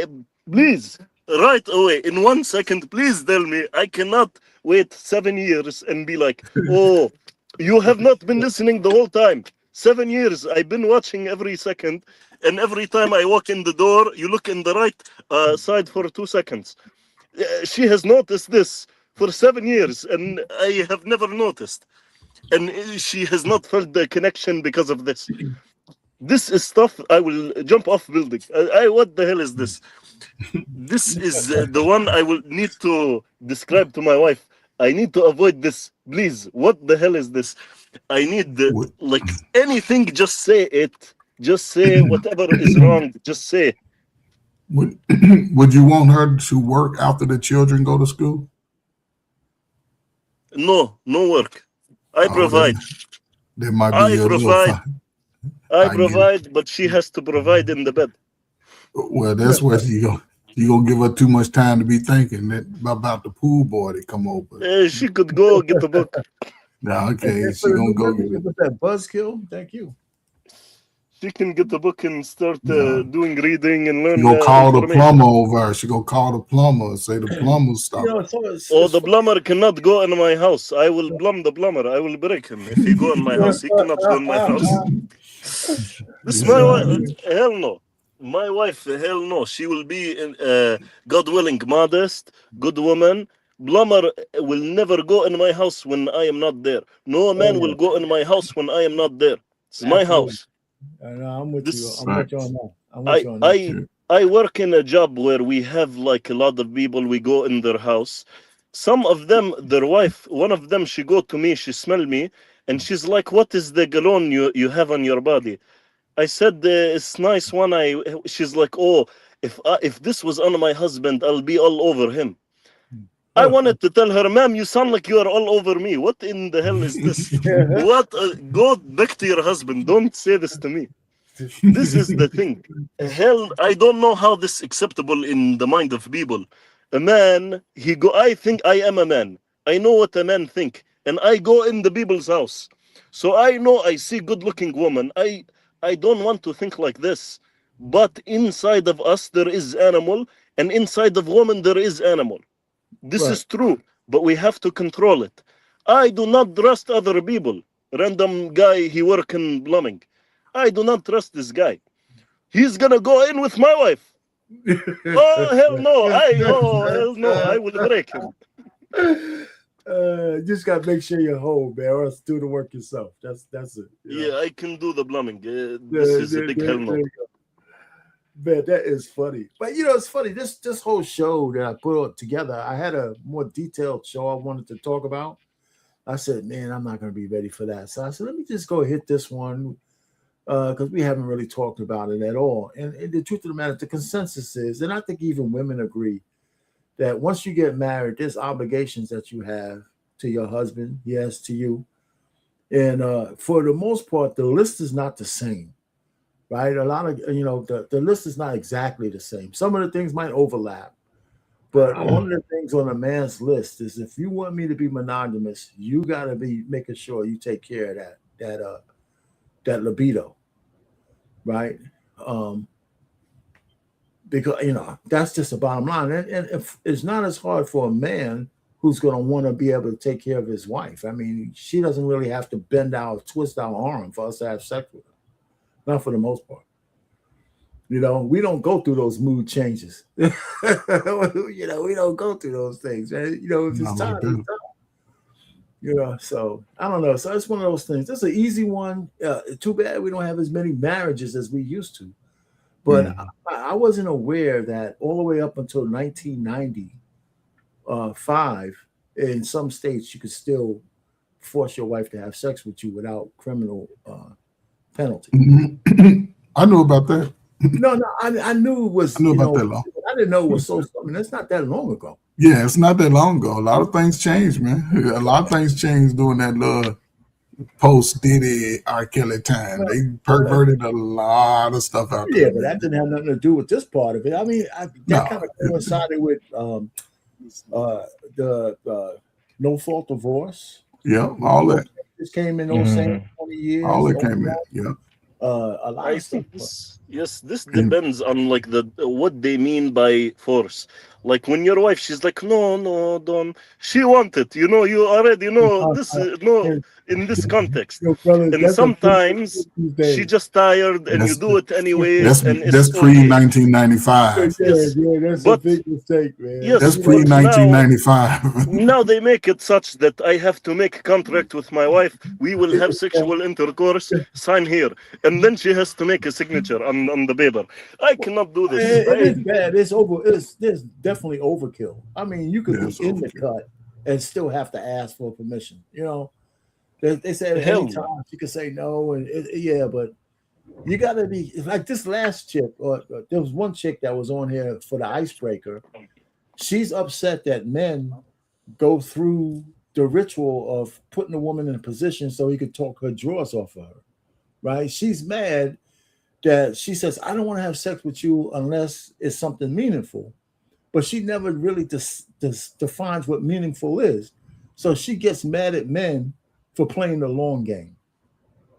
please, right away, in 1 second, please tell me. I cannot wait 7 years and be like, oh, you have not been listening the whole time. 7 years, I've been watching every second, and every time I walk in the door, you look in the right side for 2 seconds. She has noticed this for 7 years, and I have never noticed. and she has not felt the connection because of this. This is stuff I will jump off building. What the hell is this? This is the one I will need to describe to my wife. I need to avoid this, please. What the hell is this? I need like anything. Just say it. Just say whatever is wrong. Just say. Would you want her to work after the children go to school? No work. I provide. There might be a little I provide, but she has to provide in the bed. Well, that's what you gonna give her too much time to be thinking that about the pool boy that come over. She could go get the book. No, okay, she gonna go get it. With that buzzkill. Thank you. She can get the book and start doing reading and learn. She gonna call the plumber over. She gonna call the plumber and say the plumber stop. The plumber cannot go in my house. I will plumb the plumber. I will break him if he go in my house. He cannot go in my house. This is my wife. Hell no. My wife, hell no. She will be, God willing, modest, good woman. Plumber will never go in my house when I am not there. No man will go in my house when I am not there. It's my house. I'm with you. I'm with you on that. I'm with you on that. I work in a job where we have like a lot of people. We go in their house. Some of them, their wife, one of them, she go to me, she smell me, and she's like, "What is the cologne you have on your body?" I said, "It's nice one." She's like, "Oh, if this was on my husband, I'll be all over him." I wanted to tell her, "Ma'am, you sound like you are all over me. What in the hell is this? What? Go back to your husband. Don't say this to me." This is the thing. Hell, I don't know how this is acceptable in the mind of people. A man, I think I am a man. I know what a man think, and I go in the people's house. So I know I see good-looking woman. I don't want to think like this. But inside of us, there is animal, and inside of woman, there is animal. This is true, but we have to control it. I do not trust other people. Random guy, he work in plumbing. I do not trust this guy. He's gonna go in with my wife. Oh hell no! Hell no! I will break him. Just gotta make sure you're whole, man, or else do the work yourself. That's it. Yeah, I can do the plumbing. This is a big hell no. Man, that is funny. But it's funny. This whole show that I put together, I had a more detailed show I wanted to talk about. I said, man, I'm not going to be ready for that. So I said, let me just go hit this one because we haven't really talked about it at all. And the truth of the matter, the consensus is, and I think even women agree, that once you get married, there's obligations that you have to your husband, yes, to you. And for the most part, the list is not the same. Right, a lot of the list is not exactly the same. Some of the things might overlap, but one of the things on a man's list is if you want me to be monogamous, you got to be making sure you take care of that libido, right? Because that's just the bottom line, and if it's not as hard for a man who's going to want to be able to take care of his wife. I mean, she doesn't really have to bend out, twist our arm for us to have sex with her. Not for the most part. We don't go through those mood changes. We don't go through those things. Man. If it's time, it's time. So I don't know. So it's one of those things. It's an easy one. Too bad we don't have as many marriages as we used to. But I wasn't aware that all the way up until 1995, in some states, you could still force your wife to have sex with you without criminal penalty. I knew about that. No, I knew it was. I knew about that long. I didn't know it was so. I mean, it's not that long ago. Yeah, it's not that long ago. A lot of things changed, man. A lot of things changed during that little post Diddy R. Kelly time. They perverted a lot of stuff out there. Yeah, but that didn't have nothing to do with this part of it. I mean, that kind of coincided with the no fault divorce. Yeah, all that. This came in those same 20 years. All that came in, yeah. A lot of stuff. This depends on like what they mean by force. Like when your wife, she's like, no, no, don't. She wanted, you know, you already know this, no, in this context. Yo, brother, And that's a big sometimes these she days. just tired and you That's do it anyways and it's that's pre okay. 1995. Yes. That's a But big mistake, man. yes, That's You pre but know, now 1995. now they make it such that I have to make a contract with my wife. We will have sexual intercourse. Sign here, and then she has to make a signature on the paper. I cannot do this. it is bad. It's there's definitely overkill. I mean, you could be That's in the overkill. cut and still have to ask for permission. You know, they said at any Hell no. time you could say no, and yeah, but you got to be like this last chick. Or there was one chick that was on here for the icebreaker. She's upset that men go through the ritual of putting a woman in a position so he could talk her drawers off of her. Right? She's mad that she says, I don't want to have sex with you unless it's something meaningful. But she never really defines what meaningful is. So she gets mad at men for playing the long game.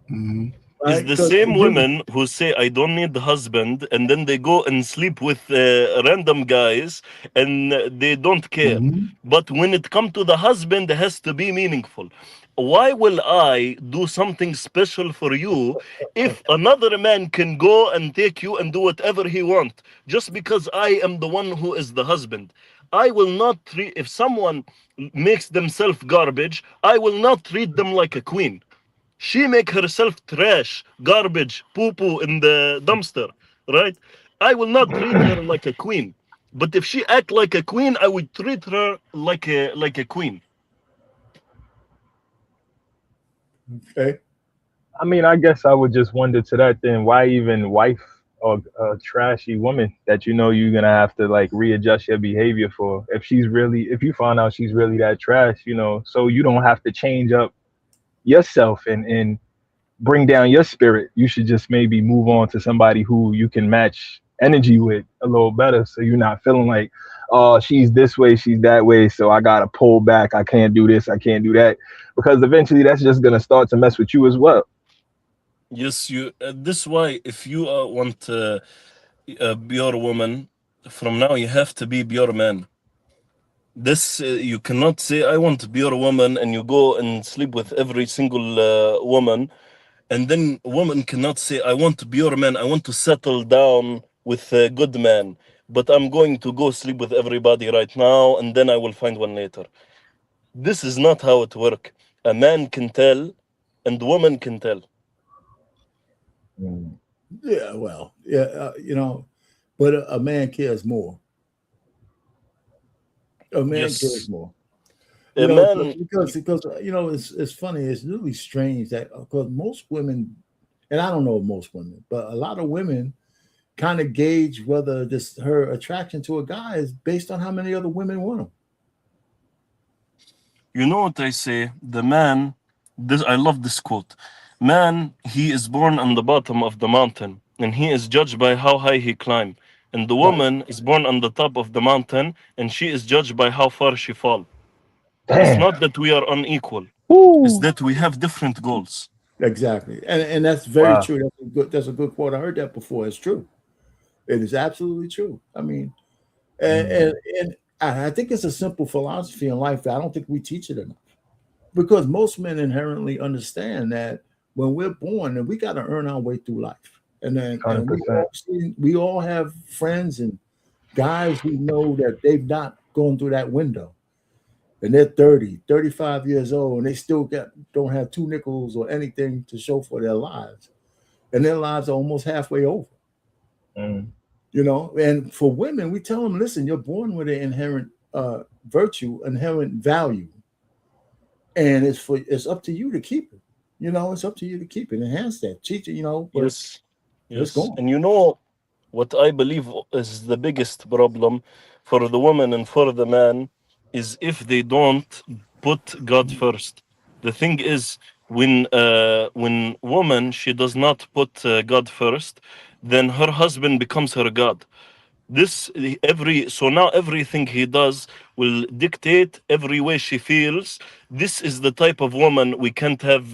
Mm-hmm. It's Right? the Because same women who say I don't need the husband, and then they go and sleep with random guys, and they don't care. Mm-hmm. But when it comes to the husband, it has to be meaningful. Why will I do something special for you if another man can go and take you and do whatever he wants just because I am the one who is the husband? I will not treat, if someone makes themselves garbage, I will not treat them like a queen. She make herself trash, garbage, poo-poo in the dumpster, right? I will not treat her like a queen. But if she act like a queen, I would treat her like a queen. Okay. I mean, I guess I would just wonder to that then, why even wife a trashy woman that you know you're gonna have to like readjust your behavior for if she's really if you find out she's really that trash, you know, so you don't have to change up yourself and bring down your spirit. You should just maybe move on to somebody who you can match energy with a little better, so you're not feeling like, oh, she's this way, she's that way, so I gotta pull back. I can't do this, I can't do that, because eventually that's just gonna start to mess with you as well. Yes, you. This why if you want a pure woman, from now you have to be pure man. This you cannot say I want to be a woman and you go and sleep with every single woman, and then a woman cannot say I want to be your man. I want to settle down with a good man, but I'm going to go sleep with everybody right now, and then I will find one later. This is not how it works. A man can tell, and woman can tell. Yeah, well, yeah, you know, but a man cares more. A man cares Yes, more. You a know, man. because you know, it's funny. It's really strange that because most women, and I don't know most women, but a lot of women kind of gauge whether this her attraction to a guy is based on how many other women want him. You know what I say? The man, this I love this quote. Man, he is born on the bottom of the mountain, and he is judged by how high he climbed. And the Right. woman is born on the top of the mountain, and she is judged by how far she fall. It's Damn. not that we are unequal; it's Woo. that we have different goals. Exactly, and that's very Wow. true. That's a good quote. I heard that before. It's true. It is absolutely true. I mean, and Mm. and, and I think it's a simple philosophy in life that I don't think we teach it enough because most men inherently understand that when we're born, and we got to earn our way through life, and then and we 100%. all we all have friends and guys who know that they've not gone through that window, and they're 30, 35 years old, and they still don't have two nickels or anything to show for their lives, and their lives are almost halfway over. Mm. You know, and for women, we tell them, listen, you're born with an inherent virtue, inherent value, and it's up to you to keep it. You know, it's up to you to keep it, enhance that, teach it. You know, but Yes, it's yes. gone. And you know what I believe is the biggest problem for the woman and for the man is if they don't put God first. The thing is, when woman she does not put God first, then her husband becomes her God. This every so now everything he does will dictate every way she feels. This is the type of woman we can't have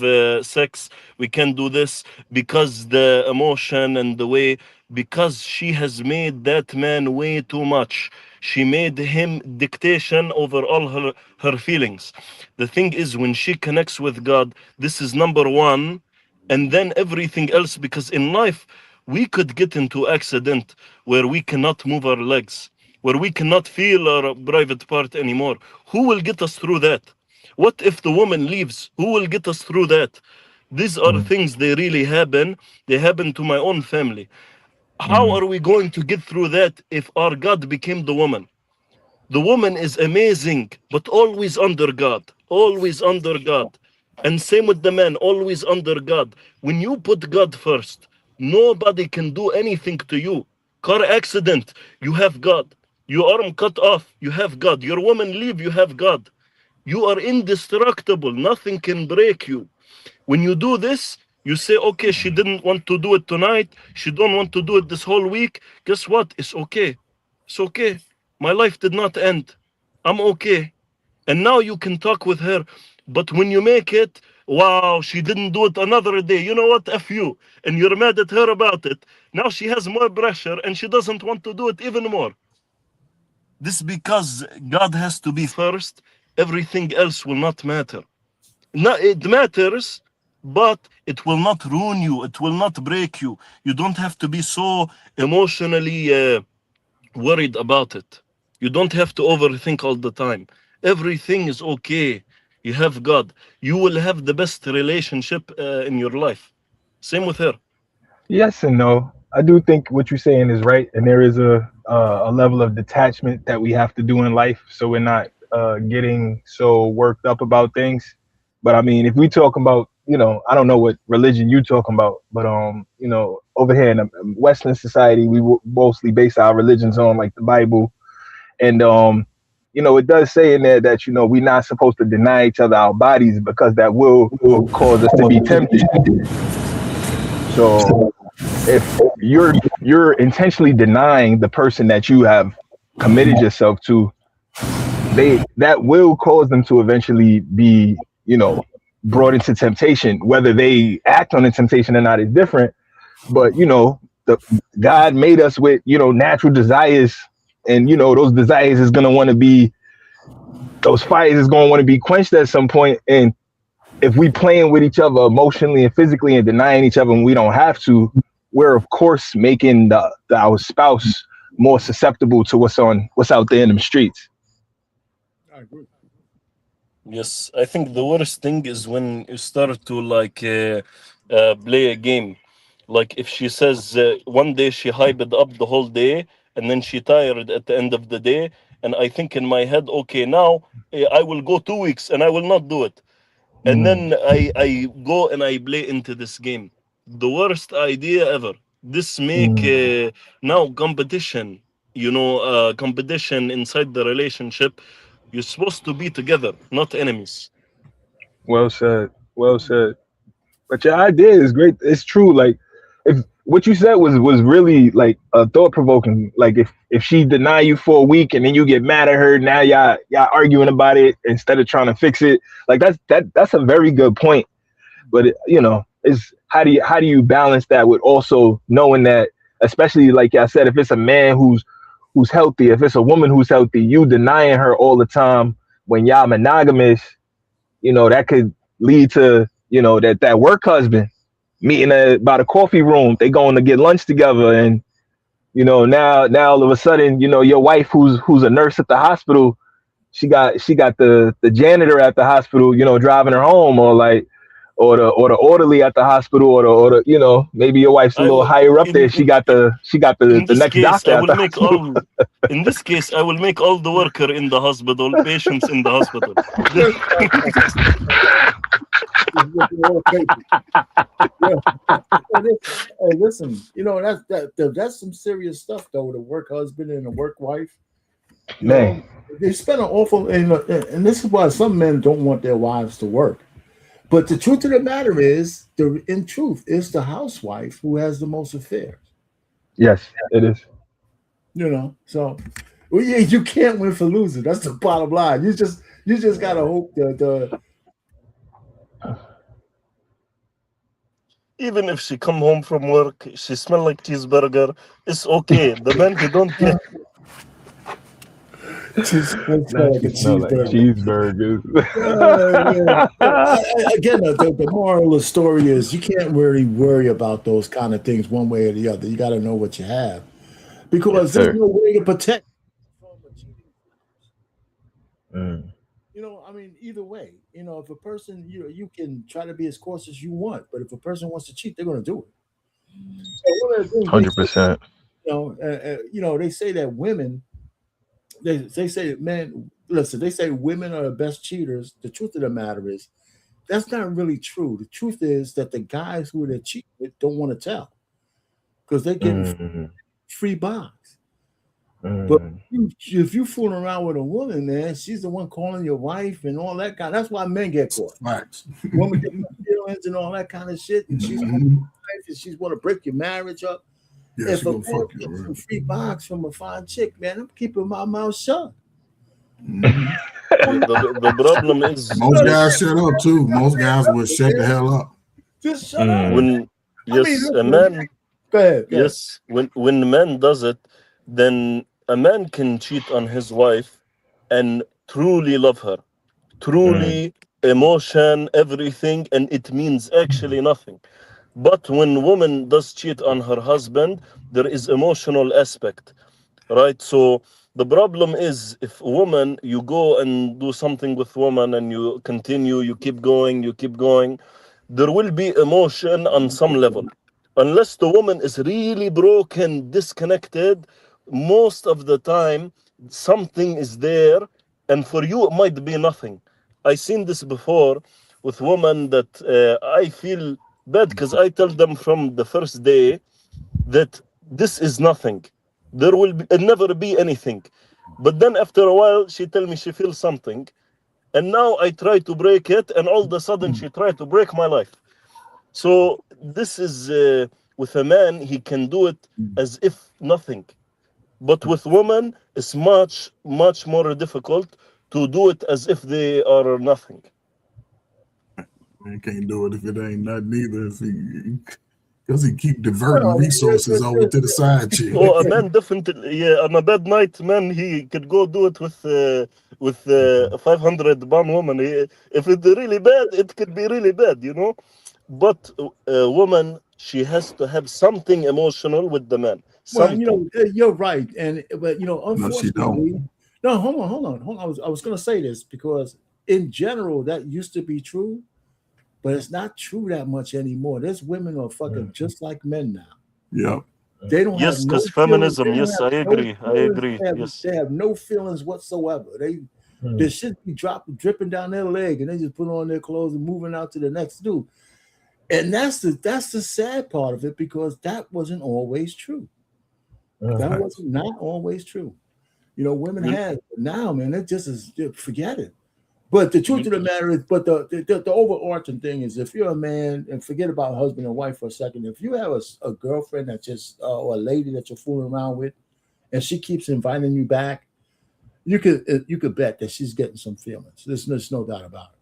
sex, we can't do this because the emotion and the way because she has made that man way too much. She made him dictation over all her feelings. The thing is, when she connects with God, this is number one, and then everything else, because in life, we could get into accident where we cannot move our legs, where we cannot feel our private part anymore. Who will get us through that? What if the woman leaves? Who will get us through that? These are things, they really happen. They happen to my own family. How are we going to get through that if our God became the woman? The woman is amazing, but always under God, always under God. And same with the man, always under God. When you put God first, nobody can do anything to you. Car accident, you have God. Your arm cut off, you have God. Your woman leave, you have God. You are indestructible. Nothing can break you. When you do this, you say, okay, she didn't want to do it tonight. She don't want to do it this whole week. Guess what? It's okay. It's okay. My life did not end. I'm okay. And now you can talk with her. But when you make it, wow, she didn't do it another day. You know what? F you. And you're mad at her about it. Now she has more pressure and she doesn't want to do it even more. This because God has to be first. Everything else will not matter. No, it matters, but it will not ruin you. It will not break you. You don't have to be so emotionally worried about it. You don't have to overthink all the time. Everything is okay. You have God. You will have the best relationship in your life. Same with her. Yes and no. I do think what you're saying is right, and there is a level of detachment that we have to do in life, so we're not getting so worked up about things. But I mean, if we talk about, I don't know what religion you talking about, but over here in Western society, we mostly base our religions on like the Bible, and it does say in there that we're not supposed to deny each other our bodies because that will cause us to be tempted. So if you're intentionally denying the person that you have committed yourself to, that will cause them to eventually be, brought into temptation. Whether they act on the temptation or not is different. But the God made us with natural desires, and those desires is gonna want to be, those fires is gonna want to be quenched at some point. And if we playing with each other emotionally and physically and denying each other when we don't have to, we're of course making our spouse more susceptible to what's out there in the streets. I agree. Yes, I think the worst thing is when you start to play a game. Like if she says one day she hyped up the whole day and then she tired at the end of the day, and I think in my head, okay, now I will go 2 weeks and I will not do it. And then I go and I play into this game. The worst idea ever. This make now competition, competition inside the relationship. You're supposed to be together, not enemies. Well said. Well said. But your idea is great. It's true. Like, if what you said was really like thought provoking. Like if she deny you for a week and then you get mad at her, now y'all arguing about it instead of trying to fix it. Like that's a very good point. But is how do you balance that with also knowing that, especially like I said, if it's a man who's healthy, if it's a woman who's healthy, you denying her all the time when y'all monogamous, that could lead to that work husband meeting by the coffee room. They going to get lunch together, and now all of a sudden, your wife who's a nurse at the hospital, she got the janitor at the hospital, driving her home, or the orderly at the hospital, or the maybe your wife's a I little will higher up there. in She got in the this next case I doctor at will the make hospital. all in this case I will make all the worker in the hospital, patients in the hospital. Hey, listen, that's some serious stuff though. The work husband and the work wife, Man, they spend an awful, and this is why some men don't want their wives to work. But the truth of the matter is, in truth, it's the housewife who has the most affairs. yes, it is. So well, yeah, you can't win for losing. That's the bottom line. You just gotta hope that Even if she come home from work, she smell like cheeseburger, it's okay. The man, he don't care. Just smell Not like you a smell like cheeseburger. cheeseburgers. Again, the moral of the story is you can't really worry about those kind of things one way or the other. You got to know what you have because Yes, there's sir. no way to protect from a cheating. Mm. You know, I mean, either way, you know, if a person, you can try to be as cautious as you want, but if a person wants to cheat, they're going to do it. So one of the things they say, 100%. you know, they say that women, they say that men, listen, they say women are the best cheaters. The truth of the matter is, that's not really true. The truth is that the guys who they cheat with don't want to tell because they're getting Mm. free box. But Mm. if you fooling around with a woman, man, she's the one calling your wife and all that kind. That's why men get caught. Facts. Women get feelings and all that kind of shit, and she's Mhm. and she's want to break your marriage up. Yeah, If she a gonna man fuck you. gets some Right? free box from a fine chick, man, I'm keeping my mouth shut. Mhm. The problem is Most guys yes, shut up too. Most guys will shut the hell up. Just shut up. Mm. when I mean, yes, a listen, man, go ahead. yes, when a man does it, then a man can cheat on his wife and truly love her, Mm. truly emotion, everything, and it means actually nothing. But when woman does cheat on her husband, there is emotional aspect, right? So the problem is if a woman, you go and do something with woman and you continue, you keep going, there will be emotion on some level. Unless the woman is really broken, disconnected, most of the time something is there, and for you it might be nothing. I seen this before with women that I feel bad because I tell them from the first day that this is nothing. There will never be anything. But then after a while, she tell me she feels something, and now I try to break it, and all of a sudden she tried to break my life. So this is with a man, he can do it as if nothing. But with women, it's much more difficult to do it as if they are nothing. Man can't do it if it ain't nothing either. Because he keep diverting Well, resources over to the side chick. Oh, a man definitely, yeah, on a bad night, man, he could go do it with 500 pound woman. If it's really bad, it could be really bad, you know. But a woman, she has to have something emotional with the man, Well, you something. know, you're right, and but you know, No, she don't. unfortunately, no, hold on. I was going to say this because in general that used to be true, but it's not true that much anymore. There's women are fucking just like men now. Yep. They don't have Yes, no because feelings. They feminism. don't Yes, have I no agree. I feelings. agree. Yes. They have no feelings whatsoever. They should be dripping down their leg, and they just put on their clothes and moving out to the next dude. And that's the sad part of it because that wasn't always true. That was not always true. You know, women You, had but now, man. It just is forget it. But the truth you, of the matter is, but the overarching thing is, if you're a man, and forget about husband and wife for a second, if you have a girlfriend that just or a lady that you're fooling around with, and she keeps inviting you back, you could bet that she's getting some feelings. There's no doubt about it.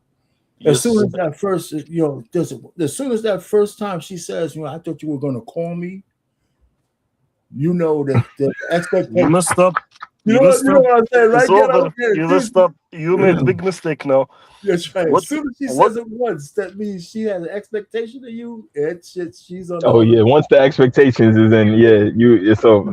As soon yes. as that first, as soon as that first time she says, I thought you were going to call me, you know that the You expectation. messed up. You You know, messed you know up. what I'm saying, It's right? Get out over. there, You dude. messed up. You made big mistake now. That's right. As What? soon as she What? says it once, that means she has an expectation of you. She's on the Oh other. yeah, once the expectations is in, yeah, it's over.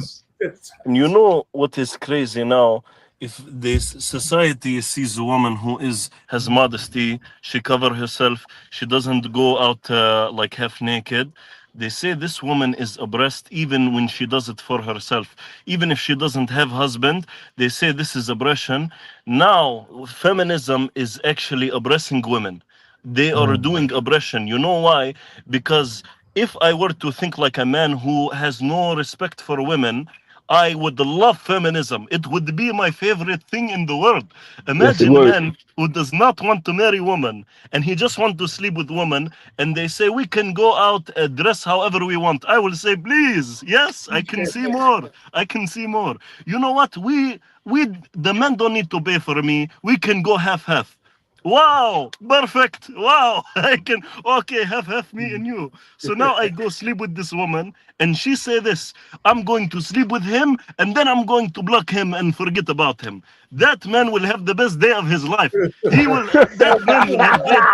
And you know what is crazy now? If this society sees a woman who has modesty, she cover herself, she doesn't go out like half naked. They say this woman is oppressed even when she does it for herself. Even if she doesn't have husband, they say this is oppression. Now, feminism is actually oppressing women. They are doing oppression. You know why? Because if I were to think like a man who has no respect for women, I would love feminism. It would be my favorite thing in the world. Yes, it Imagine a would. man who does not want to marry women and he just want to sleep with women, and they say we can go out dress however we want. I will say, please, yes, I can see more. I can see more. You know what? We the men don't need to pay for me. We can go half half. Wow, perfect. Wow, I can, okay, half me and you. So now I go sleep with this woman, and she say this: I'm going to sleep with him, and then I'm going to block him and forget about him. That man will have the best day of his life. That man will have great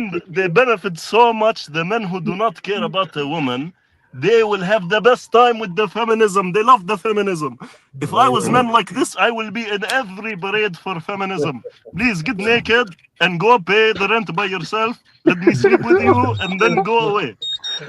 life. They benefit so much. The men who do not care about a woman, they will have the best time with the feminism. They love the feminism. If I was men like this, I will be in every parade for feminism. Please get naked and go pay the rent by yourself. Let me sleep with you and then go away.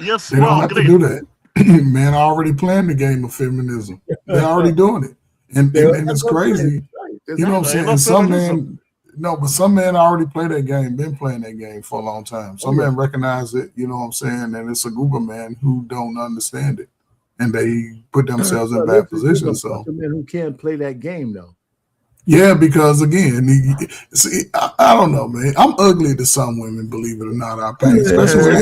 Yes, They don't wow, have great. to do that. Men are already playing the game of feminism. They're already doing it. And it's crazy. You know what I'm saying? And some men, no, but some men already play that game, been playing that game for a long time. Some men recognize it, you know what I'm saying? And it's a group of men who don't understand it. And they put themselves in bad positions. So men who can't play that game though. yeah, because again, see, I don't know, man. I'm ugly to some women, believe it or not. I pain, especially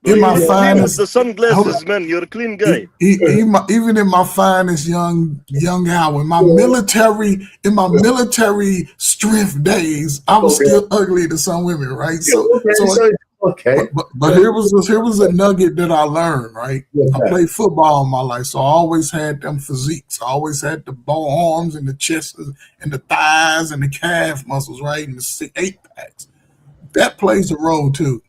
in my finest. The sunglasses, man, you're a clean guy. Even in my finest young hour, in my military strength days, I was still ugly to some women, right? But here was a nugget that I learned, right? I played football all my life, so I always had them physiques. I always had the ball arms and the chest and the thighs and the calf muscles, right? And the 8 packs. That plays a role too.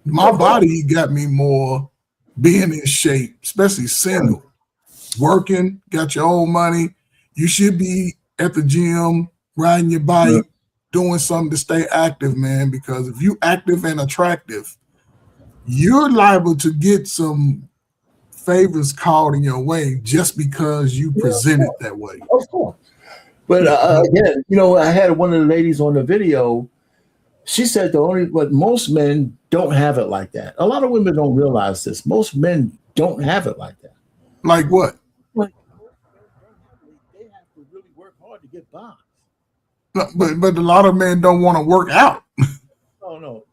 My body got me more being in shape, especially single, working, got your own money. You should be at the gym, riding your bike, doing something to stay active, man, because if you active and attractive, you're liable to get some favors called in your way just because you present it that way. Of course. But again, you know, I had one of the ladies on the video. She said but most men don't have it like that. A lot of women don't realize this. Most men don't have it like that. Like what? Like, they have to really work hard to get by. But a lot of men don't want to work out. No.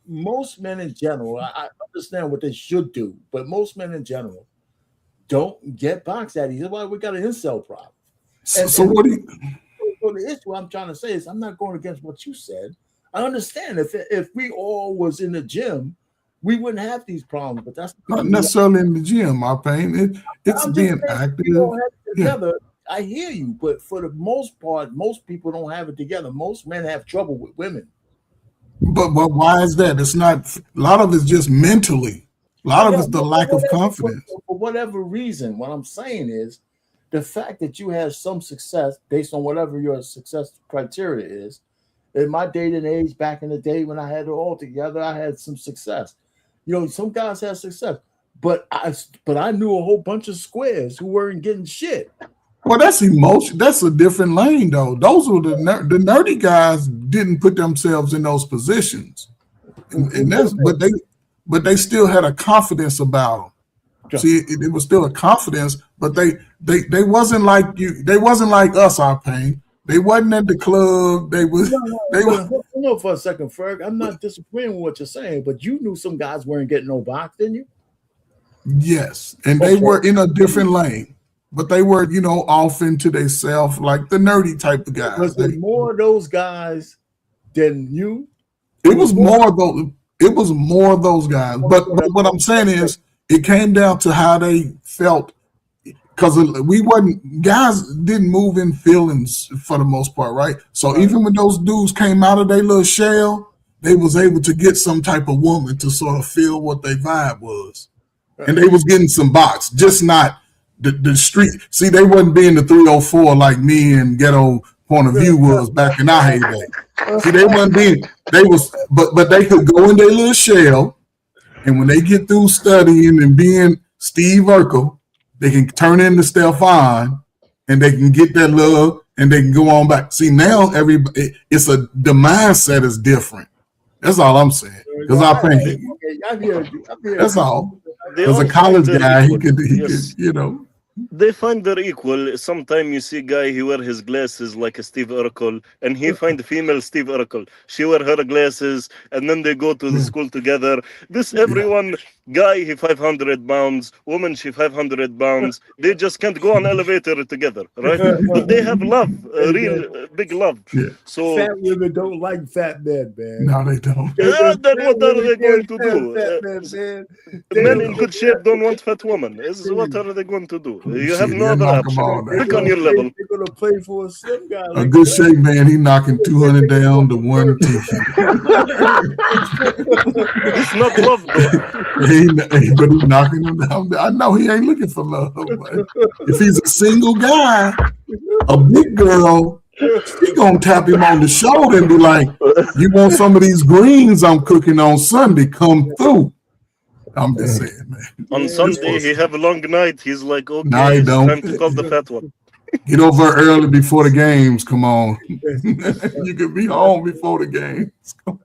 Most men in general, I understand what they should do, but most men in general don't get boxed that easy. That's why we got an incel problem. So what do you? So the issue I'm trying to say is I'm not going against what you said. I understand if we all was in the gym, we wouldn't have these problems. But that's not necessarily in the gym. My pain, it's being active. We don't have it together. Yeah. I hear you, but for the most part, most people don't have it together. Most men have trouble with women. But why is that? It's not. A lot of it's just mentally. A lot of it's the lack of confidence. For whatever reason, what I'm saying is the fact that you have some success based on whatever your success criteria is. In my dating age, back in the day when I had it all together, I had some success. You know, some guys had success, but I knew a whole bunch of squares who weren't getting shit. Well, that's emotion. That's a different lane, though. Those were the nerdy guys didn't put themselves in those positions, and that's but they still had a confidence about them. See, it was still a confidence, but they wasn't like you. They wasn't like us, our pain. They wasn't at the club. They was. No, for a second, Ferg. I'm not disagreeing with what you're saying, but you knew some guys weren't getting no box, didn't you? Yes, and they were in a different lane, but they were, you know, off into themselves, like the nerdy type of guys. Was there more of those guys than you? It was more of those. It was more of those guys. But what I'm saying is, it came down to how they felt. Because guys didn't move in feelings for the most part, right? So even when those dudes came out of their little shell, they was able to get some type of woman to sort of feel what their vibe was. And they was getting some box, just not the street. See, they wasn't being the 304 like me and Ghetto Point of View was back in our heyday. See, they wasn't being, but they could go in their little shell, and when they get through studying and being Steve Urkel, they can turn into Stefan, and they can get that love, and they can go on back. See, now the mindset is different. That's all I'm saying. Because that's all. As a college guy, he could, you know. They find their equal. Sometimes you see a guy, he wear his glasses like a Steve Urkel, and he find the female Steve Urkel. She wear her glasses, and then they go to the school together. Everyone Guy, he 500 pounds. Woman, she 500 pounds. They just can't go on elevator together, right? But they have love, a real big love. Yeah. So fat women don't like fat men, man. No, they don't. then what are they going to do? Fat men, man. Men in good shape don't want fat women. What are they going to do? You have Shit, no they'll other knock 'em option. all down. Pick on your level. They're gonna play for a slim guy. A good shape man, he knocking 200 down to 110. It's not love, though. But he's knocking him down. I know he ain't looking for love. But if he's a single guy, a big girl, she gonna tap him on the shoulder and be like, "You want some of these greens I'm cooking on Sunday? Come through." I'm just saying, man. On Sunday, he have a long night. He's like, okay, No, he it's don't. time to call the fat one. Get over early before the games. Come on, you can be home before the games.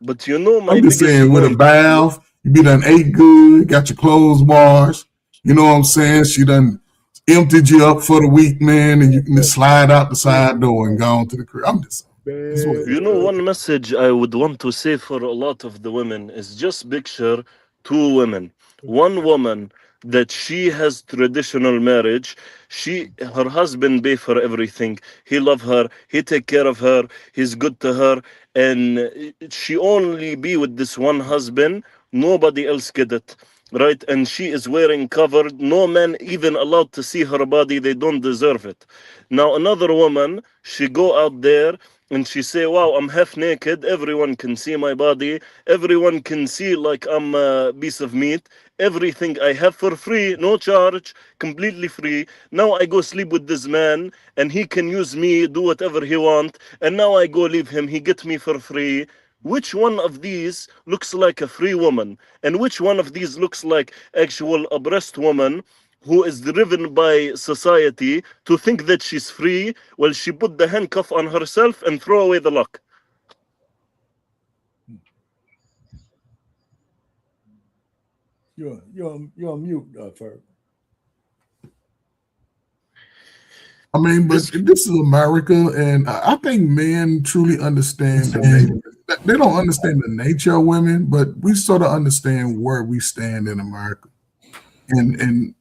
But you know, my I'm just biggest saying, with a point- bath, you be done ate good, got your clothes washed. You know what I'm saying? She done emptied you up for the week, man, and you can just slide out the side door and go on to the crib. I'm just saying. You know, one message I would want to say for a lot of the women is just picture two women. One woman that she has traditional marriage. Her husband pay for everything. He love her. He take care of her. He's good to her. And she only be with this one husband. Nobody else get it. Right? And she is wearing covered. No man even allowed to see her body. They don't deserve it. Now another woman, she go out there and she say, wow, I'm half naked. Everyone can see my body. Everyone can see like I'm a piece of meat. Everything I have for free, no charge, completely free. Now I go sleep with this man and he can use me, do whatever he want. And now I go leave him. He get me for free. Which one of these looks like a free woman? And which one of these looks like actual oppressed woman who is driven by society to think that she's free? Well, she put the handcuff on herself and throw away the lock. You're on mute, Ferg. I mean, but this is America, and I think men truly understand they don't understand the nature of women, but we sort of understand where we stand in America. And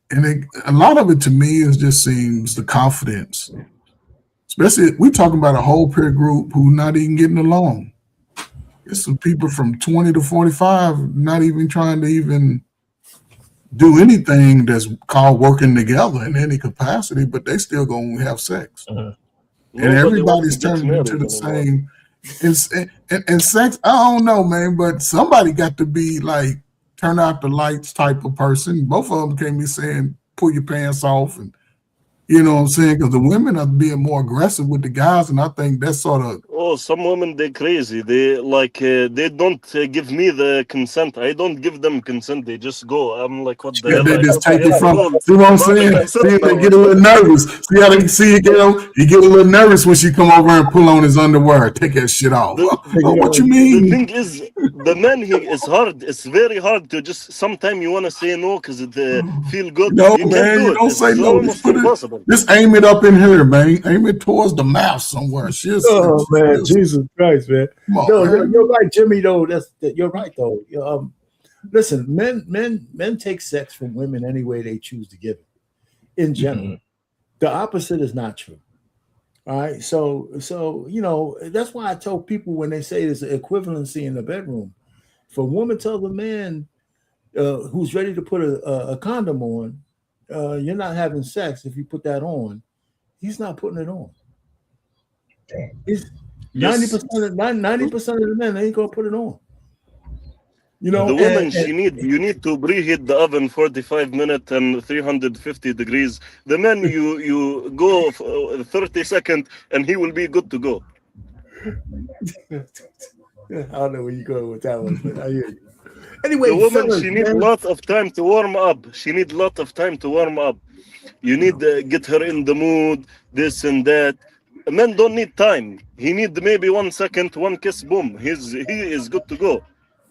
a lot of it to me is just seems the confidence. Especially we talking about a whole peer group who not even getting along. It's some people from 20 to 45 not even trying to even do anything that's called working together in any capacity, but they still gonna have sex. And everybody's turning into the same. And sex, I don't know, man, but somebody got to be like turn out the lights type of person. Both of them can't be saying pull your pants off, and you know what I'm saying, because the women are being more aggressive with the guys, and I think that's sort of. Oh, some women, they're crazy. They like they don't give me the consent. I don't give them consent. They just go. I'm like, what the hell? They just take it from. Well, See what I'm saying? See, they get a little nervous. See how they see it, you get a little nervous when she come over and pull on his underwear. Take that shit off. What you mean? The thing is, the man it's hard. It's very hard to just. Sometimes you want to say no because it feel good. No, you man, you don't say no. Almost impossible. Just aim it up in here, man. Aim it towards the mouth somewhere. Oh man, Jesus Christ, man. On, no, man. You're right, Jimmy. Though you're right, though. Listen, men take sex from women any way they choose to give it. In general, the opposite is not true. All right, so you know that's why I tell people when they say there's an equivalency in the bedroom. If a woman tells a man who's ready to put a condom on, you're not having sex if you put that on. He's not putting it on. He's 90% of the men ain't gonna put it on. You know, the woman you need to preheat the oven 45 minutes and 350 degrees. The man you go 30 seconds and he will be good to go. I don't know where you're going with that one, but I hear you. Anyway, the woman, fellas, she needs a lot of time to warm up. You need to get her in the mood, this and that. A man don't need time. He need maybe 1 second, one kiss, boom. He is good to go.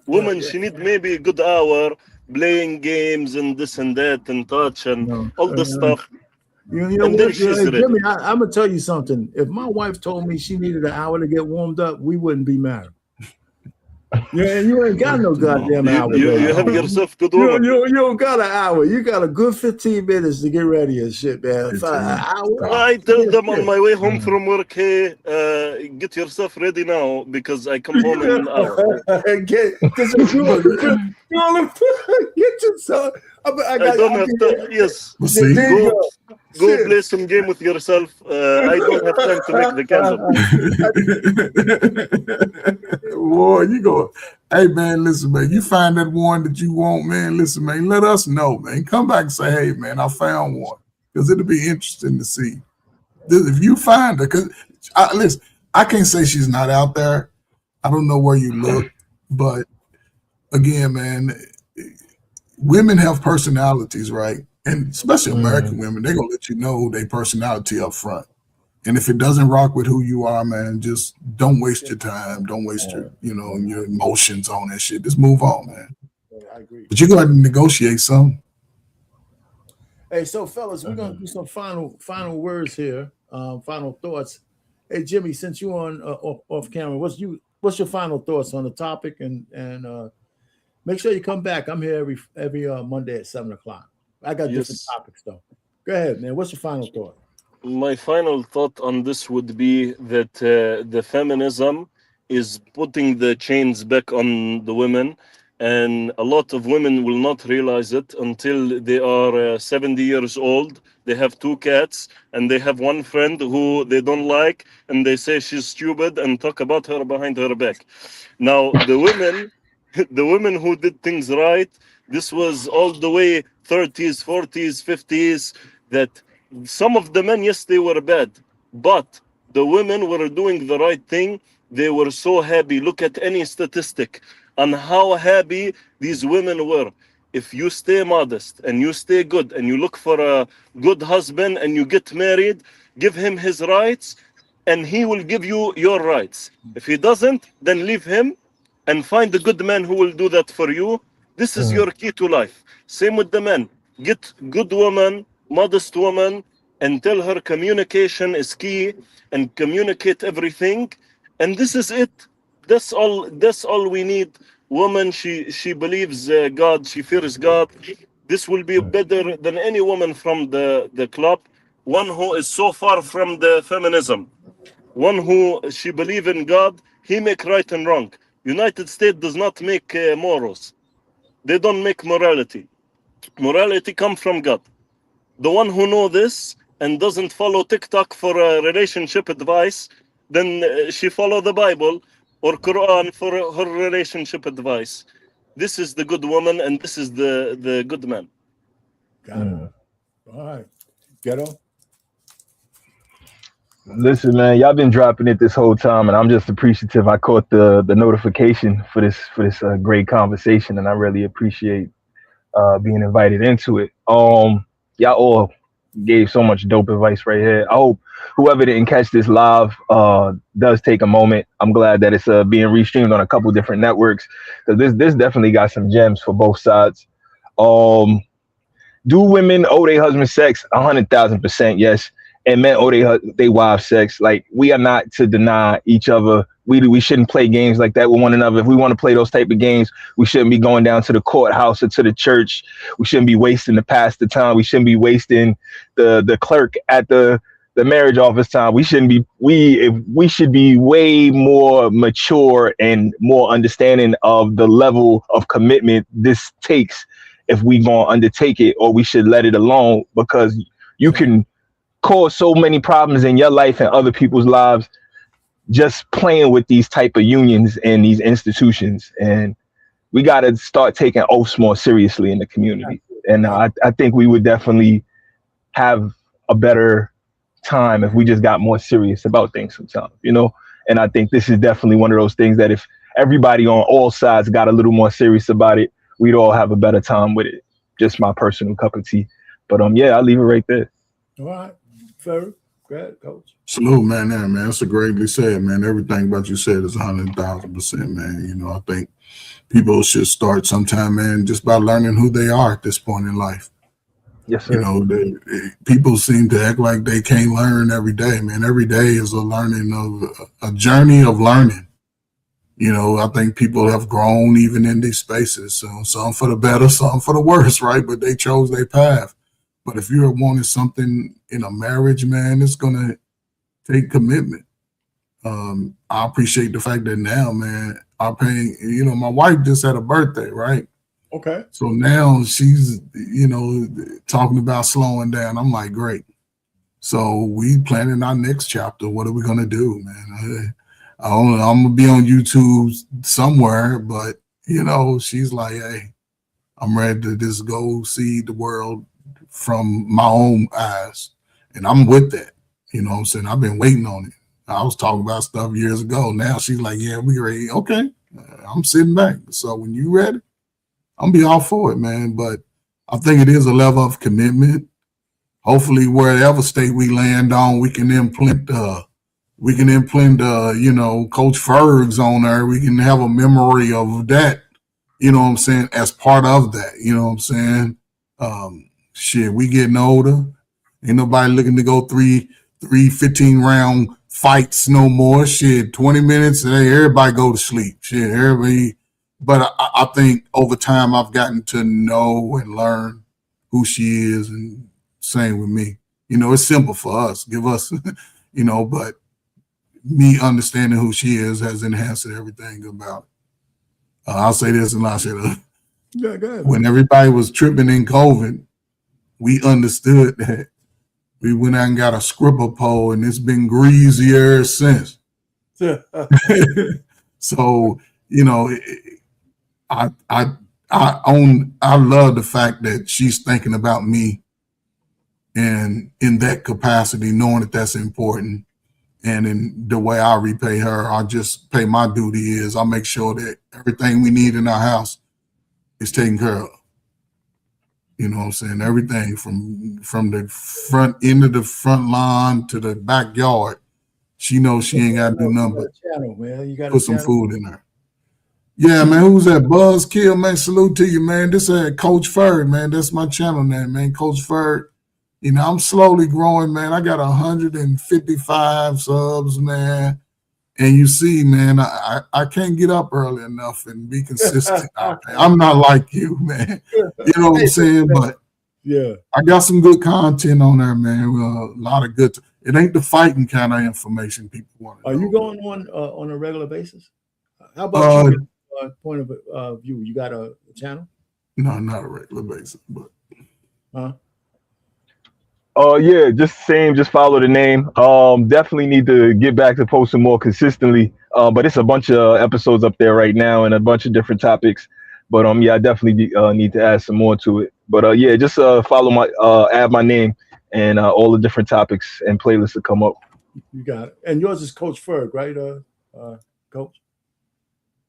Woman, she need maybe a good hour playing games and this and that and touch and all the stuff. You know and then what, she's ready. Jimmy, I'm gonna tell you something. If my wife told me she needed an hour to get warmed up, we wouldn't be married. Yeah, you ain't got no goddamn hour. You have baby. yourself good woman. You don't got an hour. You got a good 15 minutes to get ready and shit, man. An hour. I tell them on my way home from work, hey, get yourself ready now because I come home in an hour. Get yourself. I don't have time. Yes. Go play some game with yourself. I don't have time to make the candle. Boy, you go. Hey man, listen, man. You find that one that you want, man. Listen, man. Let us know, man. Come back and say, hey, man, I found one, because it'll be interesting to see if you find her. Because listen, I can't say she's not out there. I don't know where you look, but again, man, women have personalities, right? And especially American women, they're gonna let you know their personality up front. And if it doesn't rock with who you are, man, just don't waste your time. Don't waste your emotions on that shit. Just move on, man. I agree. But you go ahead and negotiate some. Hey, so fellas, we're gonna do some final words here, final thoughts. Hey, Jimmy, since you on off camera, what's your final thoughts on the topic? And make sure you come back. I'm here every Monday at 7:00. I got different topics though. Go ahead, man. What's your final thought? My final thought on this would be that the feminism is putting the chains back on the women, and a lot of women will not realize it until they are 70 years old. They have 2 cats, and they have one friend who they don't like, and they say she's stupid and talk about her behind her back. Now, the women who did things right, this was all the way 30s, 40s, 50s, that some of the men, yes, they were bad, but the women were doing the right thing. They were so happy. Look at any statistic on how happy these women were. If you stay modest and you stay good and you look for a good husband and you get married, give him his rights and he will give you your rights. If he doesn't, then leave him and find a good man who will do that for you. This is your key to life. Same with the men. Get good woman, modest woman, and tell her communication is key, and communicate everything. And this is it. That's all we need. Woman, she believes God, she fears God. This will be better than any woman from the club. One who is so far from the feminism. One who she believe in God, he make right and wrong. United States does not make morals. They don't make morality. Morality comes from God. The one who know this and doesn't follow TikTok for relationship advice, then she follow the Bible or Quran for her relationship advice. This is the good woman and this is the good man. Got it. All right. Ghetto. Listen, man, y'all been dropping it this whole time, and I'm just appreciative. I caught the notification for this great conversation, and I really appreciate being invited into it. Y'all all gave so much dope advice right here. I hope whoever didn't catch this live does take a moment. I'm glad that it's being restreamed on a couple different networks, because this definitely got some gems for both sides. Do women owe their husband sex? 100,000% yes. And men owe they wives sex. Like, we are not to deny each other. We shouldn't play games like that with one another. If we want to play those type of games, we shouldn't be going down to the courthouse or to the church. We shouldn't be wasting the pastor time. We shouldn't be wasting the clerk at the marriage office time. We shouldn't be. We should be way more mature and more understanding of the level of commitment this takes if we gonna undertake it, or we should let it alone, because you can cause so many problems in your life and other people's lives just playing with these type of unions and these institutions. And we got to start taking oaths more seriously in the community. And I think we would definitely have a better time if we just got more serious about things sometimes, you know? And I think this is definitely one of those things that if everybody on all sides got a little more serious about it, we'd all have a better time with it. Just my personal cup of tea. But yeah, I'll leave it right there. All right. Fair. Go ahead, Coach. Salute, man. Yeah, man. That's a greatly said, man. Everything about you said is 100,000%, man. You know, I think people should start sometime, man, just by learning who they are at this point in life. Yes, sir. You know, people seem to act like they can't learn every day, man. Every day is a learning of a journey of learning. You know, I think people have grown even in these spaces. So some for the better, some for the worse, right? But they chose their path. But if you're wanting something in a marriage, man, it's gonna take commitment. I appreciate the fact that now, man, I'm paying, you know, my wife just had a birthday, right? Okay. So now she's, you know, talking about slowing down. I'm like, great. So we planning our next chapter. What are we gonna do, man? I don't know. I'm gonna be on YouTube somewhere, but you know, she's like, hey, I'm ready to just go see the world from my own eyes. And I'm with that. You know what I'm saying? I've been waiting on it. I was talking about stuff years ago. Now she's like, yeah, we ready. Okay. I'm sitting back. So when you ready, I'm be all for it, man. But I think it is a level of commitment. Hopefully, wherever state we land on, we can implement you know, Coach Ferg's on there. We can have a memory of that, you know what I'm saying, as part of that. You know what I'm saying? Shit, we getting older. Ain't nobody looking to go three 15-round fights no more. Shit, 20 minutes, hey, everybody go to sleep. Shit, everybody. But I think over time I've gotten to know and learn who she is, and same with me. You know, it's simple for us. Give us, you know, but me understanding who she is has enhanced everything about it. I'll say this and I'll say that. Yeah, go ahead. When everybody was tripping in COVID, we understood that. We went out and got a scribble pole, and it's been greasier since. So, you know, I love the fact that she's thinking about me, and in that capacity, knowing that that's important. And in the way I repay her, I just pay my duty is I make sure that everything we need in our house is taken care of. You know what I'm saying? Everything from the front end of the front lawn to the backyard. She knows she ain't got to do nothing but channel, man. You got put some food in there. Yeah, man. Who's that? Buzzkill, man. Salute to you, man. This is Coach Ferg, man. That's my channel name, man. Coach Ferg. You know, I'm slowly growing, man. I got 155 subs, man. And you see, man, I can't get up early enough and be consistent. I'm not like you, man. You know what I'm saying? But yeah, I got some good content on there, man. A lot of good. It ain't the fighting kind of information people want. Are you going on a regular basis? How about you? Point of view, you got a channel? No, not a regular basis, but. Yeah, just same, just follow the name. Definitely need to get back to posting more consistently. But it's a bunch of episodes up there right now and a bunch of different topics. But yeah, I definitely need to add some more to it. But yeah, just follow my add my name, and all the different topics and playlists will come up. You got it. And yours is Coach Ferg, right? Coach?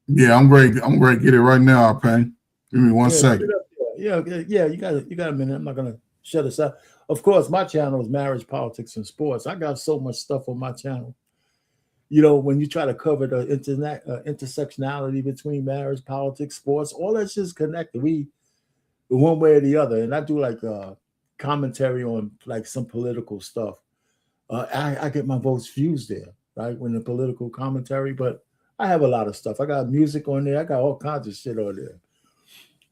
Yeah, I'm great. I'm great. Get it right now, Payne. Give me one second. Yeah. You got a minute. I'm not gonna shut us out. Of course, my channel is Marriage, Politics, and Sports. I got so much stuff on my channel. You know, when you try to cover the intersectionality between marriage, politics, sports, all that's just connected. We one way or the other. And I do like commentary on like some political stuff. I get my votes views there, right? When the political commentary, but I have a lot of stuff. I got music on there. I got all kinds of shit on there.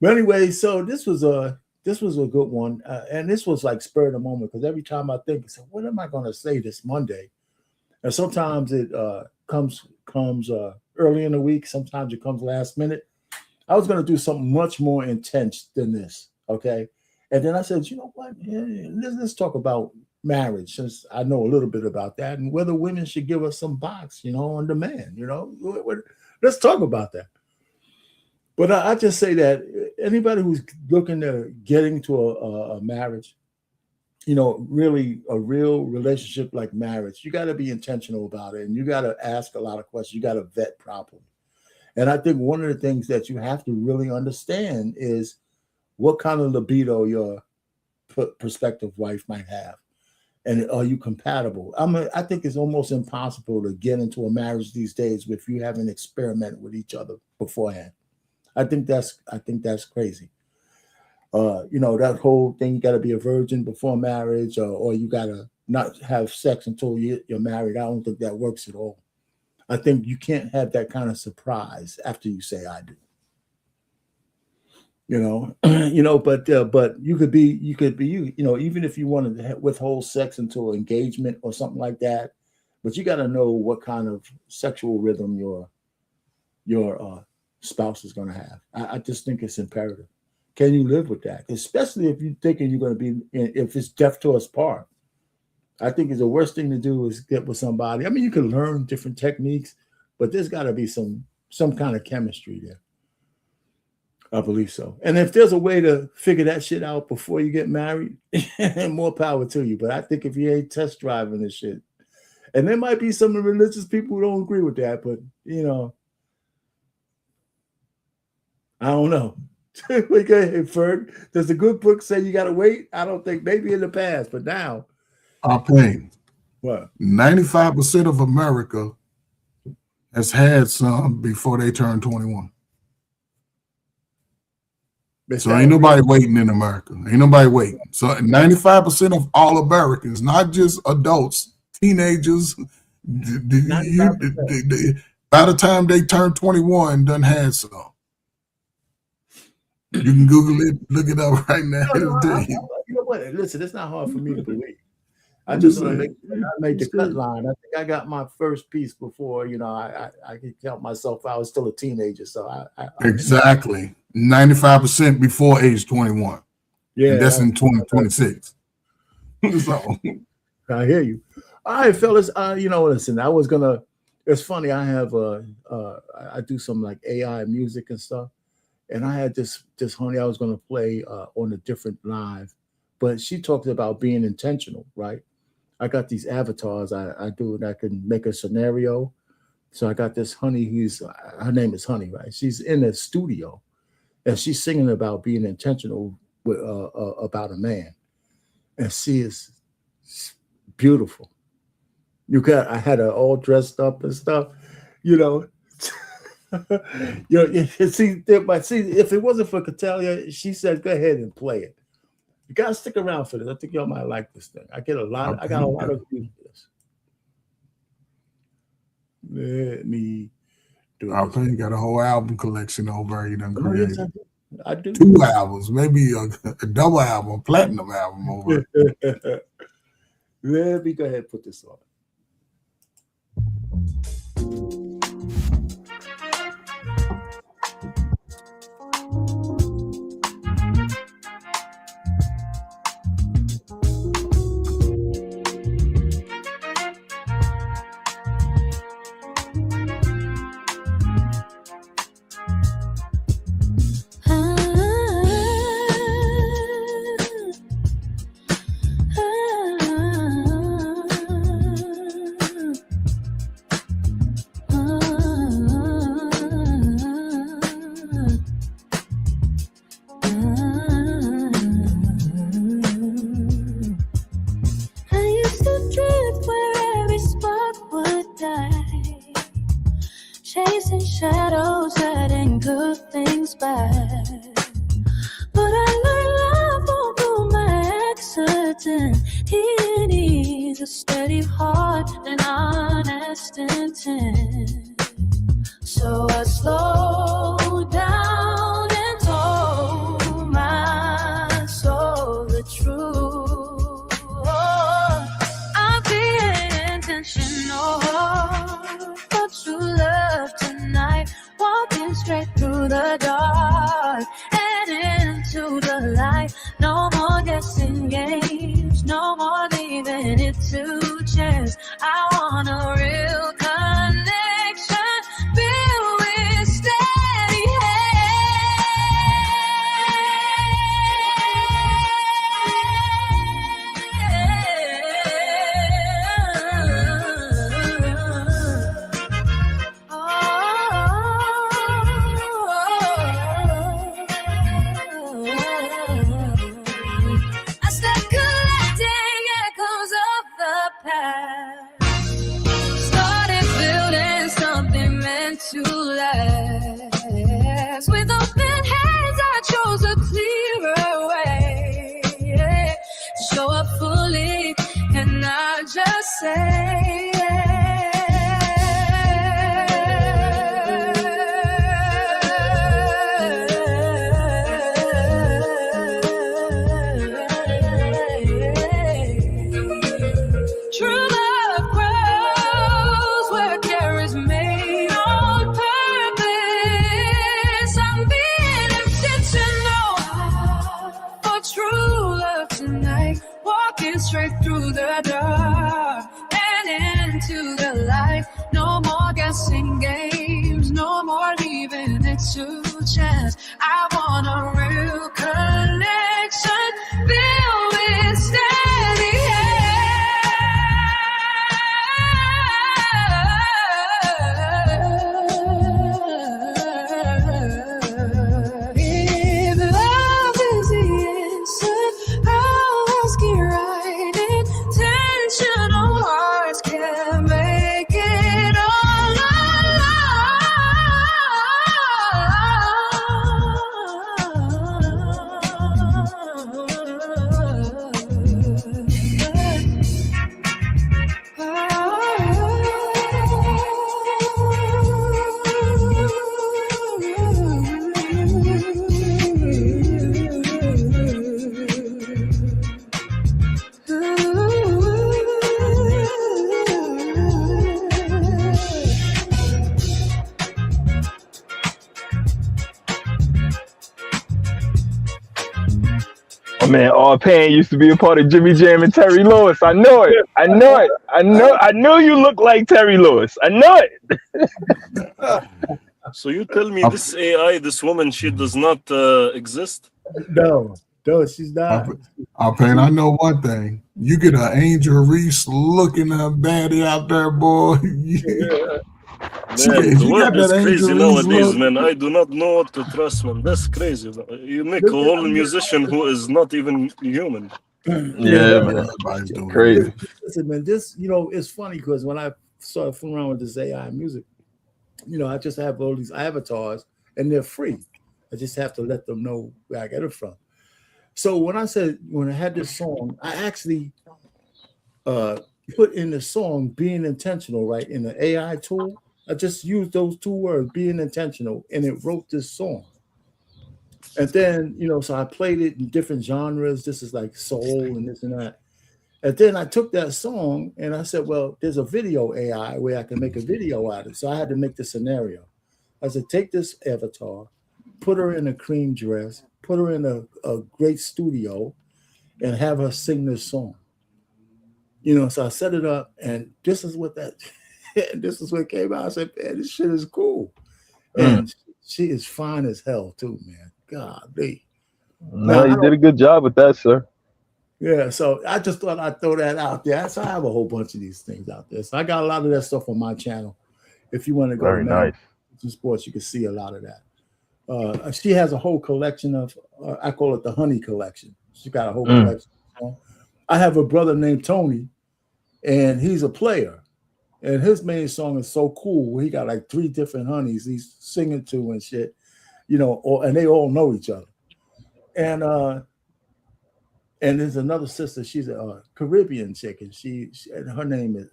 But anyway, so this was a good one. And this was like spur of the moment, because every time I think, so what am I going to say this Monday? And sometimes it comes early in the week. Sometimes it comes last minute. I was going to do something much more intense than this, okay? And then I said, you know what? Let's talk about marriage, since I know a little bit about that, and whether women should give us some box, on demand, Let's talk about that. But I just say that anybody who's looking to get into a marriage, really a real relationship like marriage, you got to be intentional about it, and you got to ask a lot of questions. You got to vet properly. And I think one of the things that you have to really understand is what kind of libido your prospective wife might have. And are you compatible? I think it's almost impossible to get into a marriage these days if you haven't experimented with each other beforehand. I think that's crazy. That whole thing, you got to be a virgin before marriage, or you got to not have sex until you're married. I don't think that works at all. I think you can't have that kind of surprise after you say I do. But you could be even if you wanted to withhold sex until engagement or something like that, but you got to know what kind of sexual rhythm your spouse is going to have. I just think it's imperative. Can you live with that? Especially if you're thinking you're going to be, if it's death to us part. I think it's the worst thing to do is get with somebody. I mean, you can learn different techniques, but there's got to be some kind of chemistry there. I believe so. And if there's a way to figure that shit out before you get married, more power to you. But I think if you ain't test driving this shit, and there might be some religious people who don't agree with that, but I don't know. Okay, Ferg, does the good book say you got to wait? I don't think, maybe in the past, but now. Our pain. What? 95% of America has had some before they turn 21. So ain't nobody waiting in America. Ain't nobody waiting. So 95% of all Americans, not just adults, teenagers, by the time they turn 21, done had some. You can Google it, look it up right now. You know what? Listen, it's not hard for me to believe. I just want to make the cut line. I think I got my first piece before, I could count myself. I was still a teenager, so I exactly 95% before age 21. Yeah, and that's in 2026. So I hear you. All right, fellas. Listen, I was gonna. It's funny. I have I do some like AI music and stuff, and I had this honey I was gonna play on a different live, but she talked about being intentional, right? I got these avatars I do, and I can make a scenario. So I got this honey her name is Honey, right? She's in a studio, and she's singing about being intentional with about a man, and she is beautiful. I had her all dressed up and stuff, See, if it wasn't for Catalia, she said, "Go ahead and play it." You gotta stick around for this. I think y'all might like this thing. I got a lot of views for this. Let me do it. I think you got a whole album collection over you done created. Yes, I do. 2 albums, maybe a double album, a platinum album over it. Let me go ahead and put this on. Chasing shadows, letting good things back. But I learned love won't do my accident. He needs a steady heart and honest intent. So I slowed down and told my soul the truth. I'm being intentional. True love tonight, walking straight through the dark and into the light. No more guessing games, no more leaving it to chance. I want a real connection, built with steady to last. With open hands, I chose a clearer way to show up fully and not just say straight through the door and into the light. No more guessing games, no more leaving it to chance. I want a real connection filled with steady hand. If love is the answer, I'll ask it right. Intentional hearts can make it all Oh man, All Pain used to be a part of Jimmy Jam and Terry Lewis. I know it. I knew you look like Terry Lewis. I know it. So you tell me this AI, this woman, she does not exist? No, she's not. All Pain, I know one thing. You get an Angel Reese looking baddie out there, boy. Man, the world is crazy nowadays, man. I do not know what to trust, man. That's crazy. You make a whole musician who is not even human. Yeah, man. Crazy. Listen, man, this, it's funny because when I started fooling around with this AI music, I just have all these avatars and they're free. I just have to let them know where I get it from. So when I had this song, I actually put in the song being intentional, right, in the AI tool. I just used those two words, being intentional, and it wrote this song. And then, so I played it in different genres. This is like soul and this and that. And then I took that song and I said, well, there's a video AI where I can make a video out of it. So I had to make the scenario. I said, take this avatar, put her in a cream dress, put her in a great studio, and have her sing this song. So I set it up, and this is what came out. I said, man, this shit is cool. And she is fine as hell too, man. Golly. No, you did a good job with that, sir. Yeah, so I just thought I'd throw that out there. So I have a whole bunch of these things out there. So I got a lot of that stuff on my channel. If you want to go Very nice. to sports, you can see a lot of that. She has a whole collection of, I call it the honey collection. She got a whole collection. I have a brother named Tony, and he's a player. And his main song is so cool. He got like 3 different honeys he's singing to and shit, and they all know each other. And there's another sister. She's a Caribbean chick, and and her name is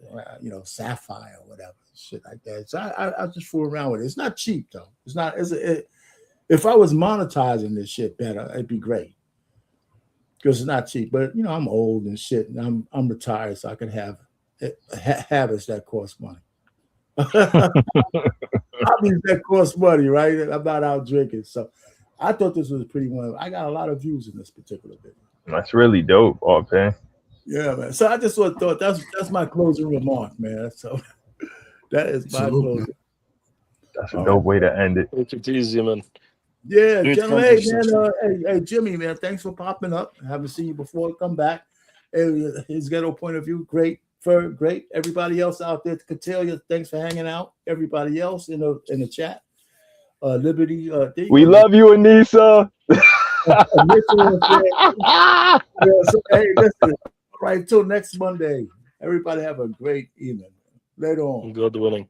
Sapphire or whatever, shit like that. So I just fool around with it. It's not cheap though. It's not. If I was monetizing this shit better, it'd be great. Because it's not cheap. But I'm old and shit, and I'm retired, so I can have habits that cost money. Hobbies that cost money, right? I'm not out drinking. So I thought this was a pretty one. I got a lot of views in this particular video. That's really dope, okay. Yeah, man. So I just thought that's my closing remark, man. So that is my closing. That's a dope way to end it. Take it easy, man. Yeah, gentlemen. Hey, man. Hey, Jimmy, man. Thanks for popping up. Haven't seen you before. Come back. Hey, his ghetto point of view, great. Great. Everybody else out there, Catelia, thanks for hanging out. Everybody else in the chat. Liberty. We love you, Anissa. So, hey, listen. All right, till next Monday. Everybody have a great evening. Later on. God willing.